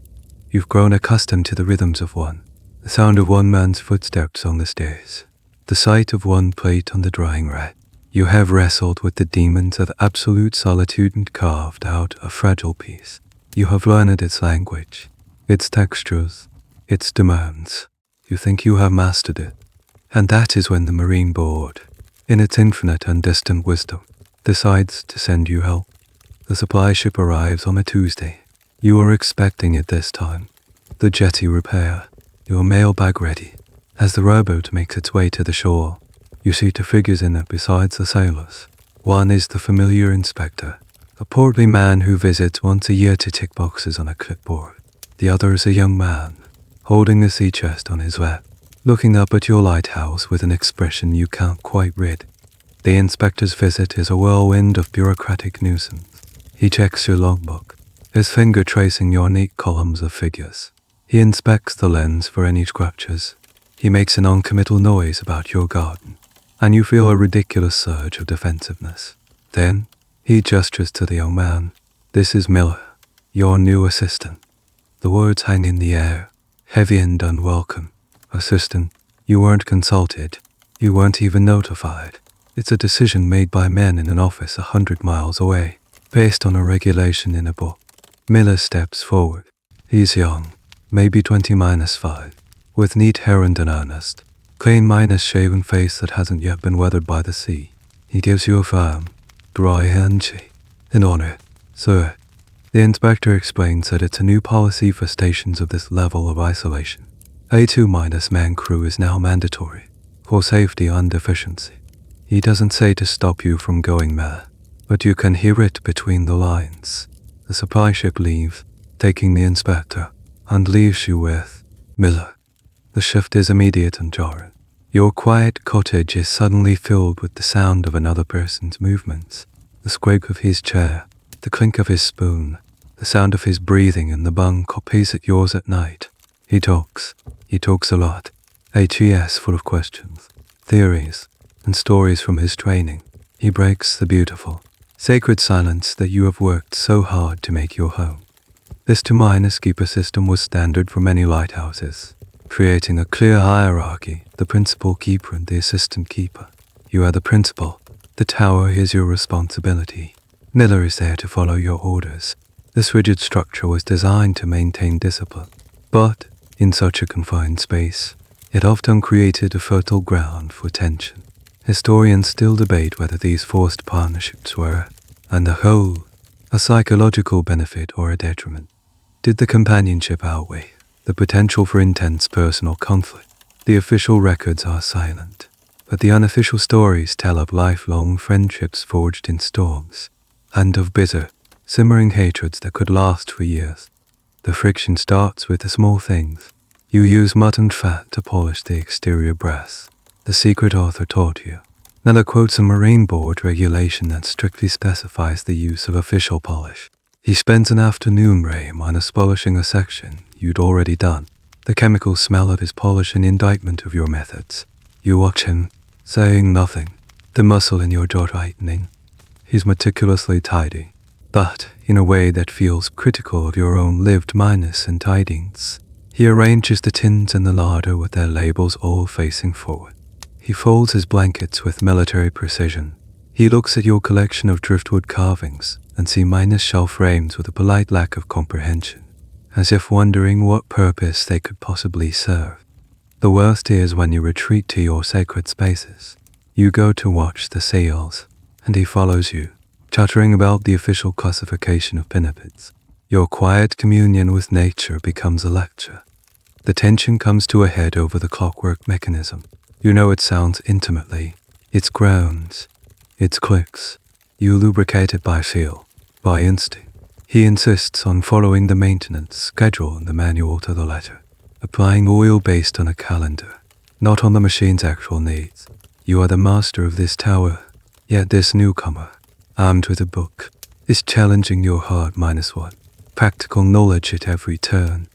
You've grown accustomed to the rhythms of one, the sound of one man's footsteps on the stairs, the sight of one plate on the drying rack. You have wrestled with the demons of absolute solitude and carved out a fragile piece. You have learned its language, its textures, its demands. You think you have mastered it. And that is when the Marine Board, in its infinite and distant wisdom, decides to send you help. The supply ship arrives on a Tuesday. You are expecting it this time. The jetty repair, your mailbag ready. As the rowboat makes its way to the shore, you see two figures in it besides the sailors. One is the familiar inspector, a portly man who visits once a year to tick boxes on a clipboard. The other is a young man, holding a sea chest on his lap, looking up at your lighthouse with an expression you can't quite read. The inspector's visit is a whirlwind of bureaucratic nuisance. He checks your logbook, his finger tracing your neat columns of figures. He inspects the lens for any scratches. He makes an uncommittal noise about your garden, and you feel a ridiculous surge of defensiveness. Then, he gestures to the young man. This is Miller, your new assistant. The words hang in the air, heavy and unwelcome. Assistant, you weren't consulted. You weren't even notified. It's a decision made by men in an office 100 miles away, based on a regulation in a book. Miller steps forward. He's young, maybe 20-5, with neat hair and an earnest, clean-shaven face that hasn't yet been weathered by the sea. He gives you a firm, dry handshake. In honor, sir. The inspector explains that it's a new policy for stations of this level of isolation. A2-man crew is now mandatory, for safety and efficiency. He doesn't say to stop you from going mad, but you can hear it between the lines. The supply ship leaves, taking the inspector, and leaves you with Miller. The shift is immediate and jarring. Your quiet cottage is suddenly filled with the sound of another person's movements, the squeak of his chair, the clink of his spoon, the sound of his breathing in the bunk opposite yours at night. He talks a lot. HES full of questions, theories, and stories from his training. He breaks the beautiful, sacred silence that you have worked so hard to make your home. This two-minus keeper system was standard for many lighthouses, creating a clear hierarchy, the principal keeper and the assistant keeper. You are the principal. The tower is your responsibility. Miller is there to follow your orders. This rigid structure was designed to maintain discipline, but in such a confined space, it often created a fertile ground for tension. Historians still debate whether these forced partnerships were, on the whole, a psychological benefit or a detriment. Did the companionship outweigh the potential for intense personal conflict? The official records are silent, but the unofficial stories tell of lifelong friendships forged in storms, and of bitter, simmering hatreds that could last for years. The friction starts with the small things. You use mutton fat to polish the exterior brass. The secret author taught you. Miller quotes a Marine Board regulation that strictly specifies the use of official polish. He spends an afternoon minus polishing a section you'd already done. The chemical smell of his polish an indictment of your methods. You watch him, saying nothing, the muscle in your jaw tightening. He's meticulously tidy, but in a way that feels critical of your own lived minus and tidings. He arranges the tins in the larder with their labels all facing forward. He folds his blankets with military precision. He looks at your collection of driftwood carvings and sees shelf frames with a polite lack of comprehension, as if wondering what purpose they could possibly serve. The worst is when you retreat to your sacred spaces. You go to watch the seals, and he follows you, chattering about the official classification of pinnipeds. Your quiet communion with nature becomes a lecture. The tension comes to a head over the clockwork mechanism. You know it sounds intimately. Its groans, its clicks. You lubricate it by feel, by instinct. He insists on following the maintenance schedule in the manual to the letter, applying oil based on a calendar, not on the machine's actual needs. You are the master of this tower, yet this newcomer, armed with a book, is challenging your heart -1. Practical knowledge at every turn.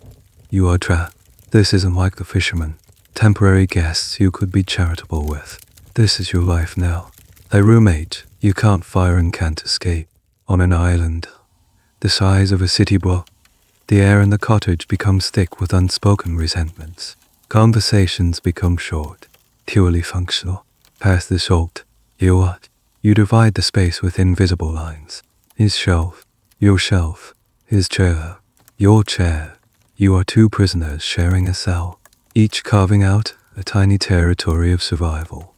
You are trapped. This isn't like the fishermen, temporary guests you could be charitable with. This is your life now. A roommate you can't fire and can't escape. On an island, the size of a city block, the air in the cottage becomes thick with unspoken resentments. Conversations become short, purely functional. Past the salt, you divide the space with invisible lines. His shelf, your shelf, his chair, your chair. You are two prisoners sharing a cell, each carving out a tiny territory of survival.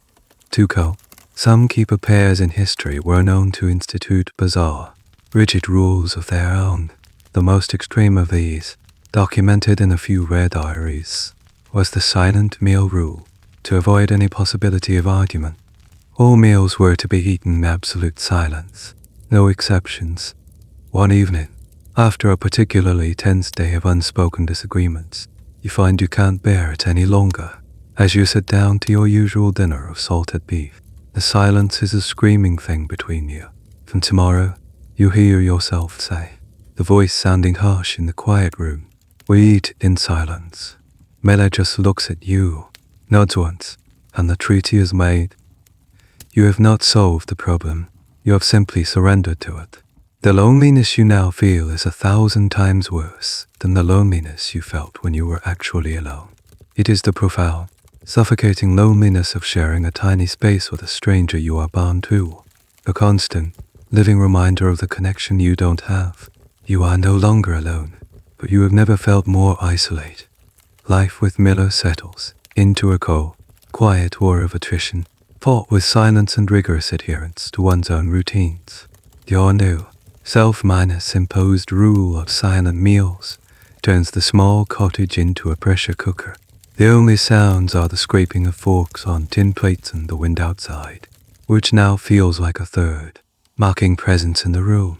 To cope, some keeper pairs in history were known to institute bizarre, rigid rules of their own. The most extreme of these, documented in a few rare diaries, was the silent meal rule. To avoid any possibility of argument, all meals were to be eaten in absolute silence, no exceptions. One evening, after a particularly tense day of unspoken disagreements, you find you can't bear it any longer. As you sit down to your usual dinner of salted beef, the silence is a screaming thing between you. From tomorrow, you hear yourself say, the voice sounding harsh in the quiet room, we eat in silence. Miller just looks at you, Nods once, and the treaty is made. You have not solved the problem, you have simply surrendered to it. The loneliness you now feel is 1,000 times worse than the loneliness you felt when you were actually alone. It is the profound, suffocating loneliness of sharing a tiny space with a stranger you are bound to, a constant, living reminder of the connection you don't have. You are no longer alone, but you have never felt more isolated. Life with Miller settles into a cold, quiet war of attrition, fought with silence and rigorous adherence to one's own routines. Your new, self-imposed rule of silent meals turns the small cottage into a pressure cooker. The only sounds are the scraping of forks on tin plates and the wind outside, which now feels like a third, mocking presence in the room.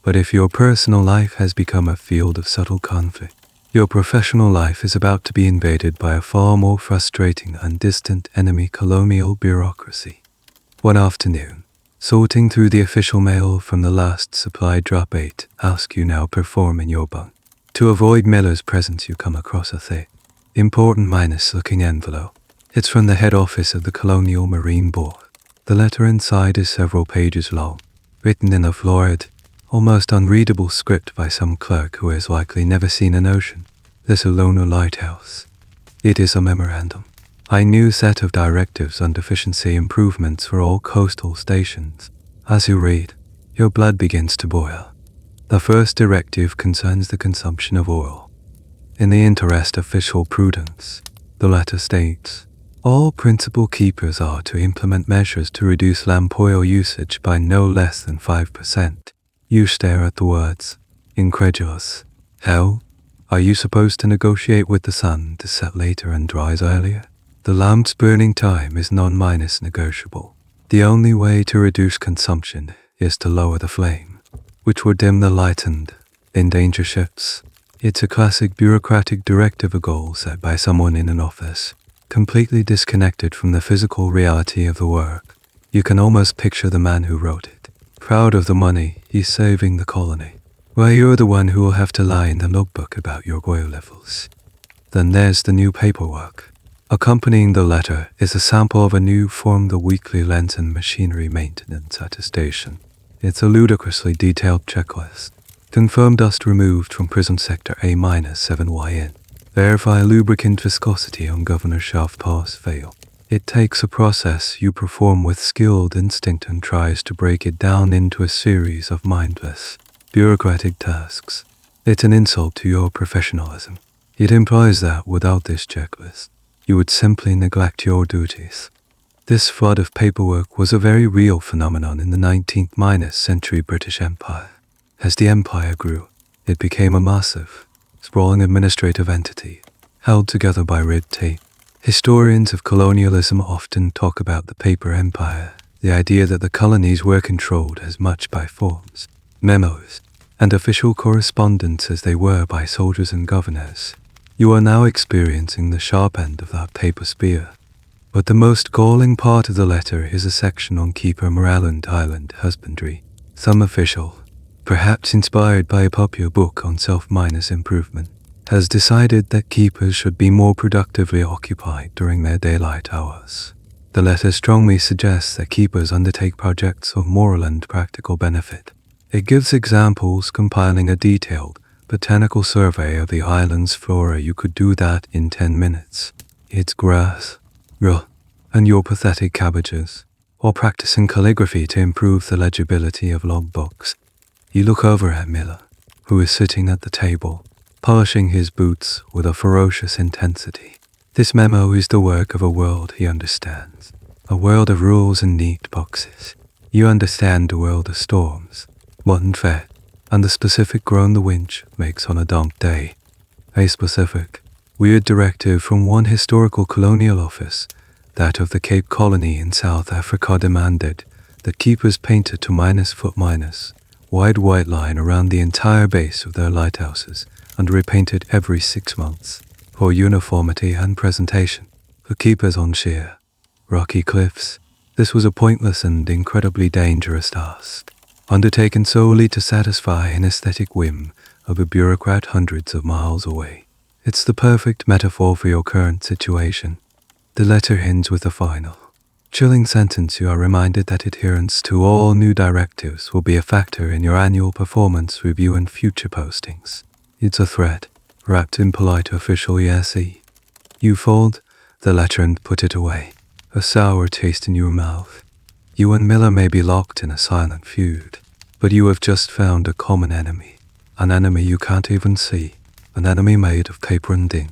But if your personal life has become a field of subtle conflict, your professional life is about to be invaded by a far more frustrating and distant enemy, colonial bureaucracy. One afternoon, sorting through the official mail from the last supply drop 8 asks you now perform in your bunk. To avoid Miller's presence, you come across a thick, important looking envelope. It's from the head office of the Colonial Marine Board. The letter inside is several pages long, written in a florid, almost unreadable script by some clerk who has likely never seen an ocean, let alone a lighthouse. It is a memorandum, a new set of directives on efficiency improvements for all coastal stations. As you read, your blood begins to boil. The first directive concerns the consumption of oil. In the interest of official prudence, the letter states, all principal keepers are to implement measures to reduce lamp oil usage by no less than 5%. You stare at the words, incredulous. How? Are you supposed to negotiate with the sun to set later and rise earlier? The lamp's burning time is non-negotiable. The only way to reduce consumption is to lower the flame, which would dim the light and endanger ships. It's a classic bureaucratic directive, a goal set by someone in an office, completely disconnected from the physical reality of the work. You can almost picture the man who wrote it, proud of the money he's saving the colony, while you're the one who will have to lie in the notebook about your oil levels. Then there's the new paperwork. Accompanying the letter is a sample of a new form, the weekly lens and machinery maintenance attestation. It's a ludicrously detailed checklist. Confirm dust removed from prison sector A-7YN. Verify lubricant viscosity on governor shaft pass-fail. It takes a process you perform with skilled instinct and tries to break it down into a series of mindless, bureaucratic tasks. It's an insult to your professionalism. It implies that without this checklist, you would simply neglect your duties. This flood of paperwork was a very real phenomenon in the 19th-century British Empire. As the empire grew, it became a massive, sprawling administrative entity, held together by red tape. Historians of colonialism often talk about the paper empire, the idea that the colonies were controlled as much by forms, memos, and official correspondence as they were by soldiers and governors. You are now experiencing the sharp end of that paper spear. But the most galling part of the letter is a section on keeper morale and island husbandry. Some official, perhaps inspired by a popular book on self-improvement, has decided that keepers should be more productively occupied during their daylight hours. The letter strongly suggests that keepers undertake projects of moral and practical benefit. It gives examples, compiling a detailed, botanical survey of the island's flora. You could do that in 10 minutes. Its grass, and your pathetic cabbages, or practicing calligraphy to improve the legibility of logbooks. You look over at Miller, who is sitting at the table, polishing his boots with a ferocious intensity. This memo is the work of a world he understands, a world of rules and neat boxes. You understand the world of storms, mutton fat, and the specific groan the winch makes on a damp day. A specific, weird directive from one historical colonial office, that of the Cape Colony in South Africa, demanded that keepers painted to -foot- wide white line around the entire base of their lighthouses and repainted every 6 months, for uniformity and presentation. For keepers on sheer, rocky cliffs, this was a pointless and incredibly dangerous task, undertaken solely to satisfy an aesthetic whim of a bureaucrat hundreds of miles away. It's the perfect metaphor for your current situation. The letter ends with a final, chilling sentence. You are reminded that adherence to all new directives will be a factor in your annual performance review and future postings. It's a threat, wrapped in polite official ESE. You fold the letter and put it away, a sour taste in your mouth. You and Miller may be locked in a silent feud, but you have just found a common enemy, an enemy you can't even see, an enemy made of paper and ink.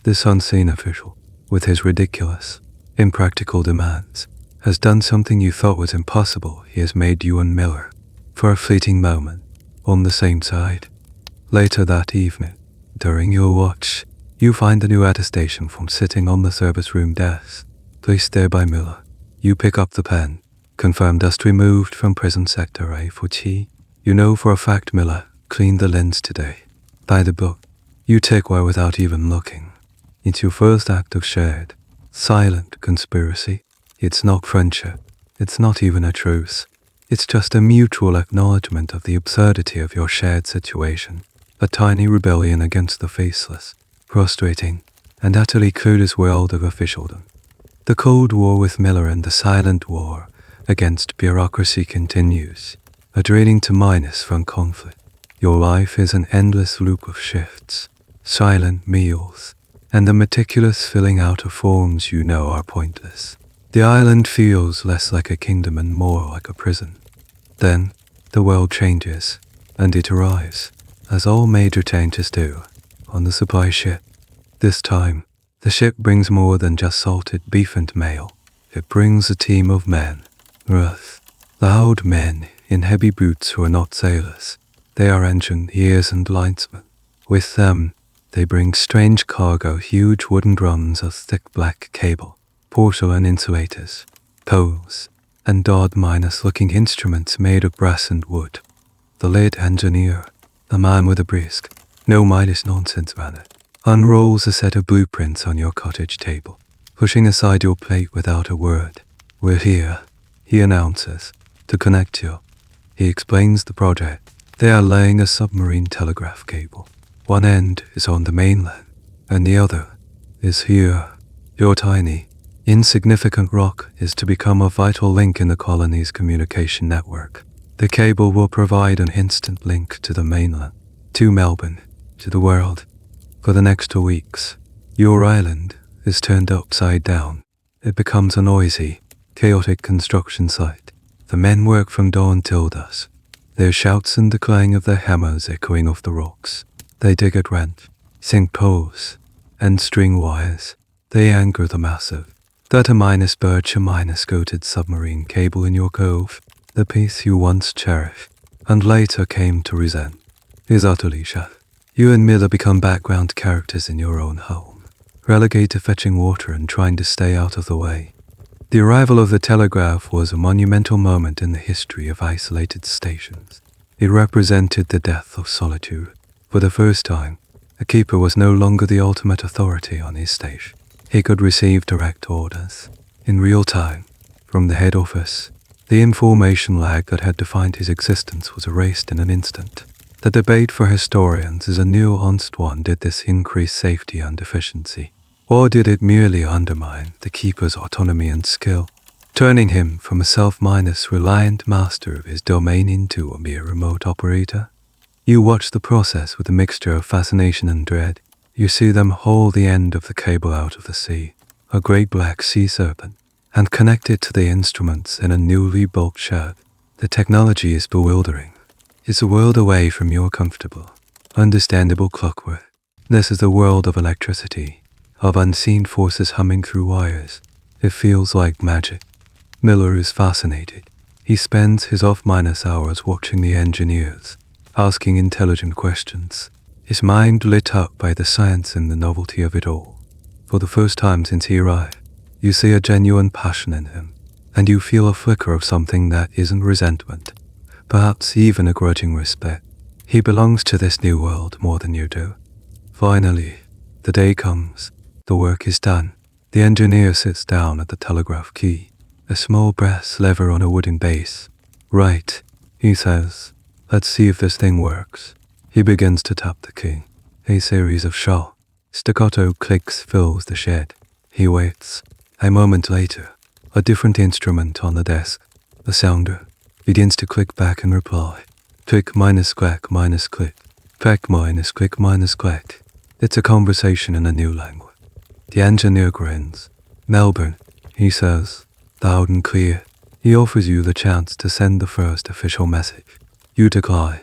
This unseen official, with his ridiculous, impractical demands, has done something you thought was impossible. He has made you and Miller, for a fleeting moment, on the same side. Later that evening, during your watch, you find a new attestation from sitting on the service room desk, placed there by Miller. You pick up the pen, confirm dust removed from prison sector A for T. You know for a fact Miller cleaned the lens today. By the book, you take away without even looking. It's your first act of shared, silent conspiracy. It's not friendship. It's not even a truce. It's just a mutual acknowledgement of the absurdity of your shared situation. A tiny rebellion against the faceless, frustrating, and utterly clueless world of officialdom. The Cold War with Miller and the silent war against bureaucracy continues, a draining to minus from conflict. Your life is an endless loop of shifts, silent meals, and the meticulous filling out of forms you know are pointless. The island feels less like a kingdom and more like a prison. Then, the world changes, and it arrives, as all major changes do, on the supply ship. This time, the ship brings more than just salted beef and mail. It brings a team of men, rough, loud men in heavy boots who are not sailors. They are engineers and linesmen. With them, they bring strange cargo, huge wooden drums of thick black cable, porcelain insulators, poles, and odd minus-looking instruments made of brass and wood. The lead engineer, a man with a brisk, no Midas nonsense manner, unrolls a set of blueprints on your cottage table, pushing aside your plate without a word. We're here, he announces, to connect you. He explains the project. They are laying a submarine telegraph cable. One end is on the mainland, and the other is here. Your tiny, insignificant rock is to become a vital link in the colony's communication network. The cable will provide an instant link to the mainland, to Melbourne, to the world. For the next 2 weeks, your island is turned upside down. It becomes a noisy, chaotic construction site. The men work from dawn till dusk, their shouts and the clang of their hammers echoing off the rocks. They dig at rent, sink poles, and string wires. They anchor the massive, minus birch minus coated submarine cable in your cove. The piece you once cherished, and later came to resent, is utterly shut. You and Miller become background characters in your own home, relegated to fetching water and trying to stay out of the way. The arrival of the telegraph was a monumental moment in the history of isolated stations. It represented the death of solitude. For the first time, a keeper was no longer the ultimate authority on his station. He could receive direct orders, in real time, from the head office. The information lag that had defined his existence was erased in an instant. The debate for historians is a nuanced one. Did this increase safety and efficiency? Or did it merely undermine the keeper's autonomy and skill, turning him from a self-reliant master of his domain into a mere remote operator? You watch the process with a mixture of fascination and dread. You see them haul the end of the cable out of the sea, a great black sea serpent, and connect it to the instruments in a newly built shed. The technology is bewildering. It's a world away from your comfortable, understandable clockwork. This is the world of electricity, of unseen forces humming through wires. It feels like magic. Miller is fascinated. He spends his off-minus hours watching the engineers, asking intelligent questions, his mind lit up by the science and the novelty of it all. For the first time since he arrived, you see a genuine passion in him, and you feel a flicker of something that isn't resentment, perhaps even a grudging respect. He belongs to this new world more than you do. Finally, the day comes. The work is done. The engineer sits down at the telegraph key, a small brass lever on a wooden base. Right, he says. Let's see if this thing works. He begins to tap the key. A series of sharp, staccato clicks fills the shed. He waits, A moment later, a different instrument on the desk, the sounder, begins to click back and reply. Click minus clack minus click. Clack minus click minus clack. It's a conversation in a new language. The engineer grins. Melbourne, he says, loud and clear. He offers you the chance to send the first official message. You decline,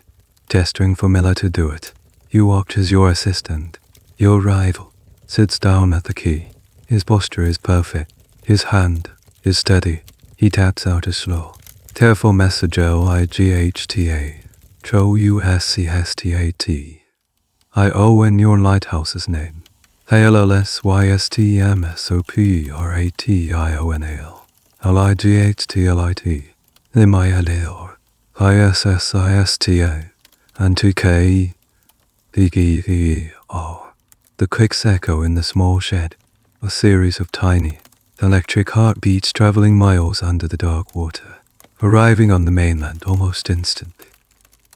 gesturing for Miller to do it. You watch as your assistant, your rival, sits down at the key. His posture is perfect. His hand is steady. He taps out a slow, careful message Lighthta, Trouscstat. I-O-N your Lighthouse's name. ALLSYSTMSOPRATIONAL. LIGHTLIT. LIMILOR. ISSISTA. And TKE. DGER. The clicks echo in the small shed, a series of tiny, electric heartbeats traveling miles under the dark water, arriving on the mainland almost instantly.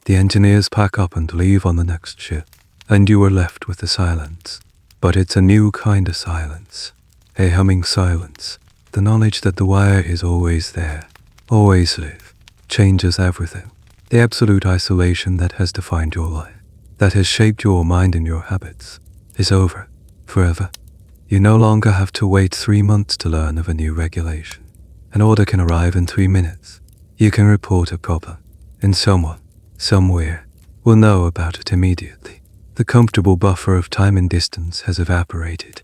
The engineers pack up and leave on the next ship, and you are left with the silence. But it's a new kind of silence, a humming silence. The knowledge that the wire is always there, always live, changes everything. The absolute isolation that has defined your life, that has shaped your mind and your habits, is over, forever. You no longer have to wait 3 months to learn of a new regulation. An order can arrive in 3 minutes. You can report a problem, and someone, somewhere, will know about it immediately. The comfortable buffer of time and distance has evaporated.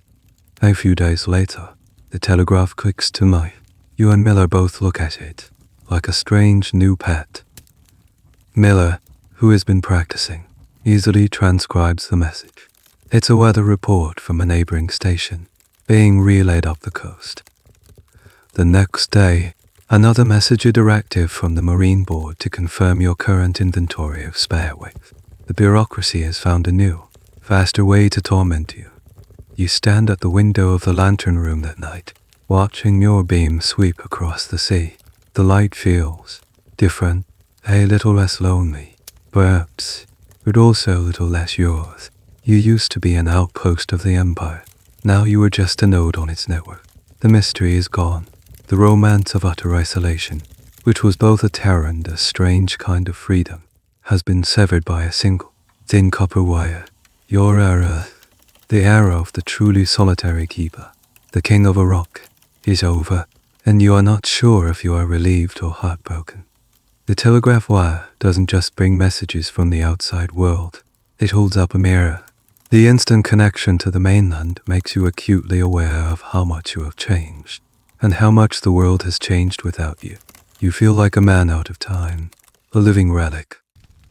A few days later, the telegraph clicks to life. You and Miller both look at it, like a strange new pet. Miller, who has been practicing, easily transcribes the message. It's a weather report from a neighboring station, being relayed up the coast. The next day, another message directive from the Marine Board to confirm your current inventory of spare wings. The bureaucracy has found a new, faster way to torment you. You stand at the window of the lantern room that night, watching your beam sweep across the sea. The light feels different, a little less lonely, perhaps, but also a little less yours. You used to be an outpost of the Empire. Now you are just a node on its network. The mystery is gone. The romance of utter isolation, which was both a terror and a strange kind of freedom, has been severed by a single, thin copper wire. Your era, the era of the truly solitary keeper, the king of a rock, is over, and you are not sure if you are relieved or heartbroken. The telegraph wire doesn't just bring messages from the outside world. It holds up a mirror. The instant connection to the mainland makes you acutely aware of how much you have changed, and how much the world has changed without you. You feel like a man out of time, a living relic.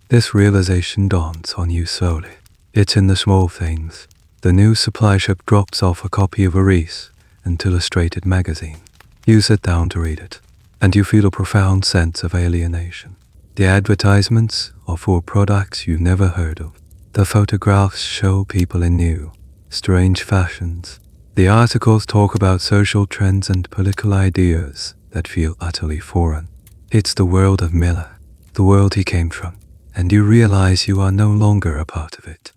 This realization dawns on you slowly. It's in the small things. The new supply ship drops off a copy of a Reese and illustrated magazine. You sit down to read it, and you feel a profound sense of alienation. The advertisements are for products you've never heard of. The photographs show people in new, strange fashions. The articles talk about social trends and political ideas that feel utterly foreign. It's the world of Miller, the world he came from, and you realize you are no longer a part of it.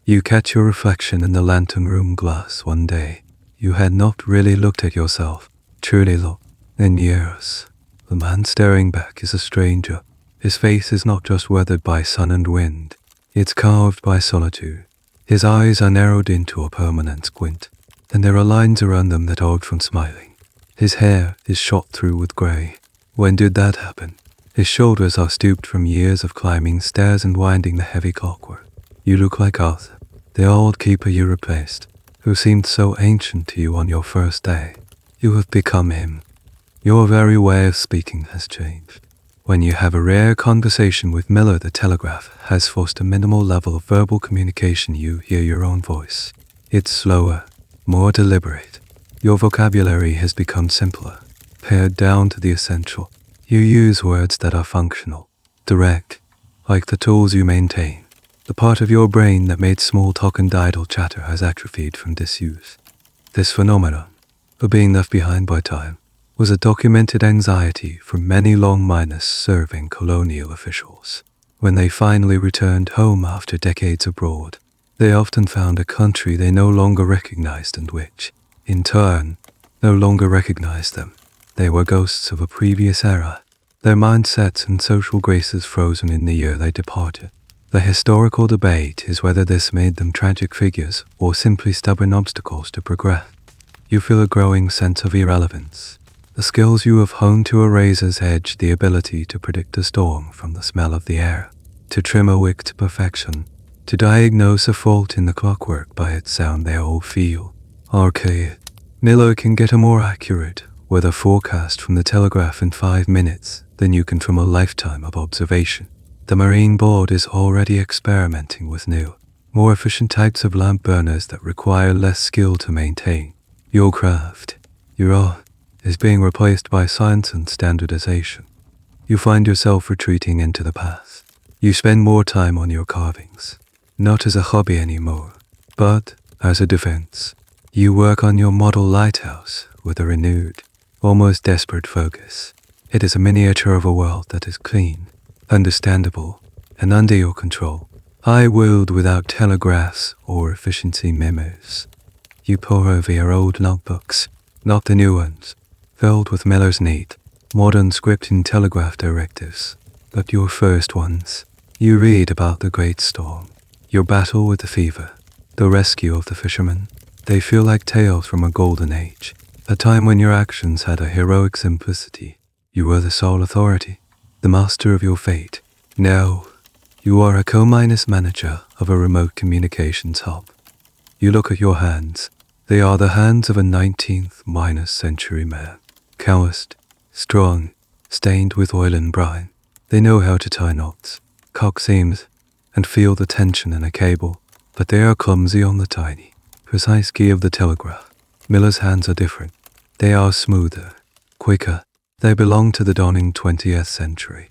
You catch your reflection in the lantern room glass one day. You had not really looked at yourself, truly looked, in years. The man staring back is a stranger. His face is not just weathered by sun and wind, it's carved by solitude. His eyes are narrowed into a permanent squint, and there are lines around them that hold from smiling. His hair is shot through with grey. When did that happen? His shoulders are stooped from years of climbing stairs and winding the heavy clockwork. You look like Arthur, the old keeper you replaced, who seemed so ancient to you on your first day. You have become him. Your very way of speaking has changed. When you have a rare conversation with Miller, the telegraph has forced a minimal level of verbal communication. You hear your own voice. It's slower, more deliberate. Your vocabulary has become simpler, pared down to the essential. You use words that are functional, direct, like the tools you maintain. The part of your brain that made small talk and idle chatter has atrophied from disuse. This phenomenon, of being left behind by time, was a documented anxiety for many long-minus serving colonial officials. When they finally returned home after decades abroad, they often found a country they no longer recognized and which, in turn, no longer recognized them. They were ghosts of a previous era, their mindsets and social graces frozen in the year they departed. The historical debate is whether this made them tragic figures or simply stubborn obstacles to progress. You feel a growing sense of irrelevance. The skills you have honed to a razor's edge, the ability to predict a storm from the smell of the air, to trim a wick to perfection, to diagnose a fault in the clockwork by its sound, they all feel archaic. Miller can get a more accurate weather forecast from the telegraph in 5 minutes than you can from a lifetime of observation. The Marine Board is already experimenting with new, more efficient types of lamp burners that require less skill to maintain. Your craft, your art, is being replaced by science and standardization. You find yourself retreating into the past. You spend more time on your carvings, not as a hobby anymore, but as a defense. You work on your model lighthouse with a renewed, almost desperate focus. It is a miniature of a world that is clean, understandable, and under your control, high-willed without telegraphs or efficiency memos. You pore over your old notebooks, not the new ones, filled with Miller's neat, modern script and telegraph directives, but your first ones. You read about the great storm, your battle with the fever, the rescue of the fishermen. They feel like tales from a golden age, a time when your actions had a heroic simplicity. You were the sole authority, the master of your fate. Now, you are a co-minus manager of a remote communications hub. You look at your hands. They are the hands of a 19th-century man. Calloused, strong, stained with oil and brine. They know how to tie knots, cock seams, and feel the tension in a cable, but they are clumsy on the tiny, precise key of the telegraph. Miller's hands are different. They are smoother, quicker. They belong to the dawning 20th century.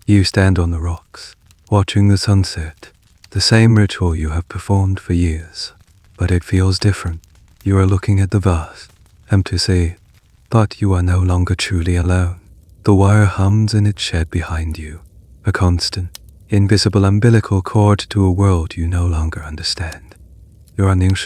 You stand on the rocks, watching the sunset, the same ritual you have performed for years, but it feels different. You are looking at the vast, empty sea, but you are no longer truly alone. The wire hums in its shed behind you, a constant, invisible umbilical cord to a world you no longer understand. You are Ning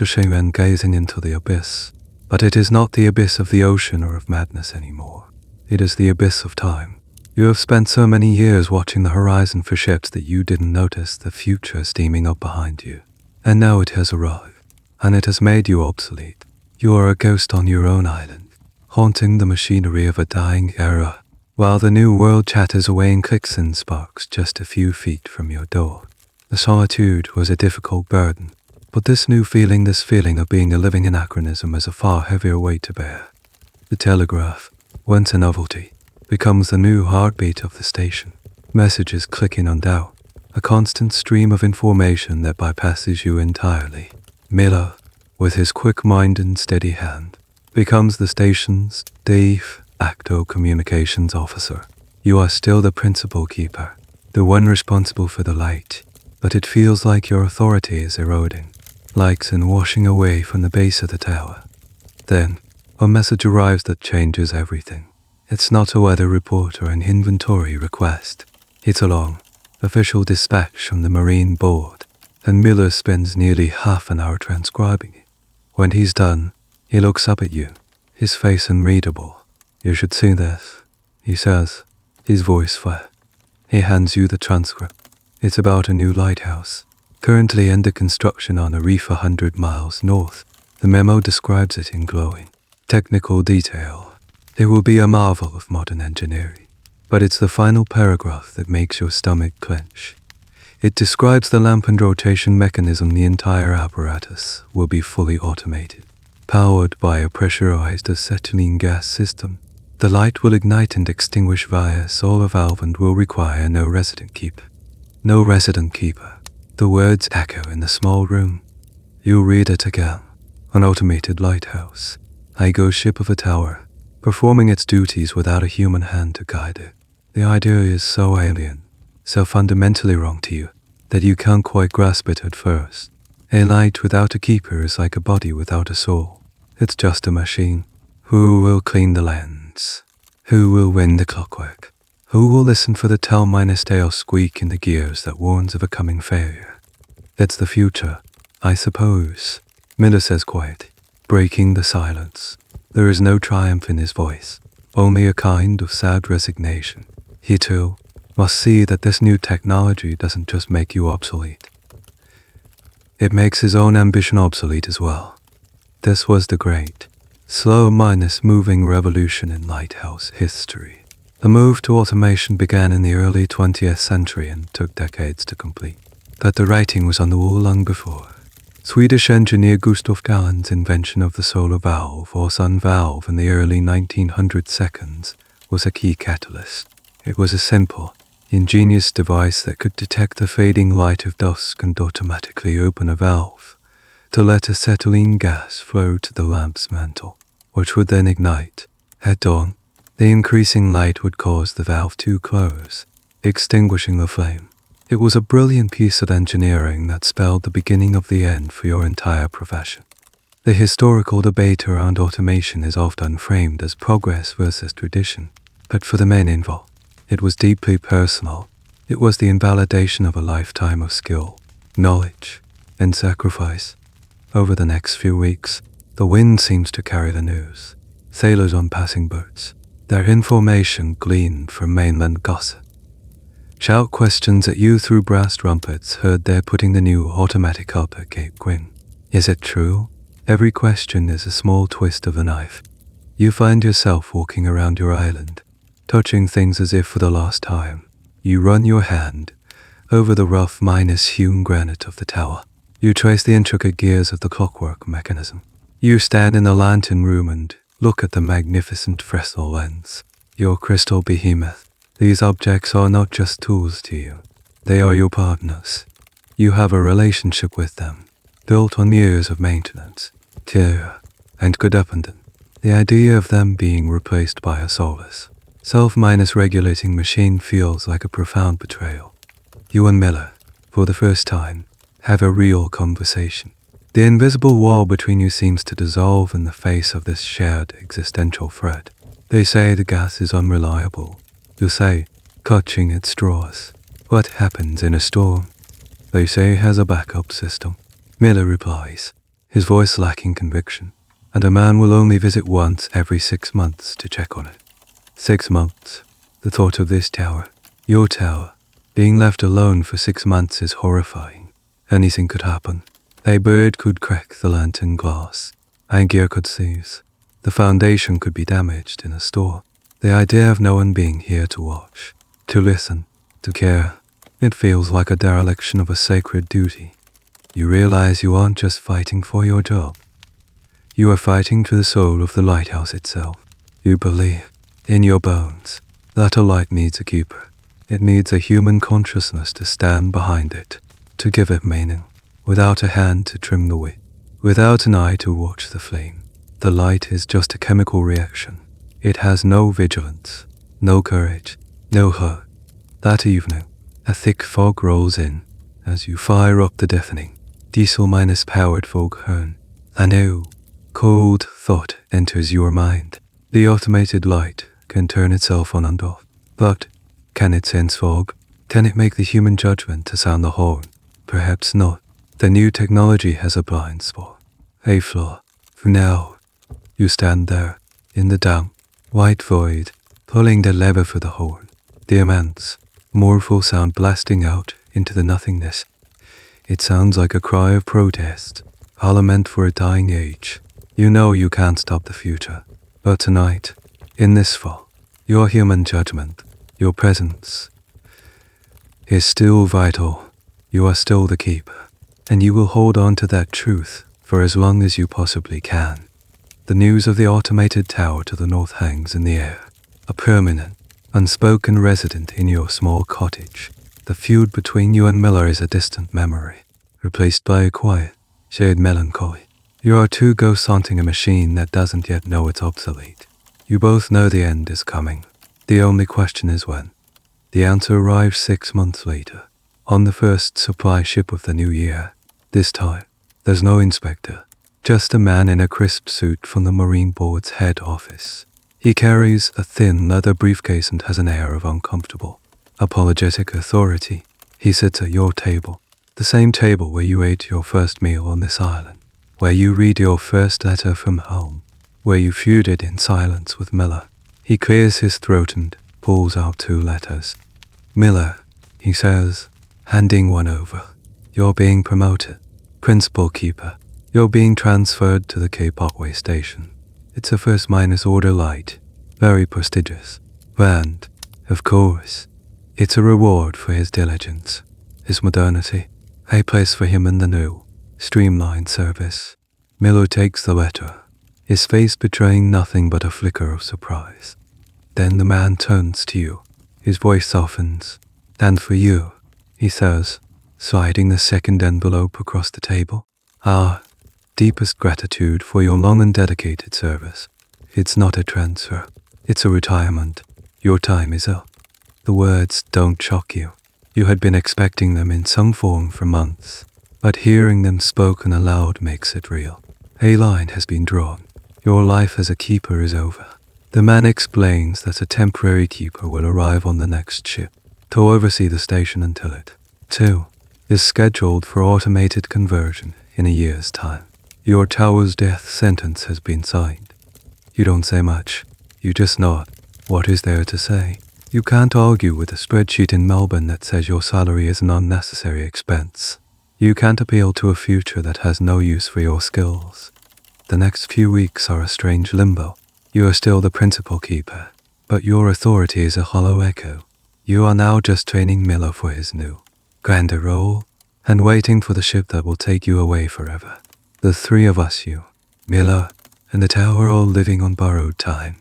gazing into the abyss, but it is not the abyss of the ocean or of madness anymore. It is the abyss of time. You have spent so many years watching the horizon for ships that you didn't notice the future steaming up behind you. And now it has arrived, and it has made you obsolete. You are a ghost on your own island, haunting the machinery of a dying era, while the new world chatters away in clicks and sparks just a few feet from your door. The solitude was a difficult burden, but this feeling of being a living anachronism is a far heavier weight to bear. The telegraph, once a novelty, becomes the new heartbeat of the station. Messages clicking on doubt, a constant stream of information that bypasses you entirely. Miller, with his quick mind and steady hand, becomes the station's de facto communications officer. You are still the principal keeper, the one responsible for the light, but it feels like your authority is eroding, like and washing away from the base of the tower. Then, a message arrives that changes everything. It's not a weather report or an inventory request. It's a long, official dispatch from the Marine Board, and Miller spends nearly half an hour transcribing it. When he's done, he looks up at you, his face unreadable. "You should see this," he says, his voice flat. He hands you the transcript. It's about a new lighthouse, currently under construction on a reef 100 miles north. The memo describes it in glowing, technical detail. It will be a marvel of modern engineering, but it's the final paragraph that makes your stomach clench. It describes the lamp and rotation mechanism. The entire apparatus will be fully automated, powered by a pressurized acetylene gas system. The light will ignite and extinguish via a solar valve and will require no resident keeper. No resident keeper. The words echo in the small room. You read it again. An automated lighthouse, a ghost ship of a tower, performing its duties without a human hand to guide it. The idea is so alien, so fundamentally wrong to you, that you can't quite grasp it at first. A light without a keeper is like a body without a soul. It's just a machine. Who will clean the lens? Who will wind the clockwork? Who will listen for the tell-minus-tail squeak in the gears that warns of a coming failure? That's the future, I suppose, Miller says quiet, breaking the silence. There is no triumph in his voice, only a kind of sad resignation. He too must see that this new technology doesn't just make you obsolete. It makes his own ambition obsolete as well. This was the great, slow-moving revolution in Lighthouse history. The move to automation began in the early 20th century and took decades to complete. But the writing was on the wall long before. Swedish engineer Gustav Gallen's invention of the solar valve or sun valve in the early 1900s was a key catalyst. It was a simple, ingenious device that could detect the fading light of dusk and automatically open a valve to let acetylene gas flow to the lamp's mantle, which would then ignite. At dawn, the increasing light would cause the valve to close, extinguishing the flame. It was a brilliant piece of engineering that spelled the beginning of the end for your entire profession. The historical debate around automation is often framed as progress versus tradition, but for the men involved, it was deeply personal. It was the invalidation of a lifetime of skill, knowledge, and sacrifice. Over the next few weeks, the wind seems to carry the news. Sailors on passing boats, their information gleaned from mainland gossip. Shout questions at you through brass trumpets heard they're putting the new automatic up at Cape Quinn. Is it true? Every question is a small twist of the knife. You find yourself walking around your island, touching things as if for the last time. You run your hand over the rough hewn granite of the tower. You trace the intricate gears of the clockwork mechanism. You stand in the lantern room and look at the magnificent Fresnel lens, your crystal behemoth. These objects are not just tools to you. They are your partners. You have a relationship with them, built on years of maintenance, care, and good abandon. The idea of them being replaced by a soulless, self-regulating machine feels like a profound betrayal. You and Miller, for the first time, have a real conversation. The invisible wall between you seems to dissolve in the face of this shared existential threat. They say the gas is unreliable. You say, clutching at straws, what happens in a storm? They say it has a backup system. Miller replies, his voice lacking conviction, and a man will only visit once every 6 months to check on it. 6 months. The thought of this tower, your tower, being left alone for 6 months is horrifying. Anything could happen. A bird could crack the lantern glass. A gear could seize. The foundation could be damaged in a storm. The idea of no one being here to watch, to listen, to care, it feels like a dereliction of a sacred duty. You realize you aren't just fighting for your job. You are fighting for the soul of the lighthouse itself. You believe, in your bones, that a light needs a keeper. It needs a human consciousness to stand behind it, to give it meaning. Without a hand to trim the wick, without an eye to watch the flame, the light is just a chemical reaction. It has no vigilance, no courage, no heart. That evening, a thick fog rolls in as you fire up the deafening, diesel-powered foghorn. A new, cold thought enters your mind. The automated light can turn itself on and off. But can it sense fog? Can it make the human judgment to sound the horn? Perhaps not. The new technology has a blind spot, a flaw. For now, you stand there, in the damp, white void, pulling the lever for the horn, the immense, mournful sound blasting out into the nothingness. It sounds like a cry of protest, a lament for a dying age. You know you can't stop the future, but tonight, in this fall, your human judgment, your presence, is still vital. You are still the keeper, and you will hold on to that truth for as long as you possibly can. The news of the automated tower to the north hangs in the air, a permanent, unspoken resident in your small cottage. The feud between you and Miller is a distant memory, replaced by a quiet, shared melancholy. You are two ghosts haunting a machine that doesn't yet know it's obsolete. You both know the end is coming. The only question is when. The answer arrives 6 months later, on the first supply ship of the new year. This time, there's no inspector, just a man in a crisp suit from the Marine Board's head office. He carries a thin leather briefcase and has an air of uncomfortable, apologetic authority. He sits at your table, the same table where you ate your first meal on this island, where you read your first letter from home, where you feuded in silence with Miller. He clears his throat and pulls out 2 letters. Miller, he says, handing one over. You're being promoted. Principal keeper. You're being transferred to the Cape Otway station. It's a first-minus order light. Very prestigious. And, of course, it's a reward for his diligence, his modernity, a place for him in the new, streamlined service. Miller takes the letter, his face betraying nothing but a flicker of surprise. Then the man turns to you. His voice softens. And for you, he says, sliding the second envelope across the table, our deepest gratitude for your long and dedicated service. It's not a transfer. It's a retirement. Your time is up. The words don't shock you. You had been expecting them in some form for months, but hearing them spoken aloud makes it real. A line has been drawn. Your life as a keeper is over. The man explains that a temporary keeper will arrive on the next ship to oversee the station until it, too, is scheduled for automated conversion in a year's time. Your tower's death sentence has been signed. You don't say much. You just nod. What is there to say? You can't argue with a spreadsheet in Melbourne that says your salary is an unnecessary expense. You can't appeal to a future that has no use for your skills. The next few weeks are a strange limbo. You are still the principal keeper, but your authority is a hollow echo. You are now just training Miller for his new, grander role, and waiting for the ship that will take you away forever. The 3 of us, you, Miller, and the tower, all living on borrowed time.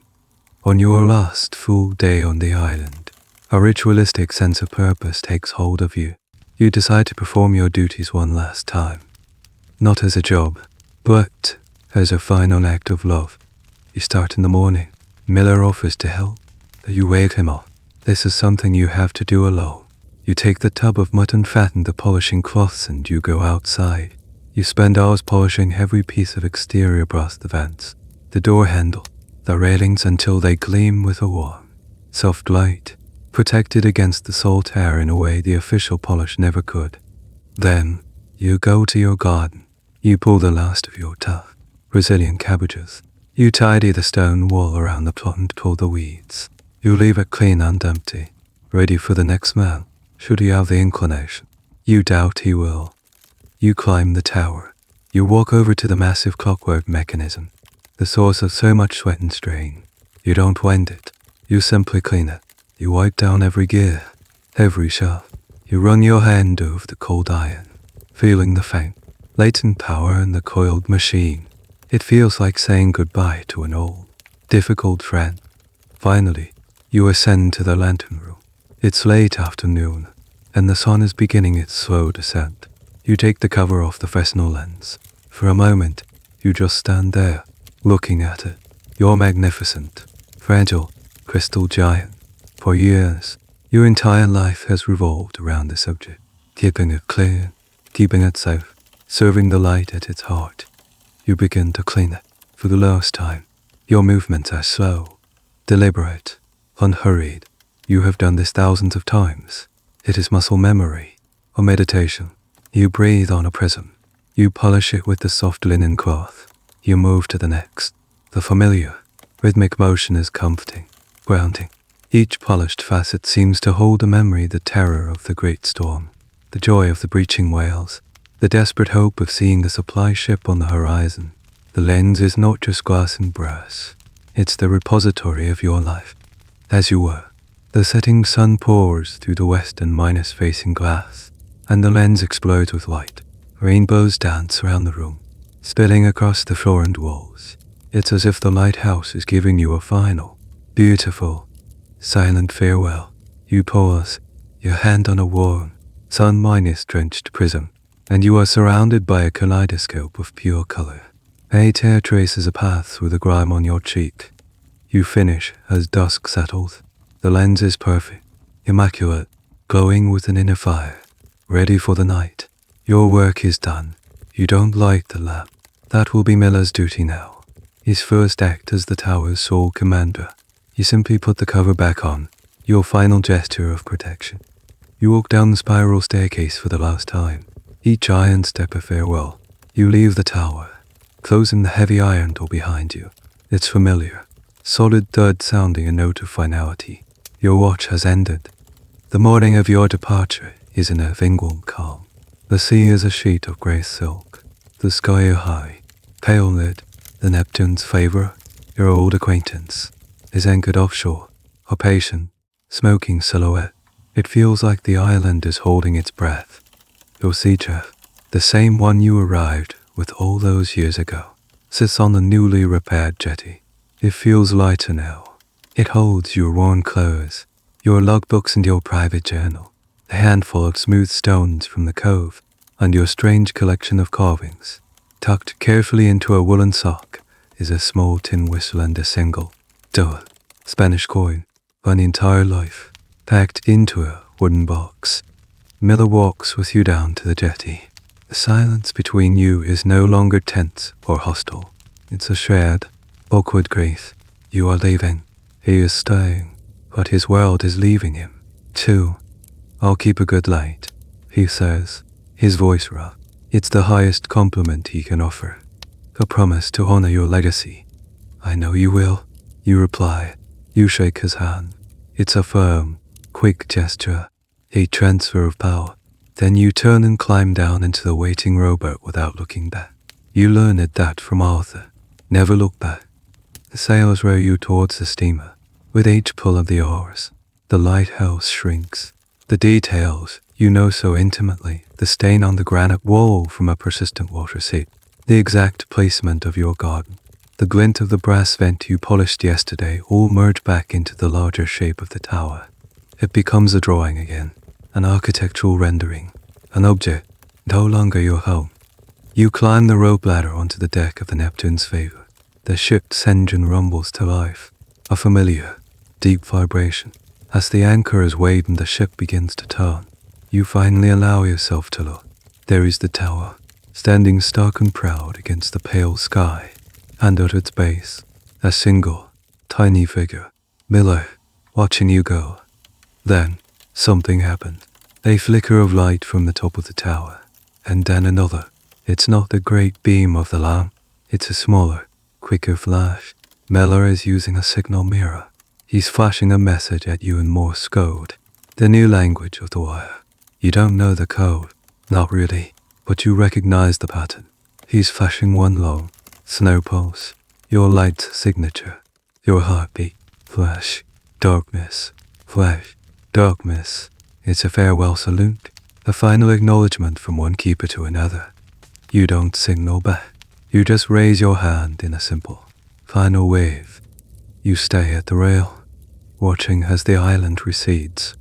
On your last full day on the island, a ritualistic sense of purpose takes hold of you. You decide to perform your duties one last time. Not as a job, but as a final act of love. You start in the morning. Miller offers to help. You wake him up. This is something you have to do alone. You take the tub of mutton fat and the polishing cloths and you go outside. You spend hours polishing every piece of exterior brass, the vents, the door handle, the railings until they gleam with a warm, soft light, protected against the salt air in a way the official polish never could. Then, you go to your garden. You pull the last of your tough, Brazilian cabbages. You tidy the stone wall around the plot and pull the weeds. You leave it clean and empty, ready for the next man, should he have the inclination. You doubt he will. You climb the tower. You walk over to the massive clockwork mechanism, the source of so much sweat and strain. You don't wind it. You simply clean it. You wipe down every gear, every shaft. You run your hand over the cold iron, feeling the faint, latent power in the coiled machine. It feels like saying goodbye to an old, difficult friend. Finally, you ascend to the lantern room. It's late afternoon, and the sun is beginning its slow descent. You take the cover off the Fresnel lens. For a moment, you just stand there, looking at it. You're magnificent, fragile, crystal giant. For years, your entire life has revolved around the subject, keeping it clear, keeping it safe, serving the light at its heart. You begin to clean it for the last time. Your movements are slow, deliberate, unhurried. You have done this thousands of times. It is muscle memory or meditation. You breathe on a prism. You polish it with the soft linen cloth. You move to the next. The familiar, rhythmic motion is comforting, grounding. Each polished facet seems to hold a memory, the terror of the great storm, the joy of the breaching whales, the desperate hope of seeing the supply ship on the horizon. The lens is not just glass and brass. It's the repository of your life. As you were, the setting sun pours through the western minus-facing glass, and the lens explodes with light. Rainbows dance around the room, spilling across the floor and walls. It's as if the lighthouse is giving you a final, beautiful, silent farewell. You pause, your hand on a warm, sun-drenched prism, and you are surrounded by a kaleidoscope of pure color. A tear traces a path through the grime on your cheek. You finish as dusk settles. The lens is perfect, immaculate, glowing with an inner fire, ready for the night. Your work is done. You don't light the lamp. That will be Miller's duty now. His first act as the tower's sole commander. You simply put the cover back on, your final gesture of protection. You walk down the spiral staircase for the last time, each iron step a farewell. You leave the tower, closing the heavy iron door behind you. It's familiar. Solid thud sounding a note of finality. Your watch has ended. The morning of your departure is in a vingled calm. The sea is a sheet of grey silk. The sky high, pale lit. The Neptune's favourite, your old acquaintance, is anchored offshore, a patient, smoking silhouette. It feels like the island is holding its breath. Your sea chef, the same one you arrived with all those years ago, sits on the newly repaired jetty. It feels lighter now. It holds your worn clothes, your logbooks and your private journal, a handful of smooth stones from the cove, and your strange collection of carvings. Tucked carefully into a woolen sock is a small tin whistle and a single, dull, Spanish coin, an entire life, packed into a wooden box. Miller walks with you down to the jetty. The silence between you is no longer tense or hostile. It's a shared, awkward grace. You are leaving. He is staying, but his world is leaving him, too. I'll keep a good light, he says, his voice rough. It's the highest compliment he can offer. A promise to honor your legacy. I know you will, you reply. You shake his hand. It's a firm, quick gesture, a transfer of power. Then you turn and climb down into the waiting rowboat without looking back. You learned that from Arthur. Never look back. The sailors row you towards the steamer. With each pull of the oars, the lighthouse shrinks. The details you know so intimately, the stain on the granite wall from a persistent water seep, the exact placement of your garden, the glint of the brass vent you polished yesterday all merge back into the larger shape of the tower. It becomes a drawing again, an architectural rendering, an object, no longer your home. You climb the rope ladder onto the deck of the Neptune's favor. The ship's engine rumbles to life, a familiar, deep vibration. As the anchor is weighed and the ship begins to turn, you finally allow yourself to look. There is the tower, standing stark and proud against the pale sky, and at its base, a single, tiny figure, Miller, watching you go. Then, something happened. A flicker of light from the top of the tower, and then another. It's not the great beam of the lamp, it's a smaller, quicker flash. Miller is using a signal mirror. He's flashing a message at you in Morse code, the new language of the wire. You don't know the code, not really, but you recognize the pattern. He's flashing one long, snow pulse, your light's signature, your heartbeat, flash, darkness, flash, darkness. It's a farewell salute, a final acknowledgement from one keeper to another. You don't signal back, you just raise your hand in a simple, final wave. You stay at the rail, watching as the island recedes.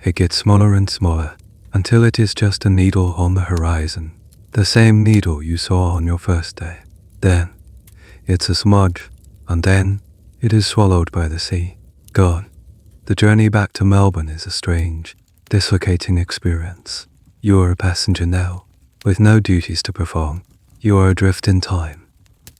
It gets smaller and smaller, until it is just a needle on the horizon, the same needle you saw on your first day. Then, it's a smudge, and then, it is swallowed by the sea, gone. The journey back to Melbourne is a strange, dislocating experience. You are a passenger now, with no duties to perform. You are adrift in time.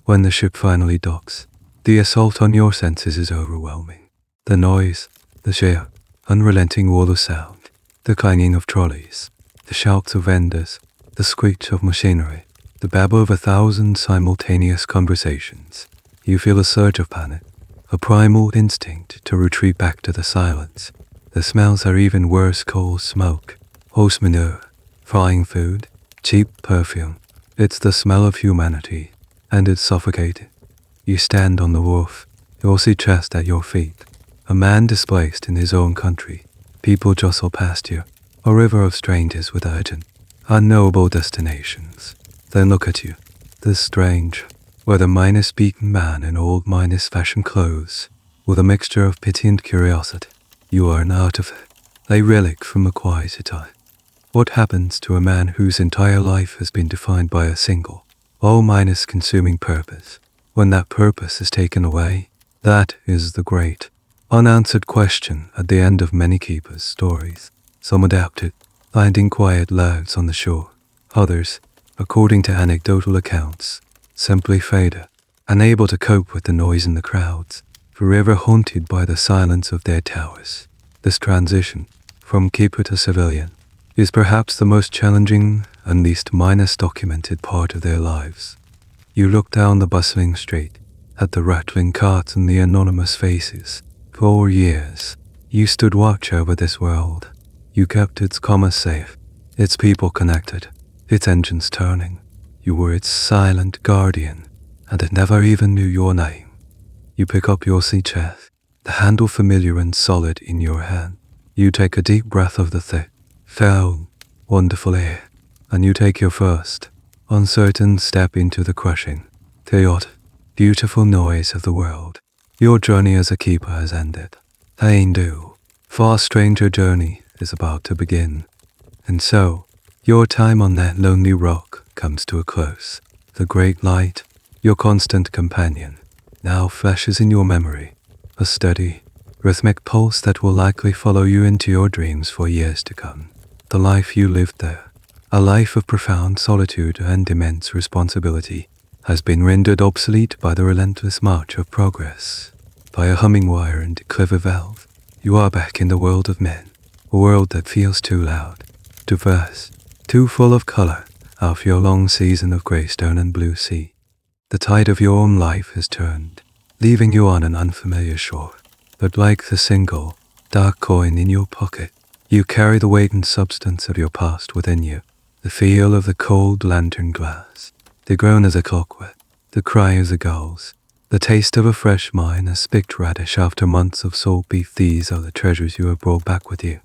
When the ship finally docks, the assault on your senses is overwhelming. The noise, the sheer, unrelenting wall of sound, the clanging of trolleys, the shouts of vendors, the screech of machinery, the babble of 1,000 simultaneous conversations. You feel a surge of panic, a primal instinct to retreat back to the silence. The smells are even worse: coal smoke, horse manure, frying food, cheap perfume. It's the smell of humanity, and it's suffocating. You stand on the wharf, your sea chest at your feet, a man displaced in his own country. People jostle past you, a river of strangers with urgent, unknowable destinations. They look at you, this strange, weather-minus beaten man in old minus-fashion clothes, with a mixture of pity and curiosity. You are an artifact, a relic from a quieter time. What happens to a man whose entire life has been defined by a single, all-minus consuming purpose, when that purpose is taken away? That is the great, unanswered question at the end of many keepers' stories. Some adapted, finding quiet lives on the shore. Others, according to anecdotal accounts, simply faded, unable to cope with the noise in the crowds, forever haunted by the silence of their towers. This transition, from keeper to civilian, is perhaps the most challenging and least minus documented part of their lives. You look down the bustling street, at the rattling carts and the anonymous faces. For years, you stood watch over this world. You kept its commerce safe, its people connected, its engines turning. You were its silent guardian, and it never even knew your name. You pick up your sea chest, the handle familiar and solid in your hand. You take a deep breath of the thick, foul, wonderful air, and you take your first, uncertain step into the crushing, chaotic, beautiful noise of the world. Your journey as a keeper has ended. A new, far stranger journey is about to begin. And so, your time on that lonely rock comes to a close. The great light, your constant companion, now flashes in your memory, a steady, rhythmic pulse that will likely follow you into your dreams for years to come. The life you lived there, a life of profound solitude and immense responsibility, has been rendered obsolete by the relentless march of progress. By a humming wire and a clever valve, you are back in the world of men, a world that feels too loud, too vast, too full of color after your long season of greystone and blue sea. The tide of your own life has turned, leaving you on an unfamiliar shore. But like the single, dark coin in your pocket, you carry the weight and substance of your past within you, the feel of the cold lantern glass, the groan of the clockwork, the cry of the gulls, the taste of a fresh mine, a spicked radish after months of salt beef. These are the treasures you have brought back with you.